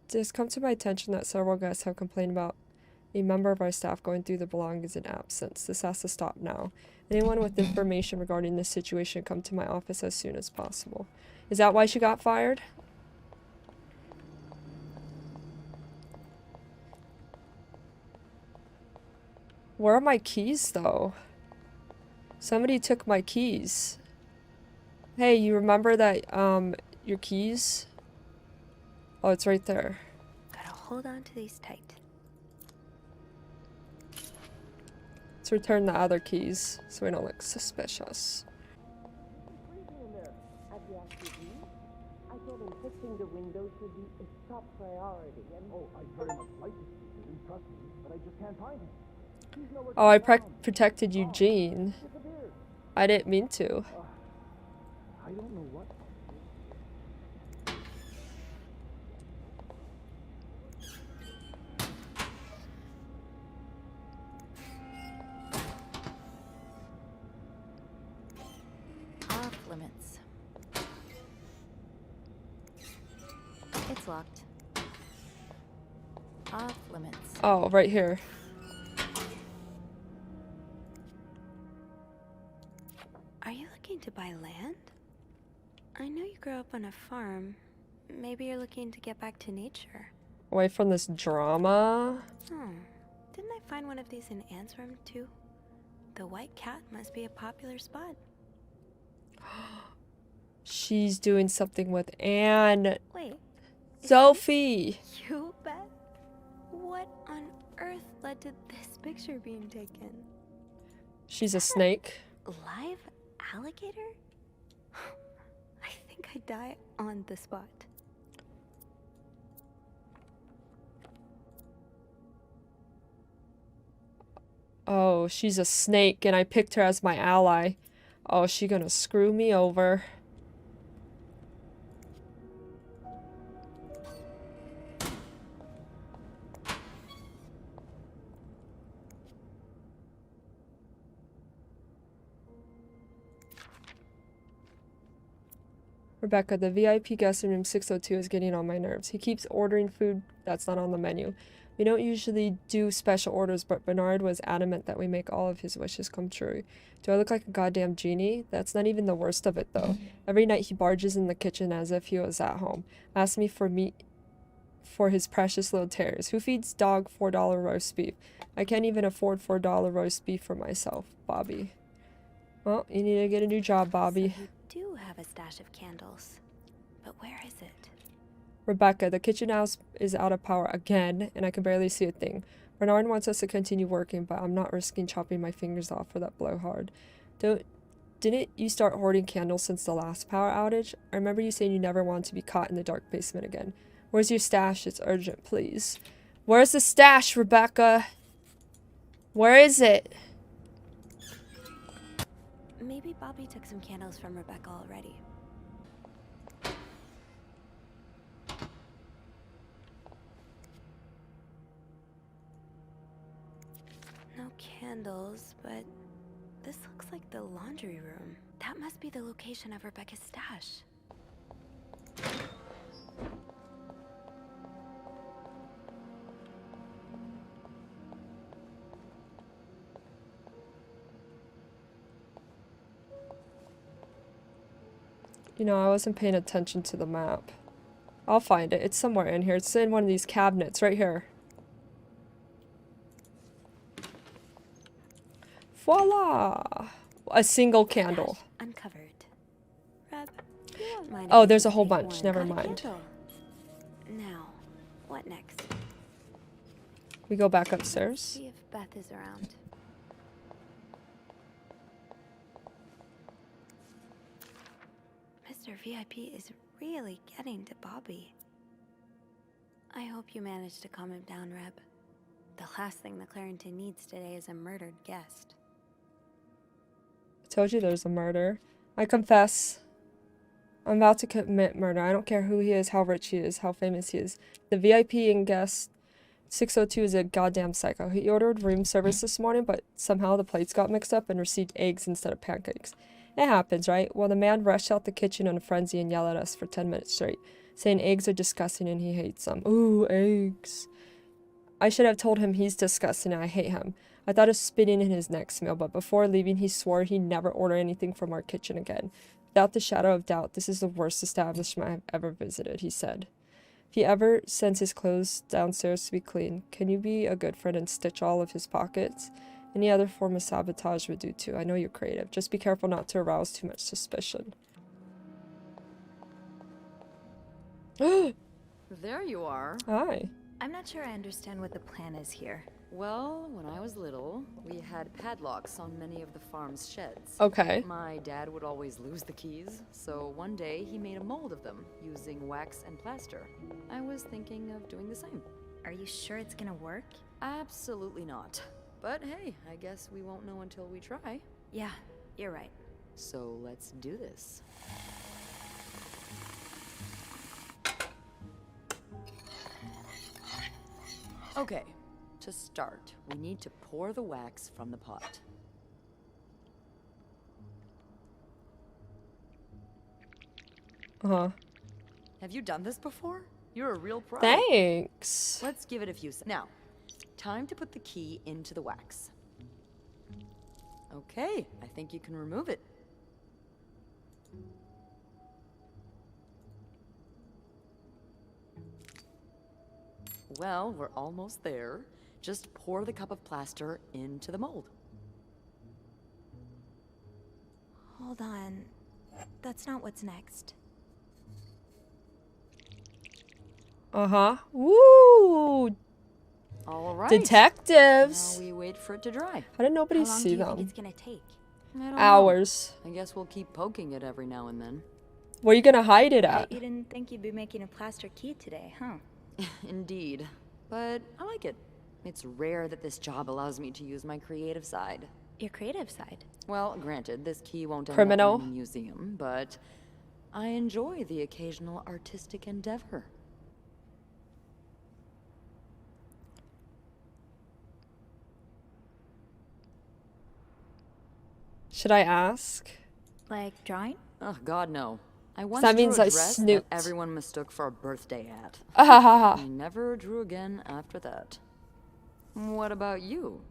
It has come to my attention that several guests have complained about a member of our staff going through the belongings in absence. This has to stop now. Anyone with information regarding this situation come to my office as soon as possible. Is that why she got fired? Where are my keys, though? Somebody took my keys. Hey, you remember that, your keys? Oh, it's right there. Gotta hold on to these tight. Let's return the other keys so we don't look suspicious. At the SUV, I told him fixing the windows should be a top priority. And Oh, I'd very much like to speak to him, trust me, but I just can't find him. He's nowhere to Oh, I be found. protected Eugene. Disappeared. I didn't mean to. I don't know what. Off limits. It's locked. Off limits. Oh, right here. Are you looking to buy land? I know you grew up on a farm. Maybe you're looking to get back to nature. Away from this drama. Didn't I find one of these in Anne's room too? The White Cat must be a popular spot. She's doing something with Anne. Wait. Sophie. You bet. What on earth led to this picture being taken? She's a snake. Live alligator? I think I'd die on the spot. Oh, she's a snake and I picked her as my ally. Oh, she gonna screw me over. Rebecca, the VIP guest in room 602 is getting on my nerves. He keeps ordering food that's not on the menu. We don't usually do special orders, but Bernard was adamant that we make all of his wishes come true. Do I look like a goddamn genie? That's not even the worst of it, though. Every night he barges in the kitchen as if he was at home. Asks me for meat for his precious little terriers. Who feeds dog $4 roast beef? I can't even afford $4 roast beef for myself. Bobby. Well, you need to get a new job, Bobby. So you do have a stash of candles. But where is it? Rebecca, the kitchen house is out of power again, and I can barely see a thing. Bernard wants us to continue working, but I'm not risking chopping my fingers off for that blowhard. Didn't you start hoarding candles since the last power outage? I remember you saying you never want to be caught in the dark basement again. Where's your stash? It's urgent, please. Where's the stash, Rebecca? Where is it? Maybe Bobby took some candles from Rebecca already. No candles, but this looks like the laundry room. That must be the location of Rebecca's stash. You know, I wasn't paying attention to the map. I'll find it. It's somewhere in here. It's in one of these cabinets right here. Voila! A single candle. Uncovered. Reb, you won't mind if Oh, I there's a just whole take bunch. one. Never Got a mind. candle. Now, what next? We go back upstairs. See if Beth is around. Mr. VIP is really getting to Bobby. I hope you managed to calm him down, Reb. The last thing the Clarendon needs today is a murdered guest. I told you there's a murder. I confess. I'm about to commit murder. I don't care who he is, how rich he is, how famous he is. The VIP in guest 602 is a goddamn psycho. He ordered room service this morning, but somehow the plates got mixed up and received eggs instead of pancakes. It happens, right? Well, the man rushed out the kitchen in a frenzy and yelled at us for 10 minutes straight, saying eggs are disgusting and he hates them. Ooh, eggs. I should have told him he's disgusting and I hate him. I thought of spitting in his next meal, but before leaving he swore he'd never order anything from our kitchen again. Without the shadow of doubt, this is the worst establishment I've ever visited, he said. If he ever sends his clothes downstairs to be cleaned, can you be a good friend and stitch all of his pockets? Any other form of sabotage would do too. I know you're creative. Just be careful not to arouse too much suspicion. There you are. Hi. I'm not sure I understand what the plan is here. Well, when I was little, we had padlocks on many of the farm's sheds. Okay. My dad would always lose the keys, so one day he made a mold of them using wax and plaster. I was thinking of doing the same. Are you sure it's gonna work? Absolutely not. But hey, I guess we won't know until we try. Yeah, you're right. So let's do this. Okay, to start, we need to pour the wax from the pot. Uh-huh. Have you done this before? You're a real pro. Thanks. Let's give it a few seconds. Now, time to put the key into the wax. Okay, I think you can remove it. Well, we're almost there. Just pour the cup of plaster into the mold. Hold on. That's not what's next. Uh-huh. Woo! All right. Detectives! Now we wait for it to dry. How did nobody How long see do you them? think it's gonna take? I don't know. Hours. I guess we'll keep poking it every now and then. Where are you gonna hide it at? You didn't think you'd be making a plaster key today, huh? Indeed. But I like it. It's rare that this job allows me to use my creative side. Your creative side? Well, granted, this key won't end Criminal. up in a museum, but I enjoy the occasional artistic endeavor. Should I ask? Like drawing? Oh, God, no. I once that drew means a I dress snooped. that everyone mistook for a birthday hat. Ah, I never drew again after that. What about you?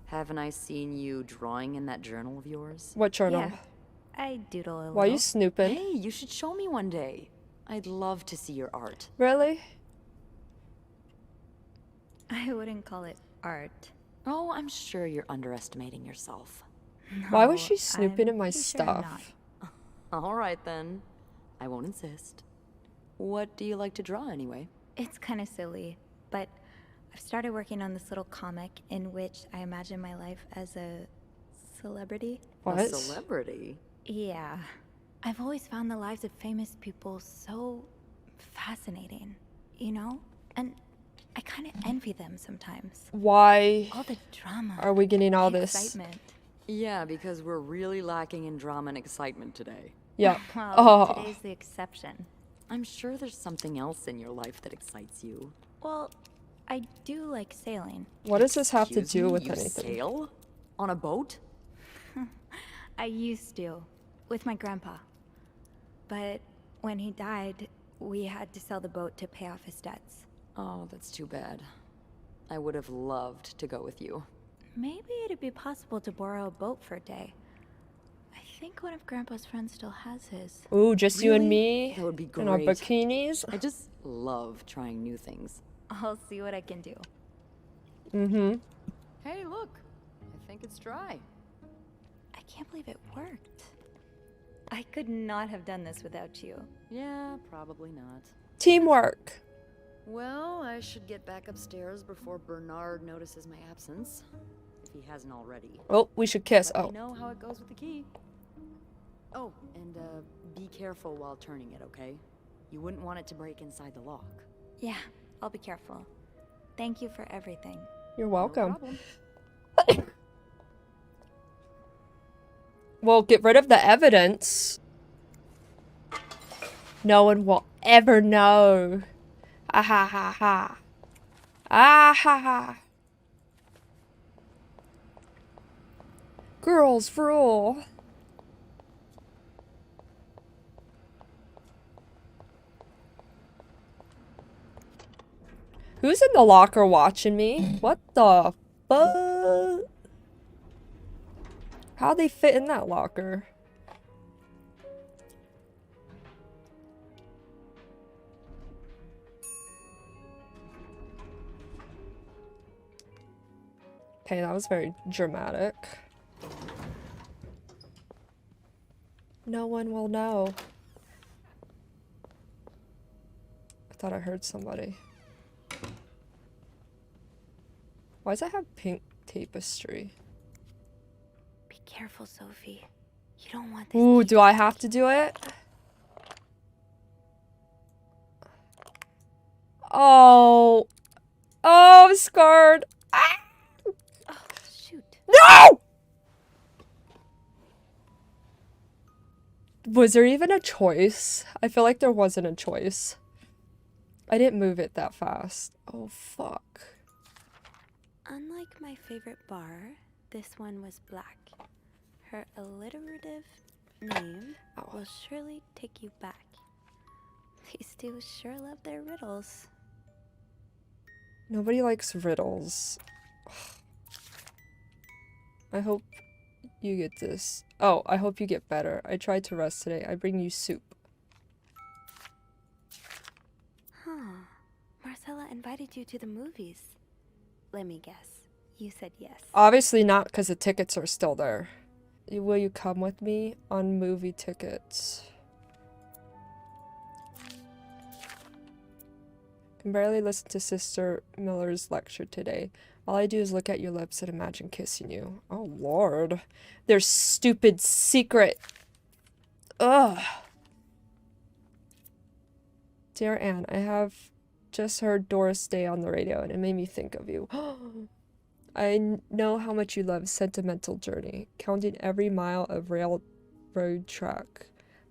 Haven't I seen you drawing in that journal of yours? what journal? Yeah. I doodle a little. Why are you snooping? Hey, you should show me one day. I'd love to see your art. Really? I wouldn't call it art. Oh, I'm sure you're underestimating yourself. Why was No, she snooping I'm in my pretty sure I'm stuff? All right, then. I won't insist. What do you like to draw, anyway? It's kind of silly, but I've started working on this little comic in which I imagine my life as a celebrity. What? A celebrity? Yeah. I've always found the lives of famous people so fascinating, you know? And I kind of envy them sometimes. Why All the drama. are we getting all the this? excitement. Yeah, because we're really lacking in drama and excitement today. Yeah. Well, Oh. today's the exception. I'm sure there's something else in your life that excites you. Well, I do like sailing. What does this have to Excuse do me, with you anything? sail? On a boat? I used to, with my grandpa. But when he died, we had to sell the boat to pay off his debts. Oh, that's too bad. I would have loved to go with you. Maybe it'd be possible to borrow a boat for a day. I think one of Grandpa's friends still has his. Ooh, just you and Really? me That would be in our great. bikinis? I just love trying new things. I'll see what I can do. Mm-hmm. Hey, look. I think it's dry. can't believe it worked. I could not have done this without you. Yeah, probably not. Teamwork. Well, I should get back upstairs before Bernard notices my absence. If he hasn't already. Oh, we should kiss. Let Oh. me know how it goes with the key. Oh, and be careful while turning it, okay? You wouldn't want it to break inside the lock. Yeah, I'll be careful. Thank you for everything. You're No welcome. problem. Well, get rid of the evidence. No one will ever know. Ah ha ha ha. Ah ha ha. Girls rule. Who's in the locker watching me? What the fuck? How'd they fit in that locker? Okay, that was very dramatic. No one will know. I thought I heard somebody. Why does it have pink tapestry? Be careful, Sophie. You don't want this. Ooh, do I have to do it? Oh. Oh, I'm scared. Ah! Oh, shoot. No! Was there even a choice? I feel like there wasn't a choice. I didn't move it that fast. Oh, fuck. Unlike my favorite bar, this one was black. Her alliterative name will surely take you back. These two sure love their riddles. Nobody likes riddles. I hope you get this. Oh, I hope you get better. I tried to rest today. I bring you soup. Huh. Marcella invited you to the movies. Let me guess. You said yes. Obviously not, because the tickets are still there. Will you come with me on movie tickets? Can barely listen to Sister Miller's lecture today. All I do is look at your lips and imagine kissing you. Oh, Lord. Their stupid secret. Ugh. Dear Anne, I have just heard Doris Day on the radio, and it made me think of you. I know how much you love Sentimental Journey, counting every mile of railroad track.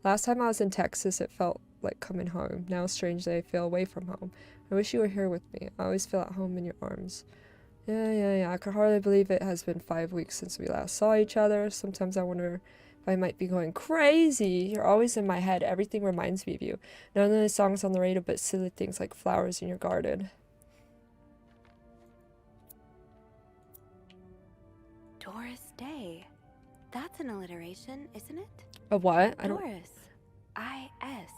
Last time I was in Texas, it felt like coming home. Now, strangely, I feel away from home. I wish you were here with me. I always feel at home in your arms. Yeah. I could hardly believe it has been 5 weeks since we last saw each other. Sometimes I wonder if I might be going crazy. You're always in my head. Everything reminds me of you. None of the songs on the radio, but silly things like flowers in your garden. Doris Day. That's an alliteration, isn't it? A what? Doris. I-S.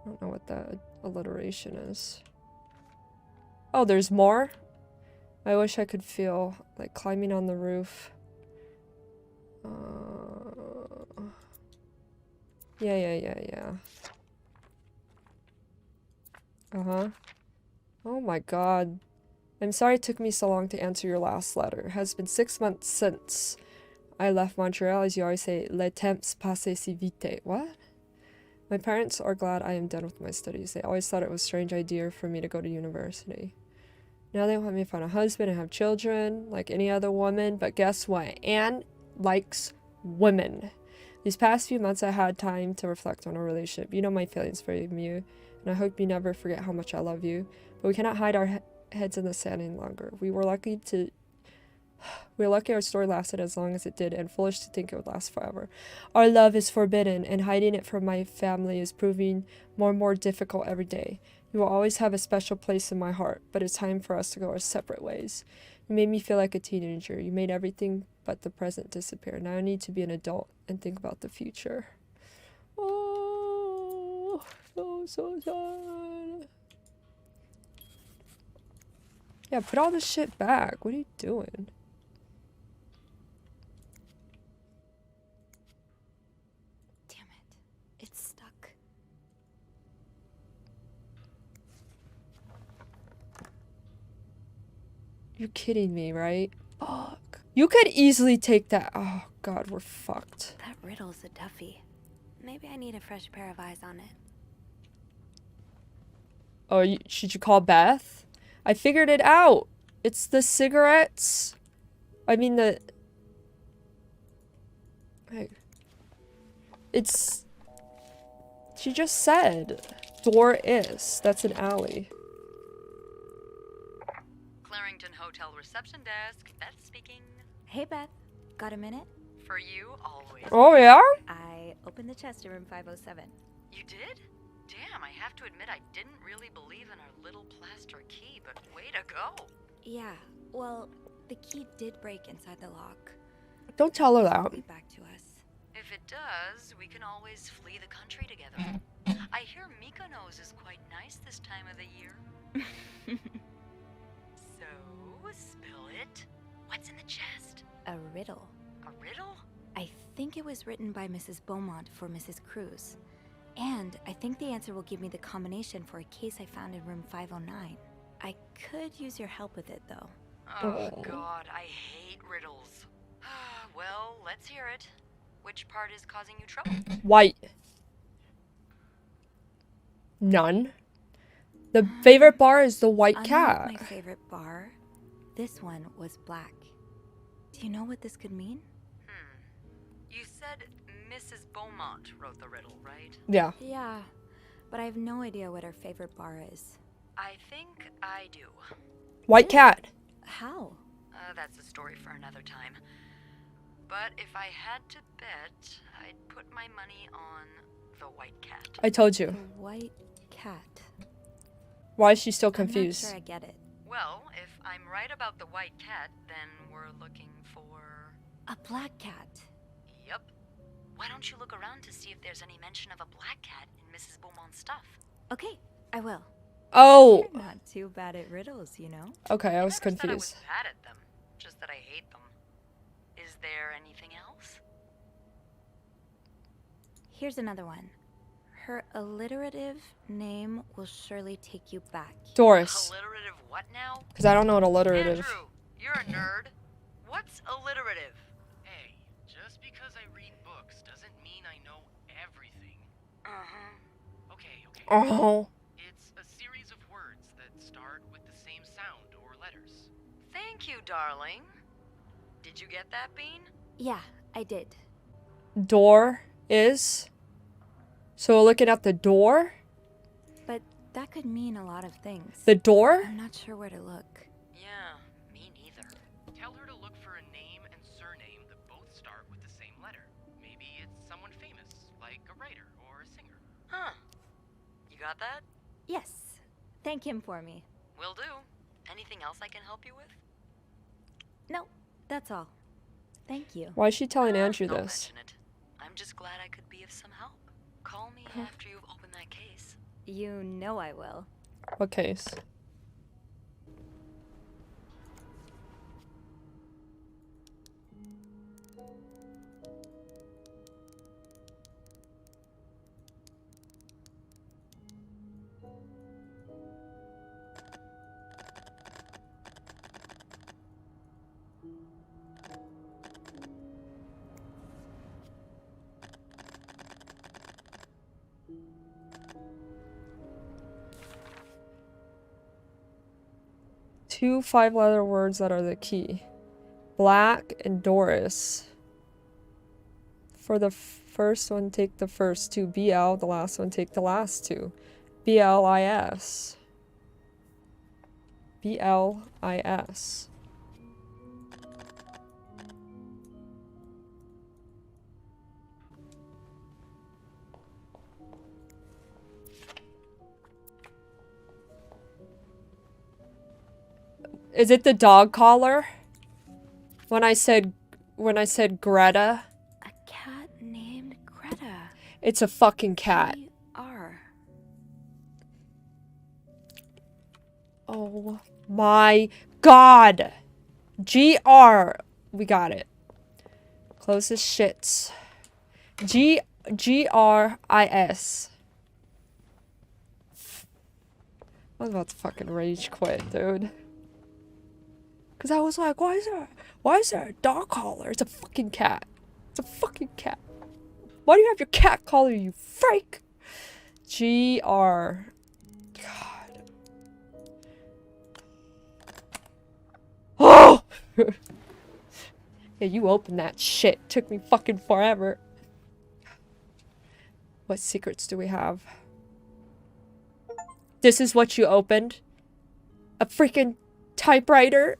I don't know what that alliteration is. Oh, there's more? I wish I could feel like climbing on the roof. Yeah. Uh-huh. Oh my god. I'm sorry it took me so long to answer your last letter. It has been 6 months since I left Montreal. As you always say, le temps passe si vite. What? My parents are glad I am done with my studies. They always thought it was a strange idea for me to go to university. Now they want me to find a husband and have children, like any other woman. But guess what? Anne likes women. These past few months I had time to reflect on our relationship. You know my feelings for you, and I hope you never forget how much I love you. But we cannot hide our heads in the sand any longer. We were lucky our story lasted as long as it did, and foolish to think it would last forever. Our love is forbidden, and hiding it from my family is proving more and more difficult every day. You will always have a special place in my heart, but it's time for us to go our separate ways. You made me feel like a teenager. You made everything but the present disappear. Now I need to be an adult and think about the future. Oh, so sad. Yeah, put all this shit back. What are you doing? You're kidding me, right? Fuck. You could easily take that. Oh, God, we're fucked. That riddle's a toughie. Maybe I need a fresh pair of eyes on it. Oh, should you call Beth? I figured it out. It's the cigarettes. I mean, the... Hey. It's... She just said. Door is. That's an alley. Clarington Hotel reception desk. Beth speaking. Hey, Beth. Got a minute? For you, always. Oh, yeah? I opened the chest in room 507. You did? Damn, I have to admit I didn't really believe in our little plaster key, but way to go. Yeah, well, the key did break inside the lock. Don't tell her that. Be back to us. If it does, we can always flee the country together. I hear Mykonos is quite nice this time of the year. So, spill it. What's in the chest? A riddle. A riddle? I think it was written by Mrs. Beaumont for Mrs. Cruz. And I think the answer will give me the combination for a case I found in room 509. I could use your help with it, though. Oh, God, I hate riddles. Well, let's hear it. Which part is causing you trouble? White. None. The favorite bar is the white cat. Unlike my favorite bar, this one was black. Do you know what this could mean? You said Mrs. Beaumont wrote the riddle, right? Yeah. Yeah, but I have no idea what her favorite bar is. I think I do. White cat. How? That's a story for another time. But if I had to bet, I'd put my money on the white cat. I told you. The white cat. Why is she still I'm not confused? sure I get it. Well, if I'm right about the white cat, then we're looking for... A black cat. Yep. Why don't you look around to see if there's any mention of a black cat in Mrs. Beaumont's stuff? Okay, I will. Oh. You're not too bad at riddles, you know? Okay, I was never said I confused. was bad at them, just that I hate them. Is there anything else? Here's another one. Her alliterative name will surely take you back. Doris. Alliterative what now? Because I don't know what alliterative. Andrew, you're a nerd. What's alliterative? Hey, just because I read books doesn't mean I know everything. Uh-huh. Okay. Oh. It's a series of words that start with the same sound or letters. Thank you, darling. Did you get that, Bean? Yeah, I did. Door is. So we're looking at the door? But that could mean a lot of things. The door? I'm not sure where to look. Yeah, me neither. Tell her to look for a name and surname that both start with the same letter. Maybe it's someone famous, like a writer or a singer. Huh. You got that? Yes. Thank him for me. Will do. Anything else I can help you with? No, that's all. Thank you. Why is she telling Andrew Don't this? mention it. I'm just glad I could be of some help. Call me after you've opened that case. You know I will. What case? Two 5-letter words that are the key. Black and Doris. For the first one, take the first two. BL, the last one, take the last two. BLIS. BLIS. Is it the dog collar? When I said Greta, A cat named Greta. it's a fucking cat. R. Oh my god. GR. We got it. Closest shits. GRIS. I was about to fucking rage quit, dude. Because I was like, why is there a dog collar? It's a fucking cat. It's a fucking cat. Why do you have your cat collar, you freak? GR. God. Oh! Yeah, you opened that shit. Took me fucking forever. What secrets do we have? This is what you opened? A freaking typewriter?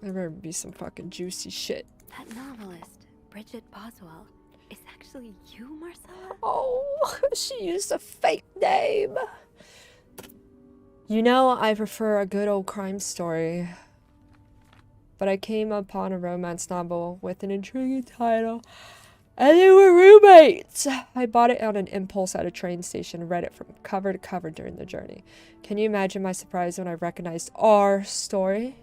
There better be some fucking juicy shit. That novelist, Bridget Boswell, is actually you, Marcella? Oh, she used a fake name. You know, I prefer a good old crime story. But I came upon a romance novel with an intriguing title, and they were roommates. I bought it on an impulse at a train station and read it from cover to cover during the journey. Can you imagine my surprise when I recognized our story?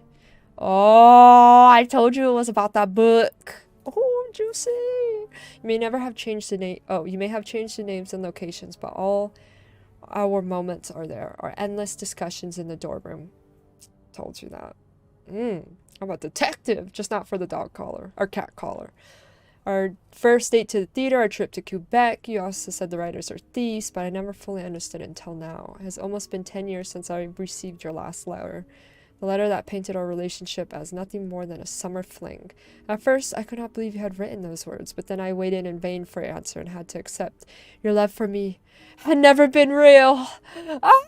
Oh, I told you it was about that book. Oh, juicy. You may never have changed the name. Oh, you may have changed the names and locations, but all our moments are there. Our endless discussions in the dorm room. Told you that. I'm a detective, just not for the dog collar or cat collar. Our first date to the theater, our trip to Quebec. You also said the writers are thieves, but I never fully understood it until now. It has almost been 10 years since I received your last letter. The letter that painted our relationship as nothing more than a summer fling. At first, I could not believe you had written those words, but then I waited in vain for your answer and had to accept your love for me had never been real. Ah!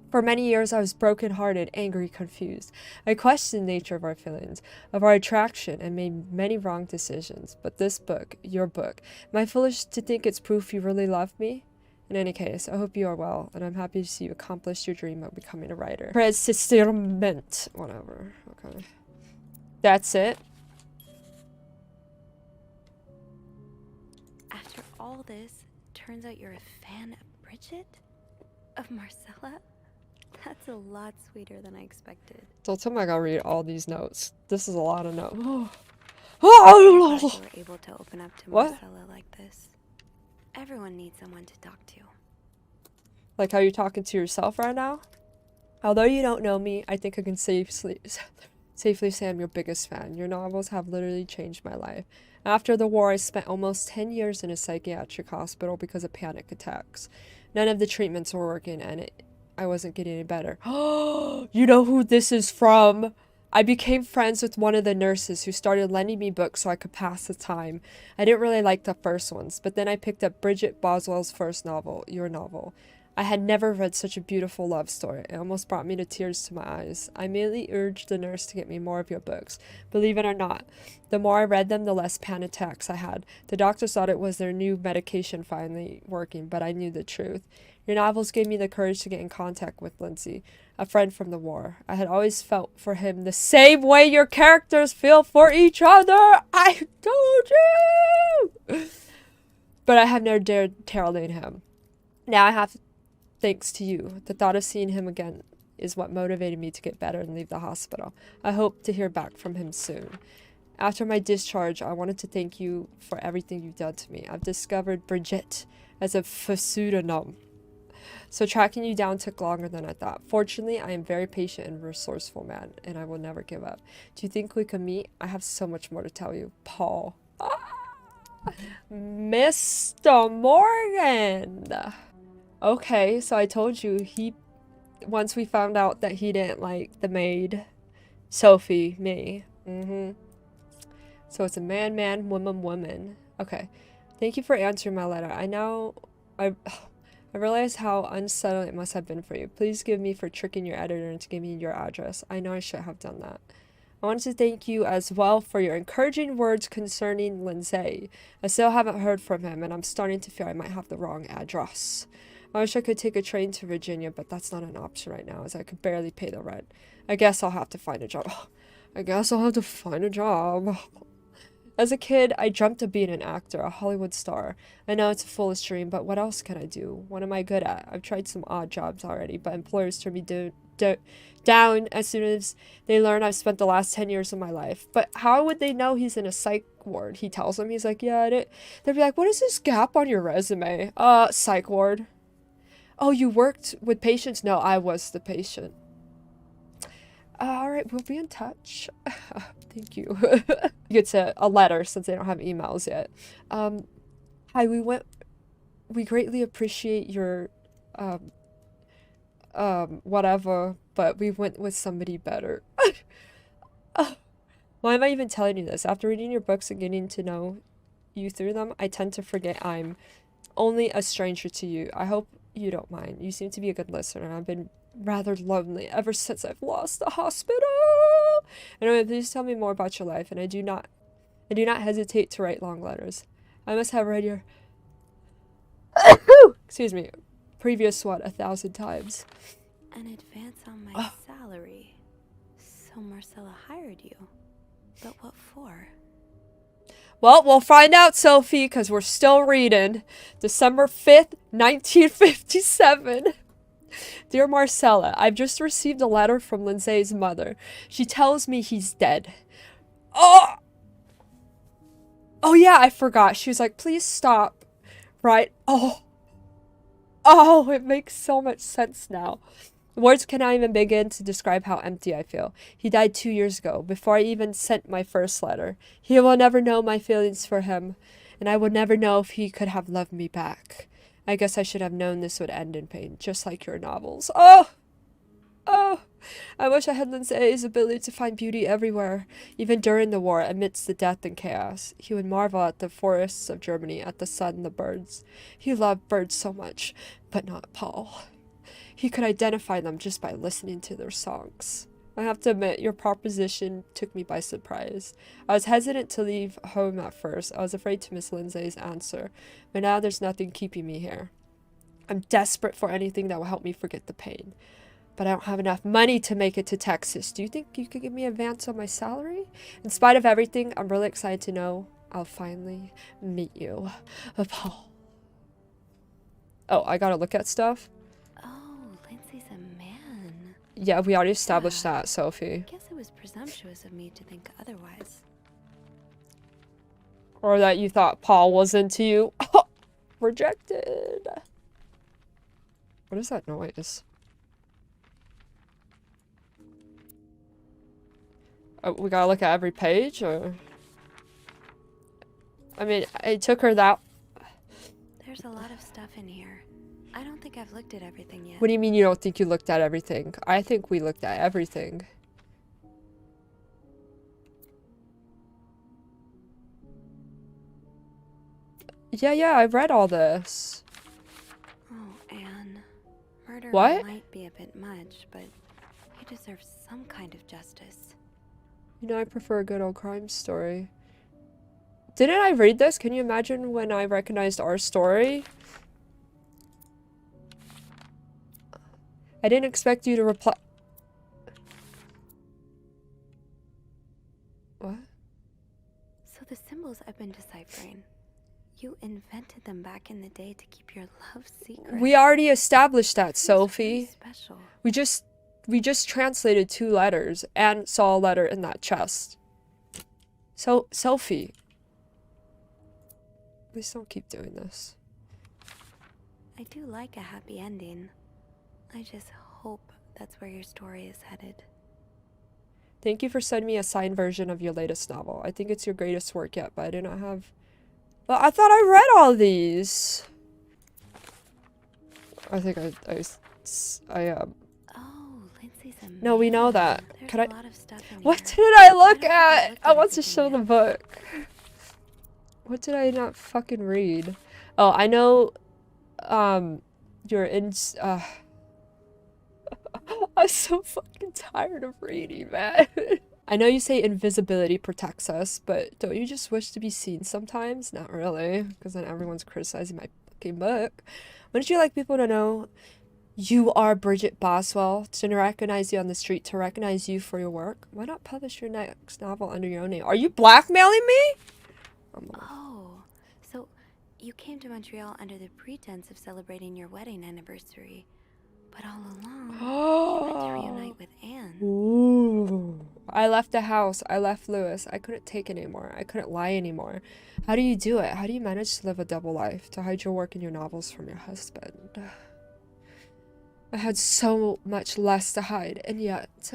For many years, I was broken-hearted, angry, confused. I questioned the nature of our feelings, of our attraction, and made many wrong decisions. But this book, your book, am I foolish to think it's proof you really love me? In any case, I hope you are well, and I'm happy to see you accomplish your dream of becoming a writer. Precisamente. Whatever. Okay. That's it. After all this, turns out you're a fan of Bridget? Of Marcella? That's a lot sweeter than I expected. Don't tell me I gotta read all these notes. This is a lot of notes. I thought you were able to open up to What? Marcella like this. Everyone needs someone to talk to. Like how you're talking to yourself right now? Although you don't know me, I think I can safely say I'm your biggest fan. Your novels have literally changed my life. After the war, I spent almost 10 years in a psychiatric hospital because of panic attacks. None of the treatments were working, and I wasn't getting any better. You know who this is from? I became friends with one of the nurses who started lending me books so I could pass the time. I didn't really like the first ones, but then I picked up Bridget Boswell's first novel, your novel. I had never read such a beautiful love story. It almost brought me to tears to my eyes. I immediately urged the nurse to get me more of your books. Believe it or not, the more I read them, the less panic attacks I had. The doctors thought it was their new medication finally working, but I knew the truth. Your novels gave me the courage to get in contact with Lindsay, a friend from the war. I had always felt for him the same way your characters feel for each other. I told you! But I have never dared terrorate him. Now I have, thanks to you. The thought of seeing him again is what motivated me to get better and leave the hospital. I hope to hear back from him soon. After my discharge, I wanted to thank you for everything you've done to me. I've discovered Bridget as a pseudonym. So tracking you down took longer than I thought. Fortunately, I am very patient and resourceful man, and I will never give up. Do you think we can meet? I have so much more to tell you. Paul. Mr. Morgan. Okay, so I told you once we found out that he didn't like the maid, Sophie, me. So it's a man, man, woman, woman. Okay. Thank you for answering my letter. I realize how unsettling it must have been for you. Please give me for tricking your editor into giving me your address. I know I should have done that. I wanted to thank you as well for your encouraging words concerning Lindsay. I still haven't heard from him, and I'm starting to fear I might have the wrong address. I wish I could take a train to Virginia, but that's not an option right now, as I could barely pay the rent. I guess I'll have to find a job. As a kid, I dreamt of being an actor, a Hollywood star. I know it's a foolish dream, but what else can I do? What am I good at? I've tried some odd jobs already, but employers turn me down as soon as they learn I've spent the last 10 years of my life. But how would they know he's in a psych ward? He tells them, he's like, yeah, they'd be like, what is this gap on your resume? Psych ward. Oh, you worked with patients? No, I was the patient. Alright, we'll be in touch. Thank you. You get a letter since they don't have emails yet. Hi, we greatly appreciate your, whatever, but we went with somebody better. Why am I even telling you this? After reading your books and getting to know you through them, I tend to forget I'm only a stranger to you. I hope you don't mind. You seem to be a good listener. I've been rather lonely ever since I've lost the hospital. Anyway, please tell me more about your life, and I do not hesitate to write long letters. I must have read your excuse me, previous one 1,000 times. An advance on my salary. So Marcella hired you. But what for? Well, we'll find out, Sophie, because we're still reading. December 5th, 1957. Dear Marcella, I've just received a letter from Lindsay's mother. She tells me he's dead. Oh! Oh yeah, I forgot. She was like, please stop. Right? Oh, it makes so much sense now. Words cannot even begin to describe how empty I feel. He died 2 years ago, before I even sent my first letter. He will never know my feelings for him, and I will never know if he could have loved me back. I guess I should have known this would end in pain, just like your novels. Oh! I wish I had Lindsay's ability to find beauty everywhere, even during the war, amidst the death and chaos. He would marvel at the forests of Germany, at the sun, the birds. He loved birds so much, but not Paul. He could identify them just by listening to their songs. I have to admit, your proposition took me by surprise. I was hesitant to leave home at first. I was afraid to miss Lindsay's answer, but now there's nothing keeping me here. I'm desperate for anything that will help me forget the pain. But I don't have enough money to make it to Texas. Do you think you could give me an advance on my salary? In spite of everything, I'm really excited to know I'll finally meet you. Paul. Oh, I gotta look at stuff? Oh, Lindsay's a man. Yeah, we already established that, Sophie. I guess it was presumptuous of me to think otherwise. Or that you thought Paul was into you. Rejected. What is that noise? Oh, we gotta look at every page, or? I mean, it took her that... There's a lot of stuff in here. I don't think I've looked at everything yet. What do you mean you don't think you looked at everything? I think we looked at everything. Yeah, I read all this. Oh, Anne. Murder What? might be a bit much, but he deserves some kind of justice. You know, I prefer a good old crime story. Didn't I read this? Can you imagine when I recognized our story? I didn't expect you to reply. What? So the symbols I've been deciphering, you invented them back in the day to keep your love secret. We already established that, Sophie. Special. We just translated 2 letters and saw a letter in that chest. So, Sophie. Please don't keep doing this. I do like a happy ending. I just hope that's where your story is headed. Thank you for sending me a signed version of your latest novel. I think it's your greatest work yet, but I do not have... Well, I thought I read all these. I think No, we know that. Can I... What did I look at? I want to show the book. What did I not fucking read? Oh, I know, you're in, I'm so fucking tired of reading, man. I know you say invisibility protects us, but don't you just wish to be seen sometimes? Not really, because then everyone's criticizing my fucking book. Wouldn't you like people to know you are Bridget Boswell, to recognize you on the street, to recognize you for your work? Why not publish your next novel under your own name? Are you blackmailing me? Oh, so you came to Montreal under the pretense of celebrating your wedding anniversary, but all along, you went to reunite with Anne. Ooh. I left the house. I left Lewis. I couldn't take it anymore. I couldn't lie anymore. How do you do it? How do you manage to live a double life, to hide your work and your novels from your husband? I had so much less to hide, and yet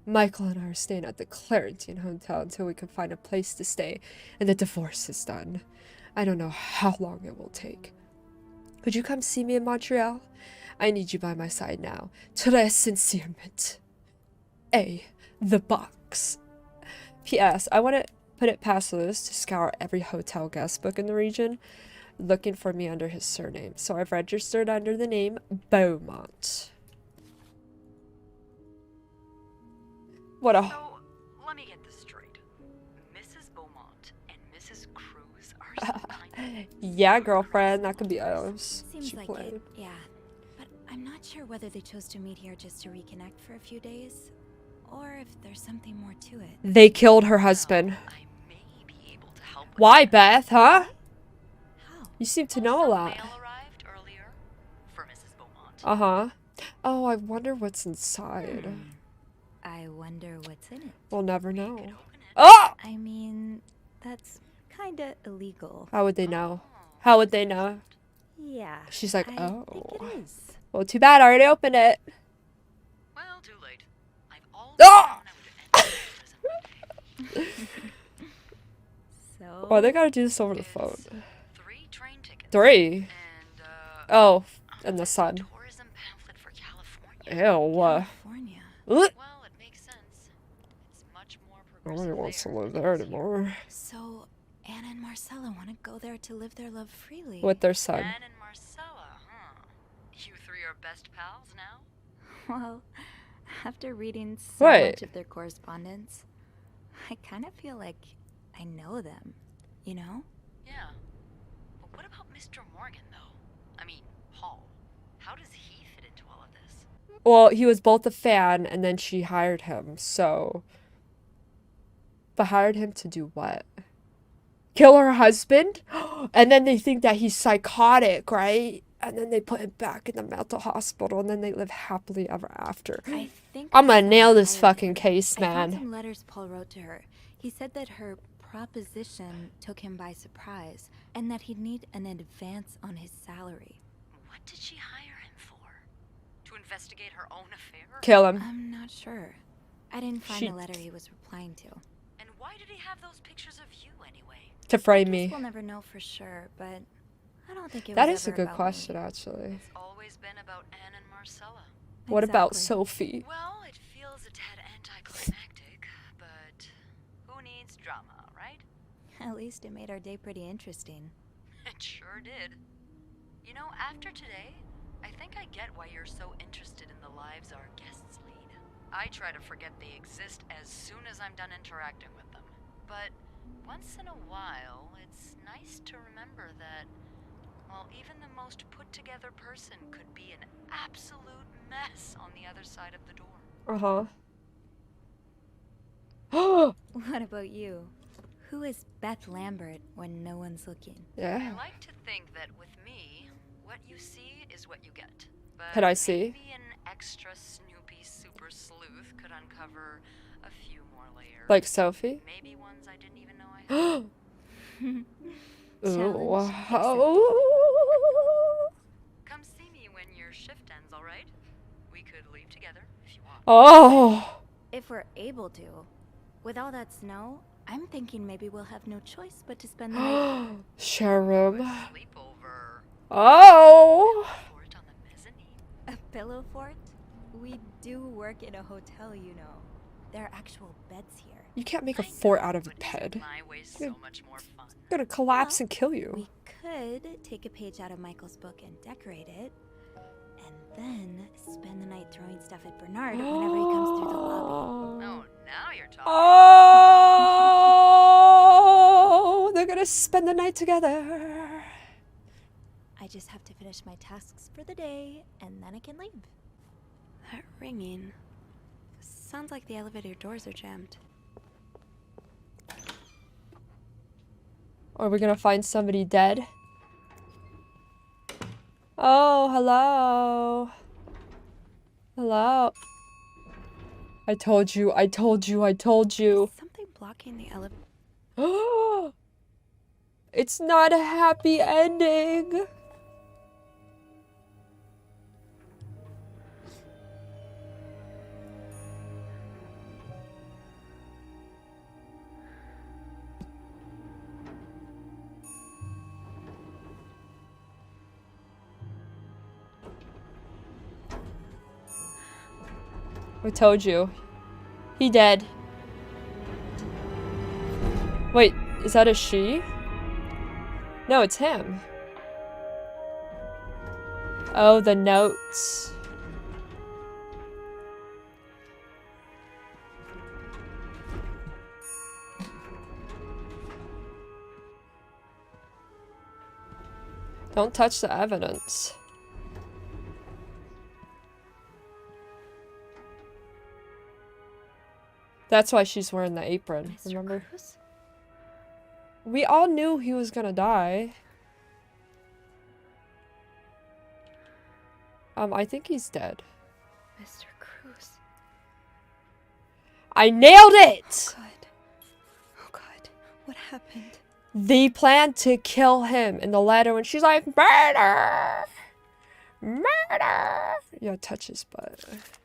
Michael and I are staying at the Clarendon Hotel until we can find a place to stay and the divorce is done. I don't know how long it will take. Could you come see me in Montreal? I need you by my side now. Très sincèrement. A. The Box. P.S. I want to put it past Lewis to scour every hotel guest book in the region, looking for me under his surname. So I've registered under the name Beaumont. What a... So, let me get this straight. Mrs. Beaumont and Mrs. Cruz are some kind of... Yeah, girlfriend. That could be us. Seems She like played. it, yeah. But I'm not sure whether they chose to meet here just to reconnect for a few days, or if there's something more to it. They killed her husband. Why, Beth, huh? You seem to know a lot. Uh-huh. Oh, I wonder what's inside. I wonder what's in it. We'll never know. Oh! I mean, that's kinda illegal. How would they know? How would they know? Yeah. She's like, I oh. think it is. Well, too bad. I already opened it. Well, too late. Oh! So. Oh, they gotta do this over the phone. 3? Oh, and the sun. Ew. California. Well, it makes sense. It's much more progressive. Nobody wants to live there anymore. So, Anna and Marcella want to go there to live their love freely. With their son. Anne and Marcella, huh? You three are best pals now? Well, after reading so much of their correspondence, I kind of feel like I know them, you know? Yeah. But what about Mr. Morgan, though? I mean, Paul. How does he fit into all of this? Well, he was both a fan, and then she hired him, so... But hired him to do what? Kill her husband? And then they think that he's psychotic, right? And then they put him back in the mental hospital, and then they live happily ever after. I think I'm gonna nail this fucking case, I found man. some letters Paul wrote to her. He said that her proposition took him by surprise, and that he'd need an advance on his salary. What did she hire him for? To investigate her own affair? Kill him. I'm not sure. I didn't find the letter he was replying to. And why did he have those pictures of you anyway? To frame me. We'll never know for sure, but I don't think it That was is a ever good about question, me. actually. It's always been about Anne and Marcella. What about Exactly. Sophie? Well, it feels a tad anticlimactic, but who needs drama, right? At least it made our day pretty interesting. It sure did. You know, after today, I think I get why you're so interested in the lives our guests lead. I try to forget they exist as soon as I'm done interacting with them. But once in a while, it's nice to remember that, well, even the most put-together person could be an absolute mess on the other side of the door. Uh-huh. What about you? Who is Beth Lambert when no one's looking? Yeah. I like to think that with me, what you see is what you get. But Could I see? maybe an extra Snoopy super sleuth could uncover a few more layers. Like Sophie? Maybe ones I didn't even know I had. Ooh, wow. Come see me when your shift ends, all right? We could leave together if you want. Oh! If we're able to. With all that snow, I'm thinking maybe we'll have no choice but to spend the night. Share a room. Sleepover. Oh! A pillow fort? We do work in a hotel, you know. There are actual beds here. You can't make a fort out of a bed. My way's so much more fun. It's gonna collapse and kill you. We could take a page out of Michael's book and decorate it, and then spend the night throwing stuff at Bernard whenever he comes through the lobby. Oh, now you're talking. Oh! They're gonna spend the night together. I just have to finish my tasks for the day, and then I can leave. That ringing. Sounds like the elevator doors are jammed. Are we gonna find somebody dead? Oh, hello. Hello. I told you, I told you, I told you. Something blocking the elevator. It's not a happy ending. I told you. He dead. Wait, is that a she? No, it's him. Oh, the notes. Don't touch the evidence. That's why she's wearing the apron, remember? Cruz? We all knew he was gonna die. I think he's dead. Mr. Cruz. I nailed it! Oh God. Oh God. What happened? They planned to kill him in the letter when she's like, murder! Murder! Yeah, touch his butt.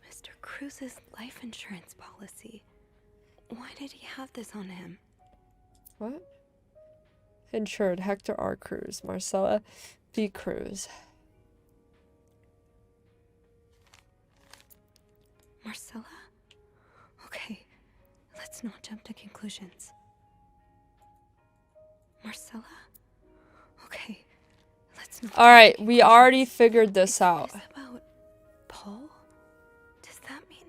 Mr. Cruz's life insurance policy. Why did he have this on him? What? Insured Hector R. Cruz, Marcella B. Cruz. Marcella? Okay, let's not jump to conclusions. Marcella? Okay, let's not. Alright, we already figured this out. Is about Paul? Does that mean...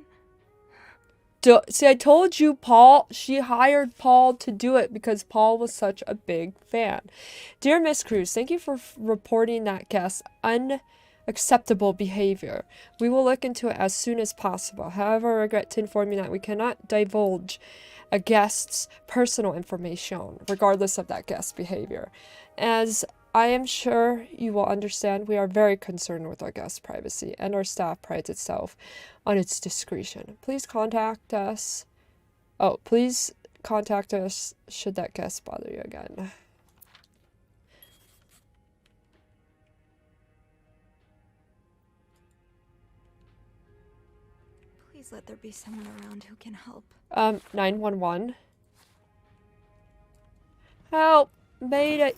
See, I told you, Paul, she hired Paul to do it because Paul was such a big fan. Dear Miss Cruz, thank you for reporting that guest's unacceptable behavior. We will look into it as soon as possible. However, I regret to inform you that we cannot divulge a guest's personal information, regardless of that guest's behavior. As I am sure you will understand, we are very concerned with our guest's privacy, and our staff prides itself on its discretion. Please contact us. Oh, please contact us should that guest bother you again. Please let there be someone around who can help. 911. Help! Maid.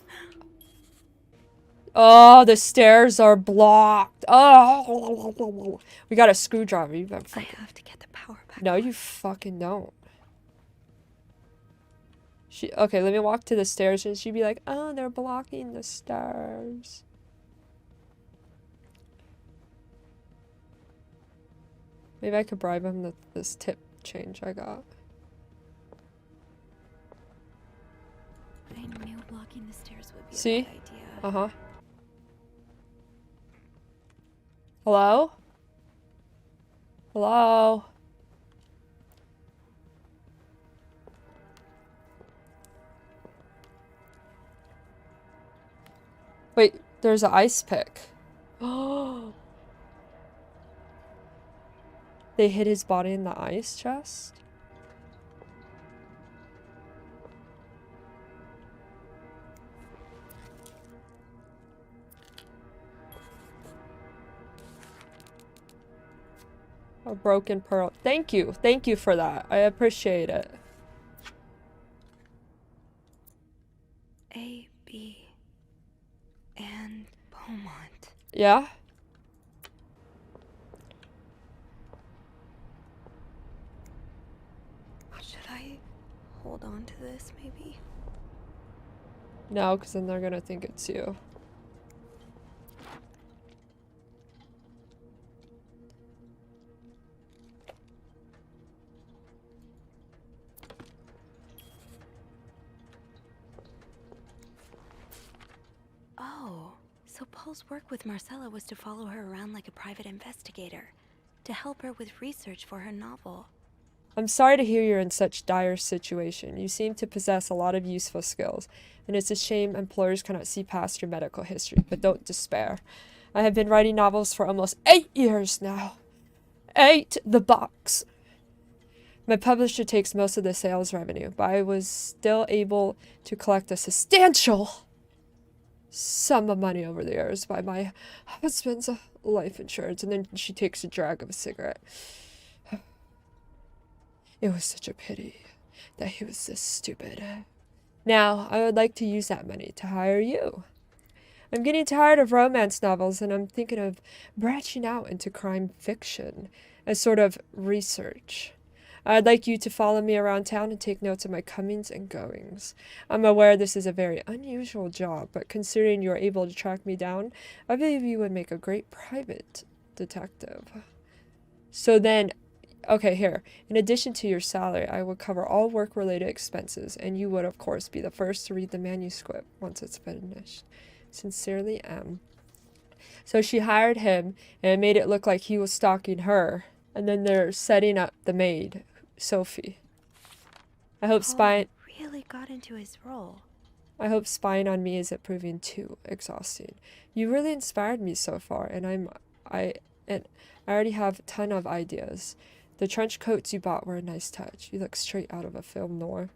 Oh, the stairs are blocked. Oh, we got a screwdriver. You better I have to get the power back. No, you fucking don't. Okay, let me walk to the stairs and she'd be like, oh, they're blocking the stairs. Maybe I could bribe him with this tip change I got. I knew blocking the stairs would be See? a bad idea. Uh-huh. Hello? Hello? Wait, there's an ice pick. Oh. They hid his body in the ice chest? A broken pearl. Thank you. Thank you for that. I appreciate it. A, B, and Beaumont. Yeah? Should I hold on to this, maybe? No, because then they're gonna think it's you. Oh, so Paul's work with Marcella was to follow her around like a private investigator, to help her with research for her novel. I'm sorry to hear you're in such dire situation. You seem to possess a lot of useful skills, and it's a shame employers cannot see past your medical history, but don't despair. I have been writing novels for almost 8 years now. 8 the box. My publisher takes most of the sales revenue, but I was still able to collect a substantial sum of money over the years by my husband's life insurance. And then she takes a drag of a cigarette. It was such a pity that he was this stupid. Now, I would like to use that money to hire you. I'm getting tired of romance novels and I'm thinking of branching out into crime fiction as sort of research. I'd like you to follow me around town and take notes of my comings and goings. I'm aware this is a very unusual job, but considering you're able to track me down, I believe you would make a great private detective. So then, okay, here. In addition to your salary, I would cover all work-related expenses, and you would, of course, be the first to read the manuscript once it's finished. Sincerely, M. So she hired him, and made it look like he was stalking her. And then they're setting up the maid, Sophie. I hope spying really got into his role. I hope spying on me isn't proving too exhausting. You really inspired me so far, and I already have a ton of ideas. The trench coats you bought were a nice touch. You look straight out of a film noir.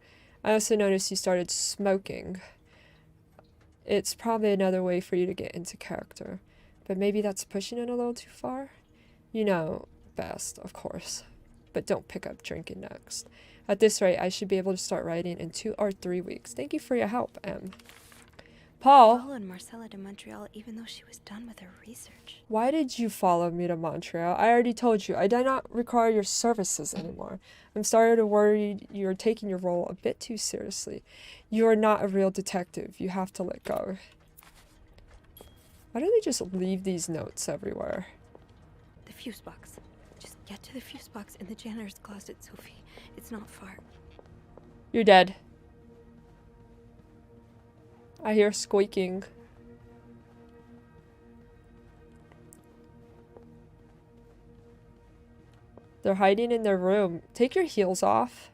I also noticed you started smoking. It's probably another way for you to get into character. But maybe that's pushing it a little too far? You know best, of course. But don't pick up drinking next. At this rate, I should be able to start writing in 2 or 3 weeks. Thank you for your help, M. Paul. Followed Marcella to Montreal even though she was done with her research. Why did you follow me to Montreal? I already told you. I do not require your services anymore. I'm starting to worry you're taking your role a bit too seriously. You are not a real detective. You have to let go. Why do they just leave these notes everywhere? The fuse box. Just get to the fuse box in the janitor's closet, Sophie. It's not far. You're dead. I hear squeaking. They're hiding in their room. Take your heels off.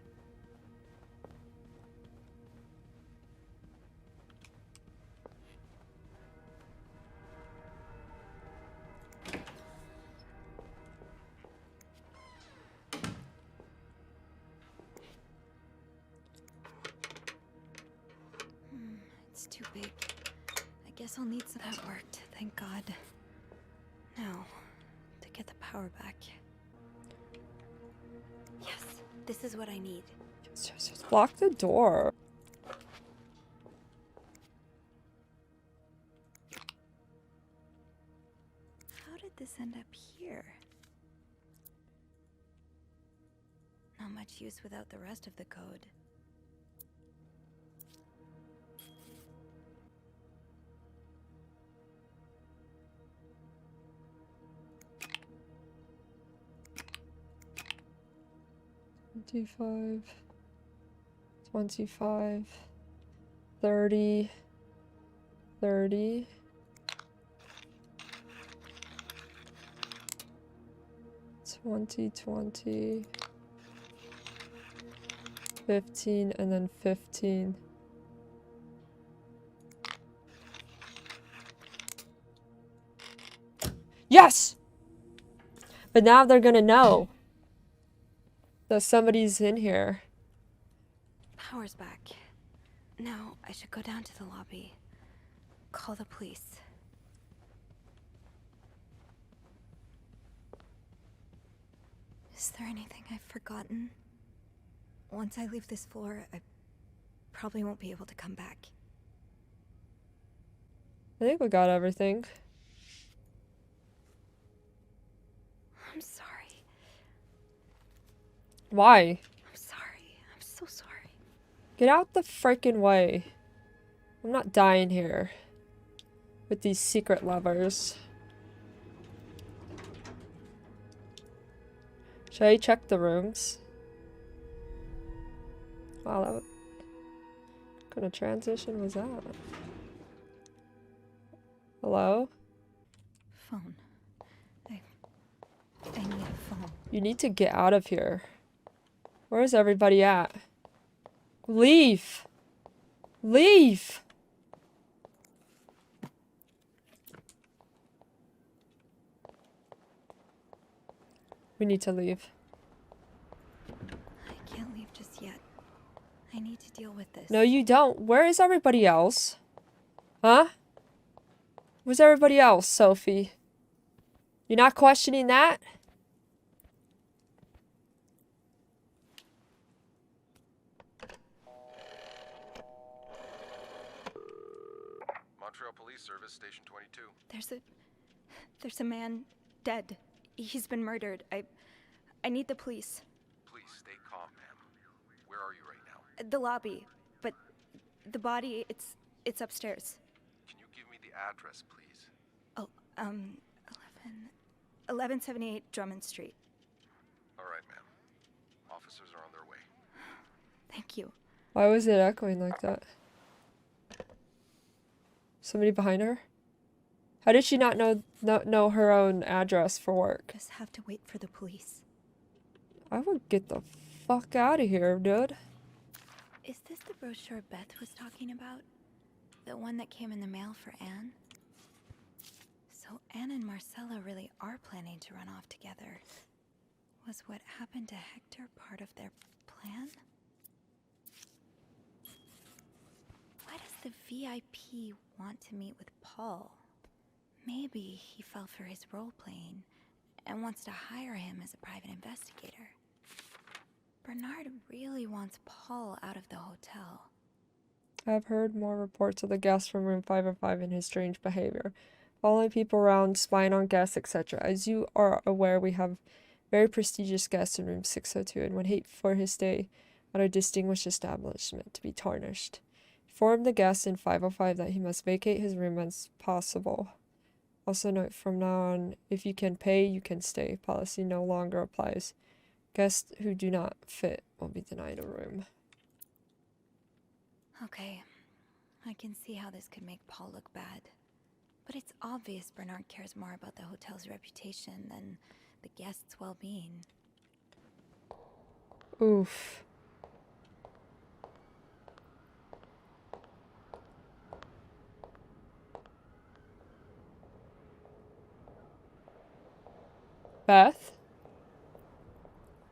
It's too big. I guess I'll need some. That worked, thank God. Now, to get the power back. Yes, this is what I need. Just lock the door. How did this end up here? Not much use without the rest of the code. 25, 25, 30, 30. 20, 15, and then 15. Yes! But now they're gonna know that somebody's in here. Power's back. Now I should go down to the lobby. Call the police. Is there anything I've forgotten? Once I leave this floor, I probably won't be able to come back. I think we got everything. I'm sorry. Why? I'm sorry. I'm so sorry. Get out the freaking way. I'm not dying here with these secret lovers. Should I check the rooms? Wow, what kind of transition was that? Hello? Phone. I need a phone. You need to get out of here. Where is everybody at? Leave! Leave! We need to leave. I can't leave just yet. I need to deal with this. No, you don't. Where is everybody else? Huh? Where's everybody else, Sophie? You're not questioning that? Montreal Police Service, Station 22. There's a man dead. He's been murdered. I need the police. Please stay calm, ma'am. Where are you right now? The lobby, but the body, it's upstairs. Can you give me the address, please? Oh, 1178 Drummond Street. All right, ma'am. Officers are on their way. Thank you. Why was it echoing like that? Somebody behind her? How did she not know her own address for work? Just have to wait for the police. I would get the fuck out of here, dude. Is this the brochure Beth was talking about? The one that came in the mail for Anne? So Anne and Marcella really are planning to run off together. Was what happened to Hector part of their plan? Why does the VIP want to meet with Paul? Maybe he fell for his role-playing and wants to hire him as a private investigator. Bernard really wants Paul out of the hotel. I've heard more reports of the guests from room 505 and his strange behavior, following people around, spying on guests, etc. As you are aware, we have very prestigious guests in room 602 and would hate for his stay at our distinguished establishment to be tarnished. Inform the guest in 505 that he must vacate his room as possible. Also note, from now on, if you can pay, you can stay. Policy no longer applies. Guests who do not fit will be denied a room. Okay, I can see how this could make Paul look bad. But it's obvious Bernard cares more about the hotel's reputation than the guests' well-being. Oof. Beth?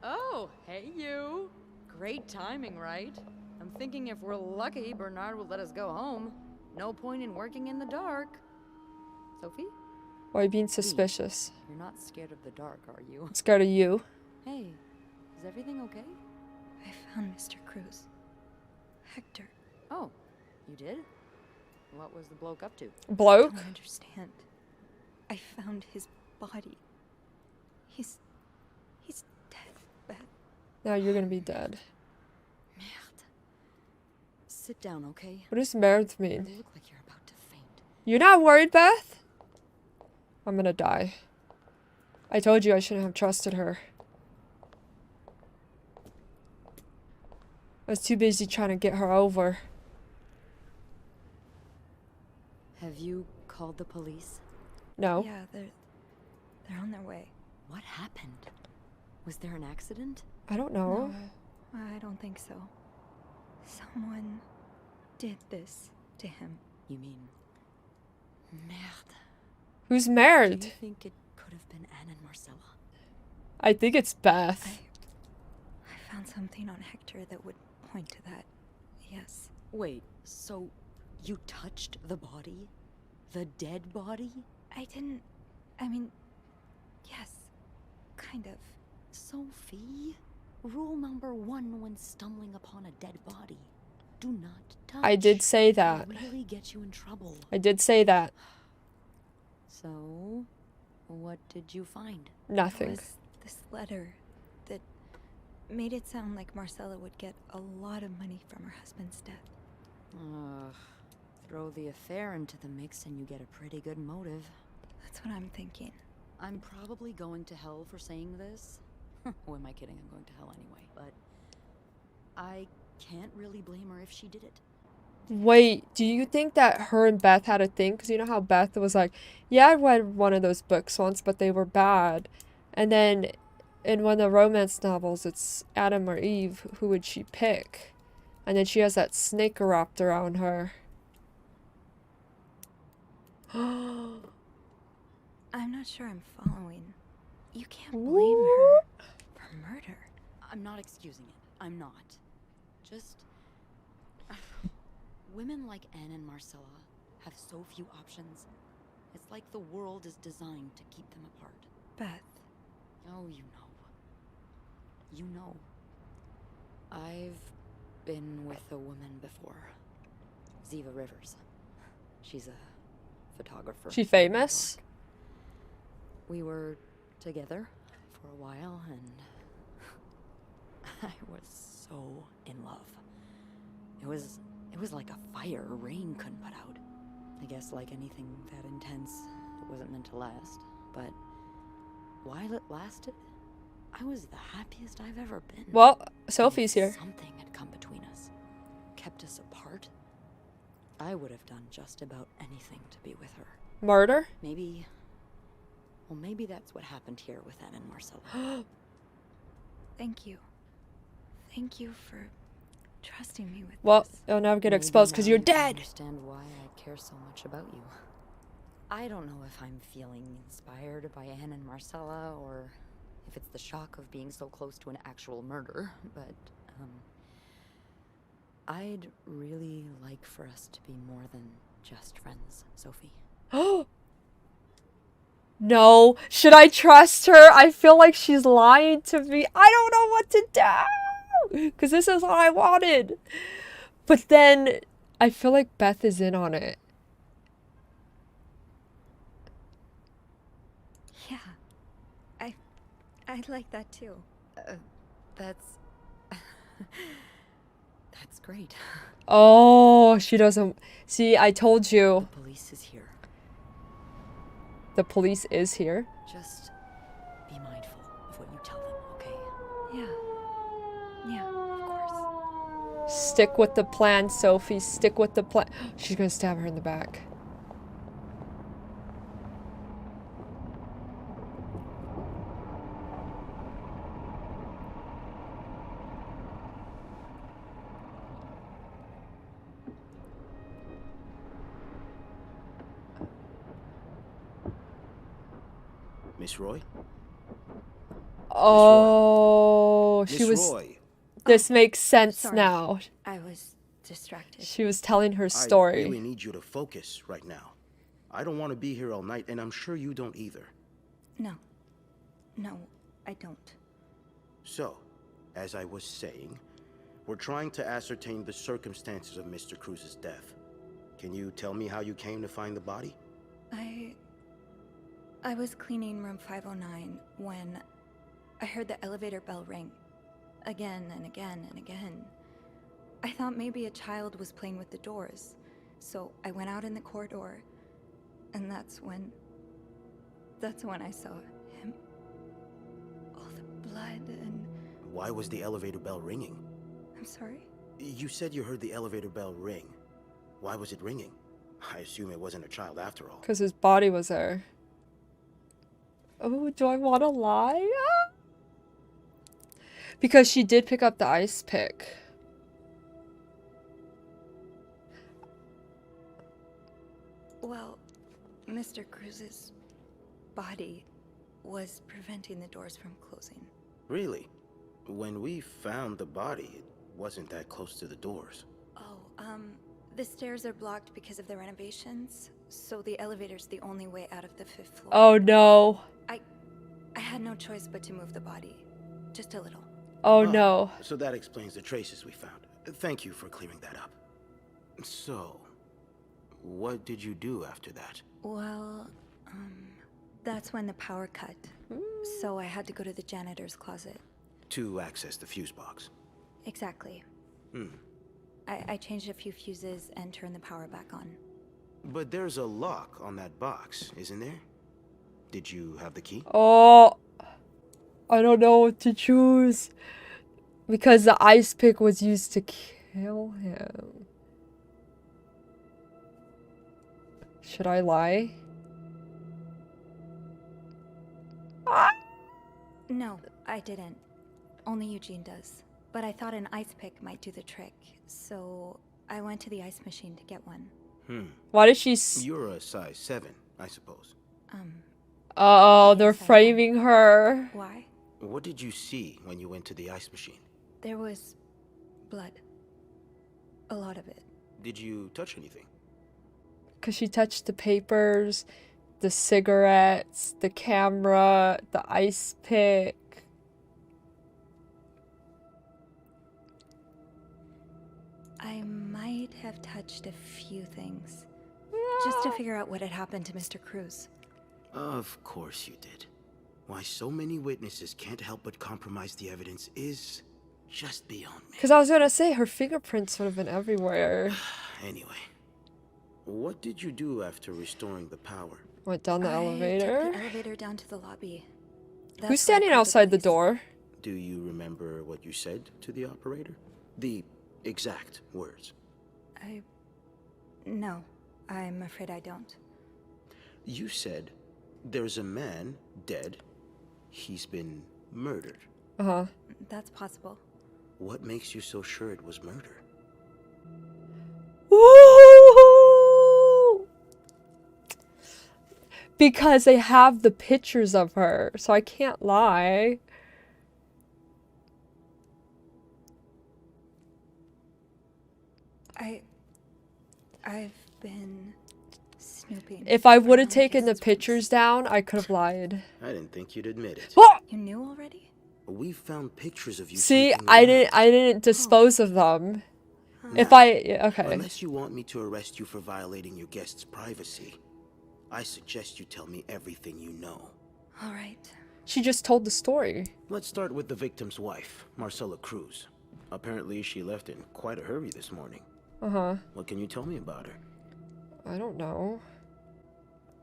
Oh, hey you. Great timing, right? I'm thinking if we're lucky, Bernard will let us go home. No point in working in the dark. Sophie? Why are you being suspicious? You're not scared of the dark, are you? I'm scared of you. Hey, is everything okay? I found Mr. Cruz. Hector. Oh, you did? What was the bloke up to? Bloke? I don't understand. I found his body. He's dead, Beth. Now you're gonna be dead. Merde. Sit down, okay? What does merde You mean? look like you're about to faint. You're not worried, Beth? I'm gonna die. I told you I shouldn't have trusted her. I was too busy trying to get her over. Have you called the police? No. Yeah, they're on their way. What happened? Was there an accident? I don't know. No, I don't think so. Someone did this to him. You mean... Merde. Who's Do married? you think it could have been Anne and Marcella? I think it's Beth. I found something on Hector that would point to that. Yes. Wait, so you touched the body? The dead body? I mean, yes, kind of. Sophie, rule number 1 when stumbling upon a dead body. Do not touch. I did say that. It'll really get you in trouble. I did say that. So, what did you find? Nothing. It was this letter that made it sound like Marcella would get a lot of money from her husband's death. Ugh. Throw the affair into the mix and you get a pretty good motive. That's what I'm thinking. I'm probably going to hell for saying this. Who am I kidding? I'm going to hell anyway. But I can't really blame her if she did it. Wait, do you think that her and Beth had a thing? Because you know how Beth was like, yeah, I read one of those books once, but they were bad. And then in one of the romance novels, it's Adam or Eve. Who would she pick? And then she has that snake wrapped around her. I'm not sure I'm following. You can't blame her for murder. I'm not excusing it. I'm not. Just... women like Anne and Marcella have so few options. It's like the world is designed to keep them apart. Beth. Oh, you know. You know. I've been with a woman before. Ziva Rivers. She's a photographer. She famous? We were together for a while, and I was so in love. It was like a fire rain couldn't put out. I guess like anything that intense, it wasn't meant to last. But while it lasted, I was the happiest I've ever been. Well, Sophie's here. Something had come between us, kept us apart. I would have done just about anything to be with her. Murder? Maybe that's what happened here with Anne and Marcella. Thank you. Thank you for trusting me with Well, this. you'll never get Maybe exposed because now you're you can dead. understand why I care so much about you. I don't know if I'm feeling inspired by Anne and Marcella, or if it's the shock of being so close to an actual murder, but, I'd really like for us to be more than just friends, Sophie. No. Should I trust her? I feel like she's lying to me. I don't know what to do. Because this is what I wanted. But then I feel like Beth is in on it. Yeah. I like that too. That's great. Oh, she doesn't. See, I told you. The police is here. The police is here. Just be mindful of what you tell them, okay? Yeah, of course. Stick with the plan, Sophie. Stick with the plan. She's gonna stab her in the back. Miss Roy? Oh, she Miss was. Roy. This makes sense Sorry. now. I was distracted. She was telling her I story. really need you to focus right now. I don't want to be here all night, and I'm sure you don't either. No, I don't. So, as I was saying, we're trying to ascertain the circumstances of Mr. Cruz's death. Can you tell me how you came to find the body? I was cleaning room 509 when I heard the elevator bell ring. Again and again and again. I thought maybe a child was playing with the doors, so I went out in the corridor, and that's when I saw him. All the blood and... Why was the elevator bell ringing? I'm sorry? You said you heard the elevator bell ring. Why was it ringing? I assume it wasn't a child after all. Because his body was there. Oh, do I want to lie? Ah! Because she did pick up the ice pick. Well, Mr. Cruz's body was preventing the doors from closing. Really? When we found the body, it wasn't that close to the doors. Oh, the stairs are blocked because of the renovations, so the elevator's the only way out of the 5th floor. Oh no. I had no choice but to move the body. Just a little. Oh no. So that explains the traces we found. Thank you for clearing that up. So, what did you do after that? Well, that's when the power cut. So I had to go to the janitor's closet. To access the fuse box. Exactly. I changed a few fuses and turned the power back on. But there's a lock on that box, isn't there? Did you have the key? Oh, I don't know what to choose. Because the ice pick was used to kill him. Should I lie? No, I didn't. Only Eugene does. But I thought an ice pick might do the trick, so I went to the ice machine to get one. Why did she You're a size 7, I suppose. Oh, they're Yes, I am. framing her. Why? What did you see when you went to the ice machine? There was blood. A lot of it. Did you touch anything? Because she touched the papers, the cigarettes, the camera, the ice pick. I might have touched a few things. Just to figure out what had happened to Mr. Cruz. Of course you did. Why so many witnesses can't help but compromise the evidence is just beyond me. Because I was gonna say her fingerprints would have been everywhere. Anyway, what did you do after restoring the power? Went down the I elevator. took the elevator down to the lobby. That's where I Who's standing called outside the police. door? Do you remember what you said to the operator? The exact words. No, I'm afraid I don't. You said, there's a man dead. He's been murdered. Uh-huh. That's possible. What makes you so sure it was murder? Woo! Because they have the pictures of her, so I can't lie. I've been snooping. If I would have around taken the guest pictures rooms. down, I could have lied. I didn't think you'd admit it. What? You knew already? We found pictures of you. See, sneaking I around. didn't dispose of them. If Now, okay. Unless you want me to arrest you for violating your guest's privacy, I suggest you tell me everything you know. All right. She just told the story. Let's start with the victim's wife, Marcela Cruz. Apparently, she left in quite a hurry this morning. Uh-huh. What can you tell me about her? I don't know.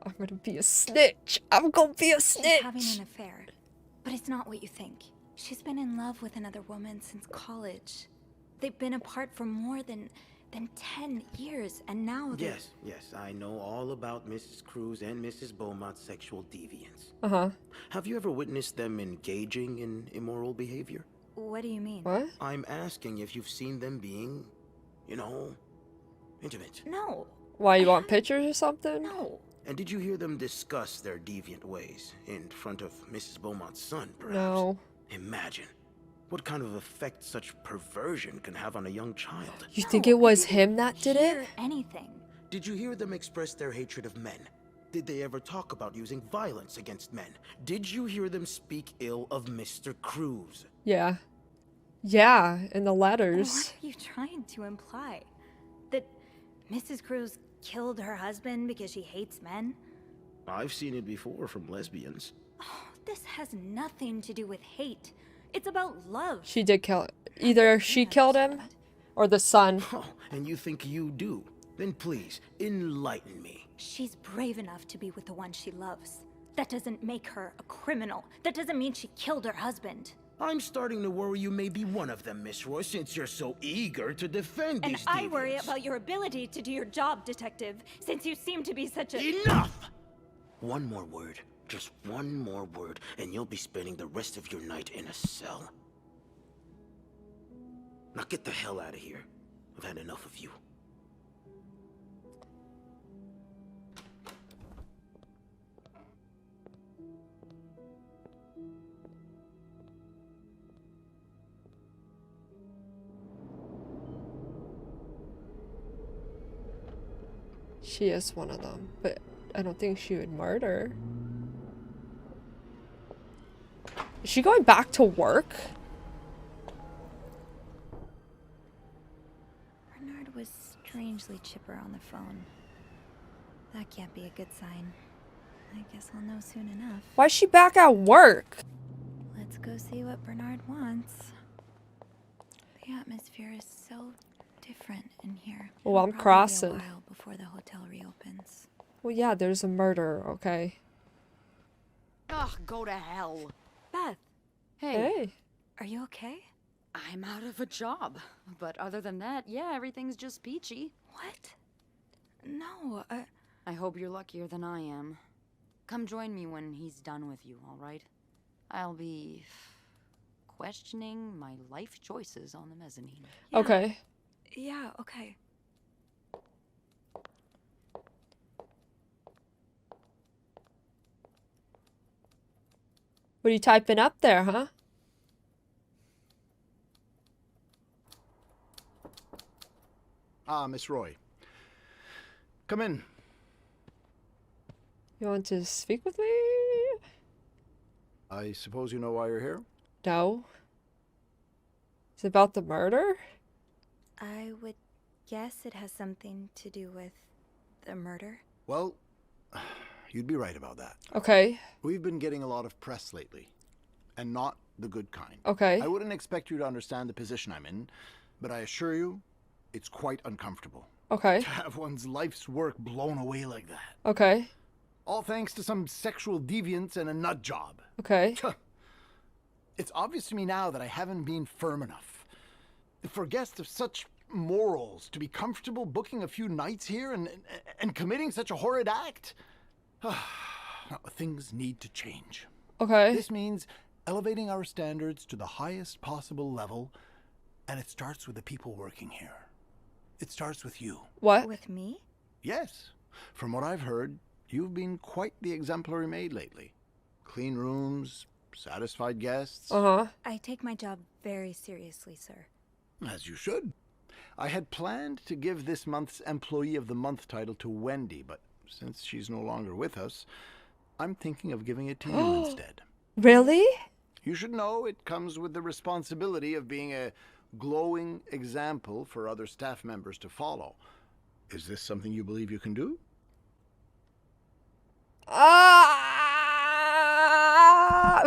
I'm gonna be a snitch. I'm gonna be a snitch. She's having an affair, but it's not what you think. She's been in love with another woman since college. They've been apart for more than 10 years, and now they're... Yes, I know all about Mrs. Cruz and Mrs. Beaumont's sexual deviance. Uh-huh. Have you ever witnessed them engaging in immoral behavior? What do you mean? What? I'm asking if you've seen them being, intimate. No. Why, you want pictures or something? No. And did you hear them discuss their deviant ways in front of Mrs. Beaumont's son, perhaps? No. Imagine what kind of effect such perversion can have on a young child. You think it was him that did Hear it? anything. Did you hear them express their hatred of men? Did they ever talk about using violence against men? Did you hear them speak ill of Mr. Cruz? Yeah. Yeah, in the What letters. are you trying to imply? That Mrs. Cruz killed her husband because she hates men? I've seen it before from lesbians. This has nothing to do with hate. It's about love. She did kill it. Either she killed him or the son. Oh, and you think you do? Then please, enlighten me. She's brave enough to be with the one she loves. That doesn't make her a criminal. That doesn't mean she killed her husband. I'm starting to worry you may be one of them, Miss Roy, since you're so eager to defend And these I worry deviants. about your ability to do your job, detective, since you seem to be such a... Enough! One more word, just one more word, and you'll be spending the rest of your night in a cell. Now get the hell out of here. I've had enough of you. She is one of them, but I don't think she would murder. Is she going back to work? Bernard was strangely chipper on the phone. That can't be a good sign. I guess I'll know soon enough. Why is she back at work? Let's go see what Bernard wants. The atmosphere is so different in here. Oh, It'll I'm probably crossing. be a while before the hotel reopens. Well, yeah, there's a murder, okay. Ugh, go to hell. Beth, Hey. are you okay? I'm out of a job. But other than that, yeah, everything's just peachy. What? No, I hope you're luckier than I am. Come join me when he's done with you, all right? I'll be questioning my life choices on the mezzanine. Yeah. Okay. Yeah, okay. What are you typing up there, huh? Ah, Miss Roy. Come in. You want to speak with me? I suppose you know why you're here? No. Is it about the murder? I would guess it has something to do with the murder. Well, you'd be right about that. Okay. We've been getting a lot of press lately, and not the good kind. Okay. I wouldn't expect you to understand the position I'm in, but I assure you, it's quite uncomfortable. Okay. To have one's life's work blown away like that. Okay. All thanks to some sexual deviance and a nut job. Okay. It's obvious to me now that I haven't been firm enough. For guests of such morals to be comfortable booking a few nights here and committing such a horrid act. Things need to change. Okay. This means elevating our standards to the highest possible level, and it starts with the people working here. It starts with you. What? With me? Yes. From what I've heard, you've been quite the exemplary maid lately. Clean rooms, satisfied guests. Uh-huh. I take my job very seriously, sir. As you should. I had planned to give this month's Employee of the Month title to Wendy, but since she's no longer with us, I'm thinking of giving it to you instead. Really? You should know it comes with the responsibility of being a glowing example for other staff members to follow. Is this something you believe you can do?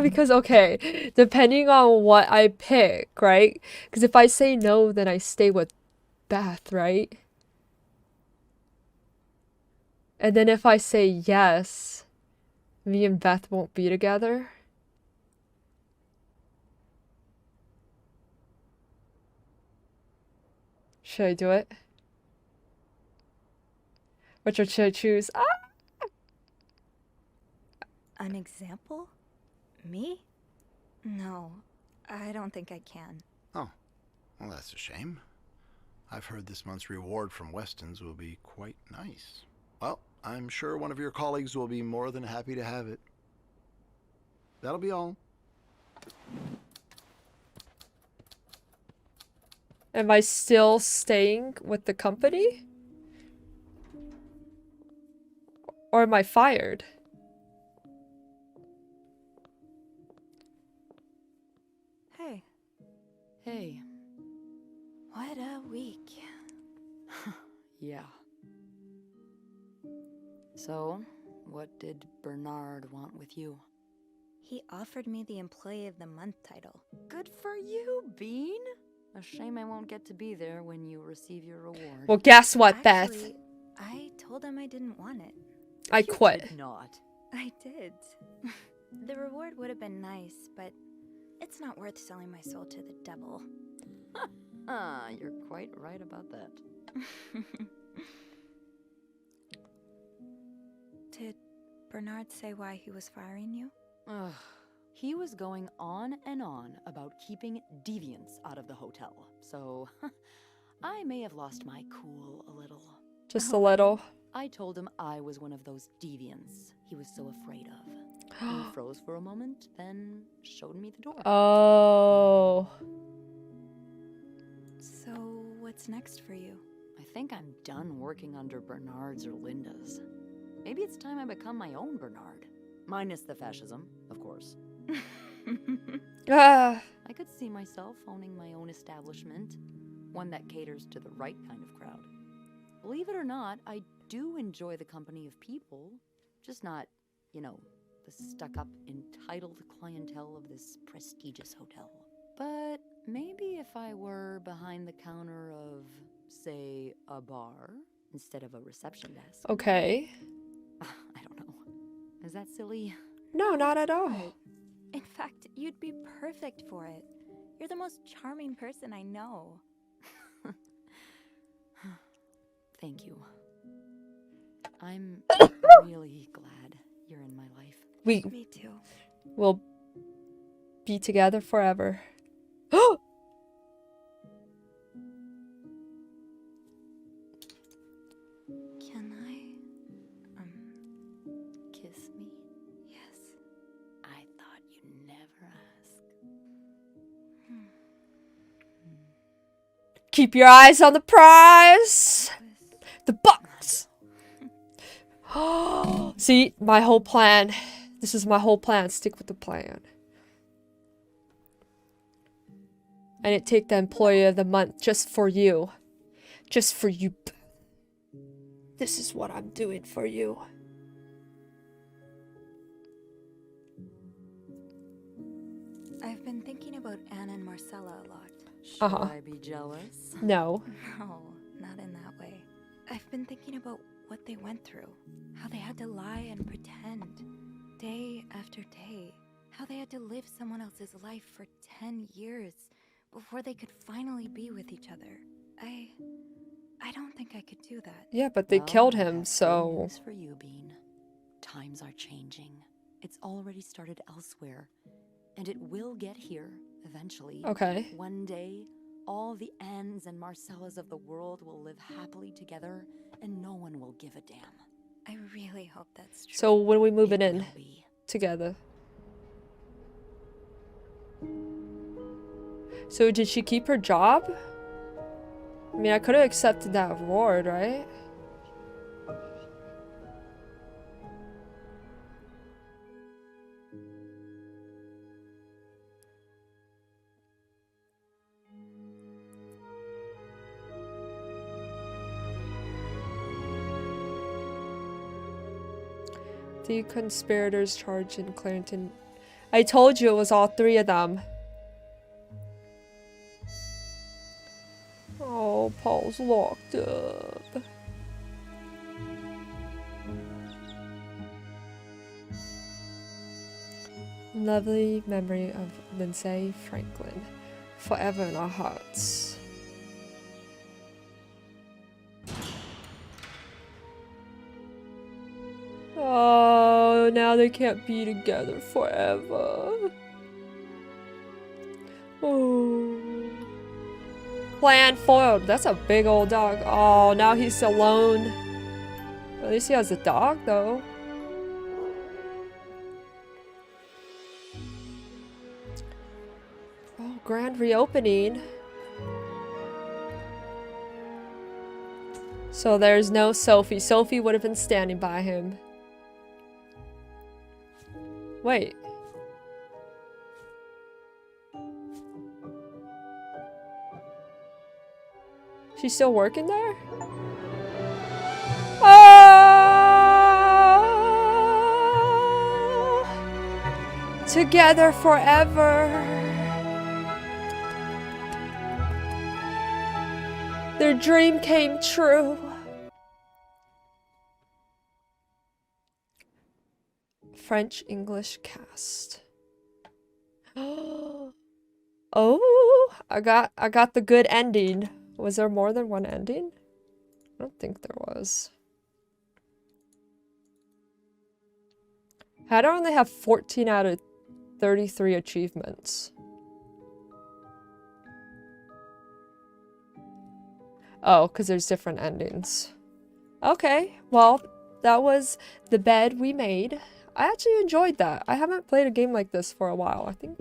Because, okay, depending on what I pick, right? Because if I say no, then I stay with Beth, right? And then if I say yes, me and Beth won't be together. Should I do it? Which one should I choose? An example? Me? No, I don't think I can. Oh, well, that's a shame. I've heard this month's reward from Weston's will be quite nice. Well, I'm sure one of your colleagues will be more than happy to have it. That'll be all. Am I still staying with the company? Or am I fired? Hey. Hey. What a week. Yeah. So, what did Bernard want with you? He offered me the Employee of the Month title. Good for you, Bean. A shame I won't get to be there when you receive your reward. Well, guess what, Actually, Beth? I told him I didn't want it. I You quit. did not. I did. The reward would have been nice, but it's not worth selling my soul to the devil. You're quite right about that. Did Bernard say why he was firing you? Ugh. He was going on and on about keeping deviants out of the hotel, so I may have lost my cool a little. Just a little. I told him I was one of those deviants he was so afraid of. He froze for a moment, then showed me the door. Oh. So, what's next for you? I think I'm done working under Bernard's or Linda's. Maybe it's time I become my own Bernard. Minus the fascism, of course. I could see myself owning my own establishment, one that caters to the right kind of crowd. Believe it or not, I do enjoy the company of people, just not, you know, the stuck-up, entitled clientele of this prestigious hotel. But maybe if I were behind the counter of, say, a bar, instead of a reception desk. Okay. I don't know. Is that silly? No, not at all. But, in fact, you'd be perfect for it. You're the most charming person I know. Thank you. I'm really glad you're in my life. Me too. We'll be together forever. Can I, kiss me? yes. I thought you'd never ask. Keep your eyes on the prize. The bucks. See, my whole plan. This is my whole plan. Stick with the plan. And it take the Employee of the Month just for you. Just for you. This is what I'm doing for you. I've been thinking about Anne and Marcella a lot. Should I be jealous? No. No, not in that way. I've been thinking about what they went through. How they had to lie and pretend. Day after day. How they had to live someone else's life for 10 years before they could finally be with each other. I don't think I could do that. Yeah, but they killed him, Good so... news for you, Bean. Times are changing. It's already started elsewhere. And it will get here, eventually. Okay. One day, all the Annes and Marcellas of the world will live happily together, and no one will give a damn. I really hope that's true. So when are we moving in? Together. So did she keep her job? I mean, I could have accepted that reward, right? The conspirators charged in Clarendon. I told you it was all three of them. Oh, Paul's locked up. Lovely memory of Lindsay Franklin. Forever in our hearts. Oh, now they can't be together forever. Oh. Plan foiled. That's a big old dog. Oh, now he's alone. At least he has a dog, though. Oh, grand reopening. So there's no Sophie. Sophie would have been standing by him. Wait. She's still working there? Oh! Together forever. Their dream came true. French English cast. Oh, I got the good ending. Was there more than one ending? I don't think there was. How do I only have 14 out of 33 achievements? Oh, because there's different endings. Okay, well, that was The Bed We Made. I actually enjoyed that. I haven't played a game like this for a while. I think,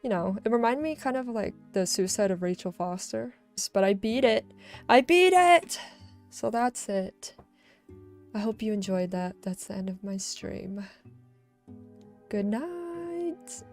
you know, it reminded me kind of like the Suicide of Rachel Foster. But I beat it. I beat it! So that's it. I hope you enjoyed that. That's the end of my stream. Good night.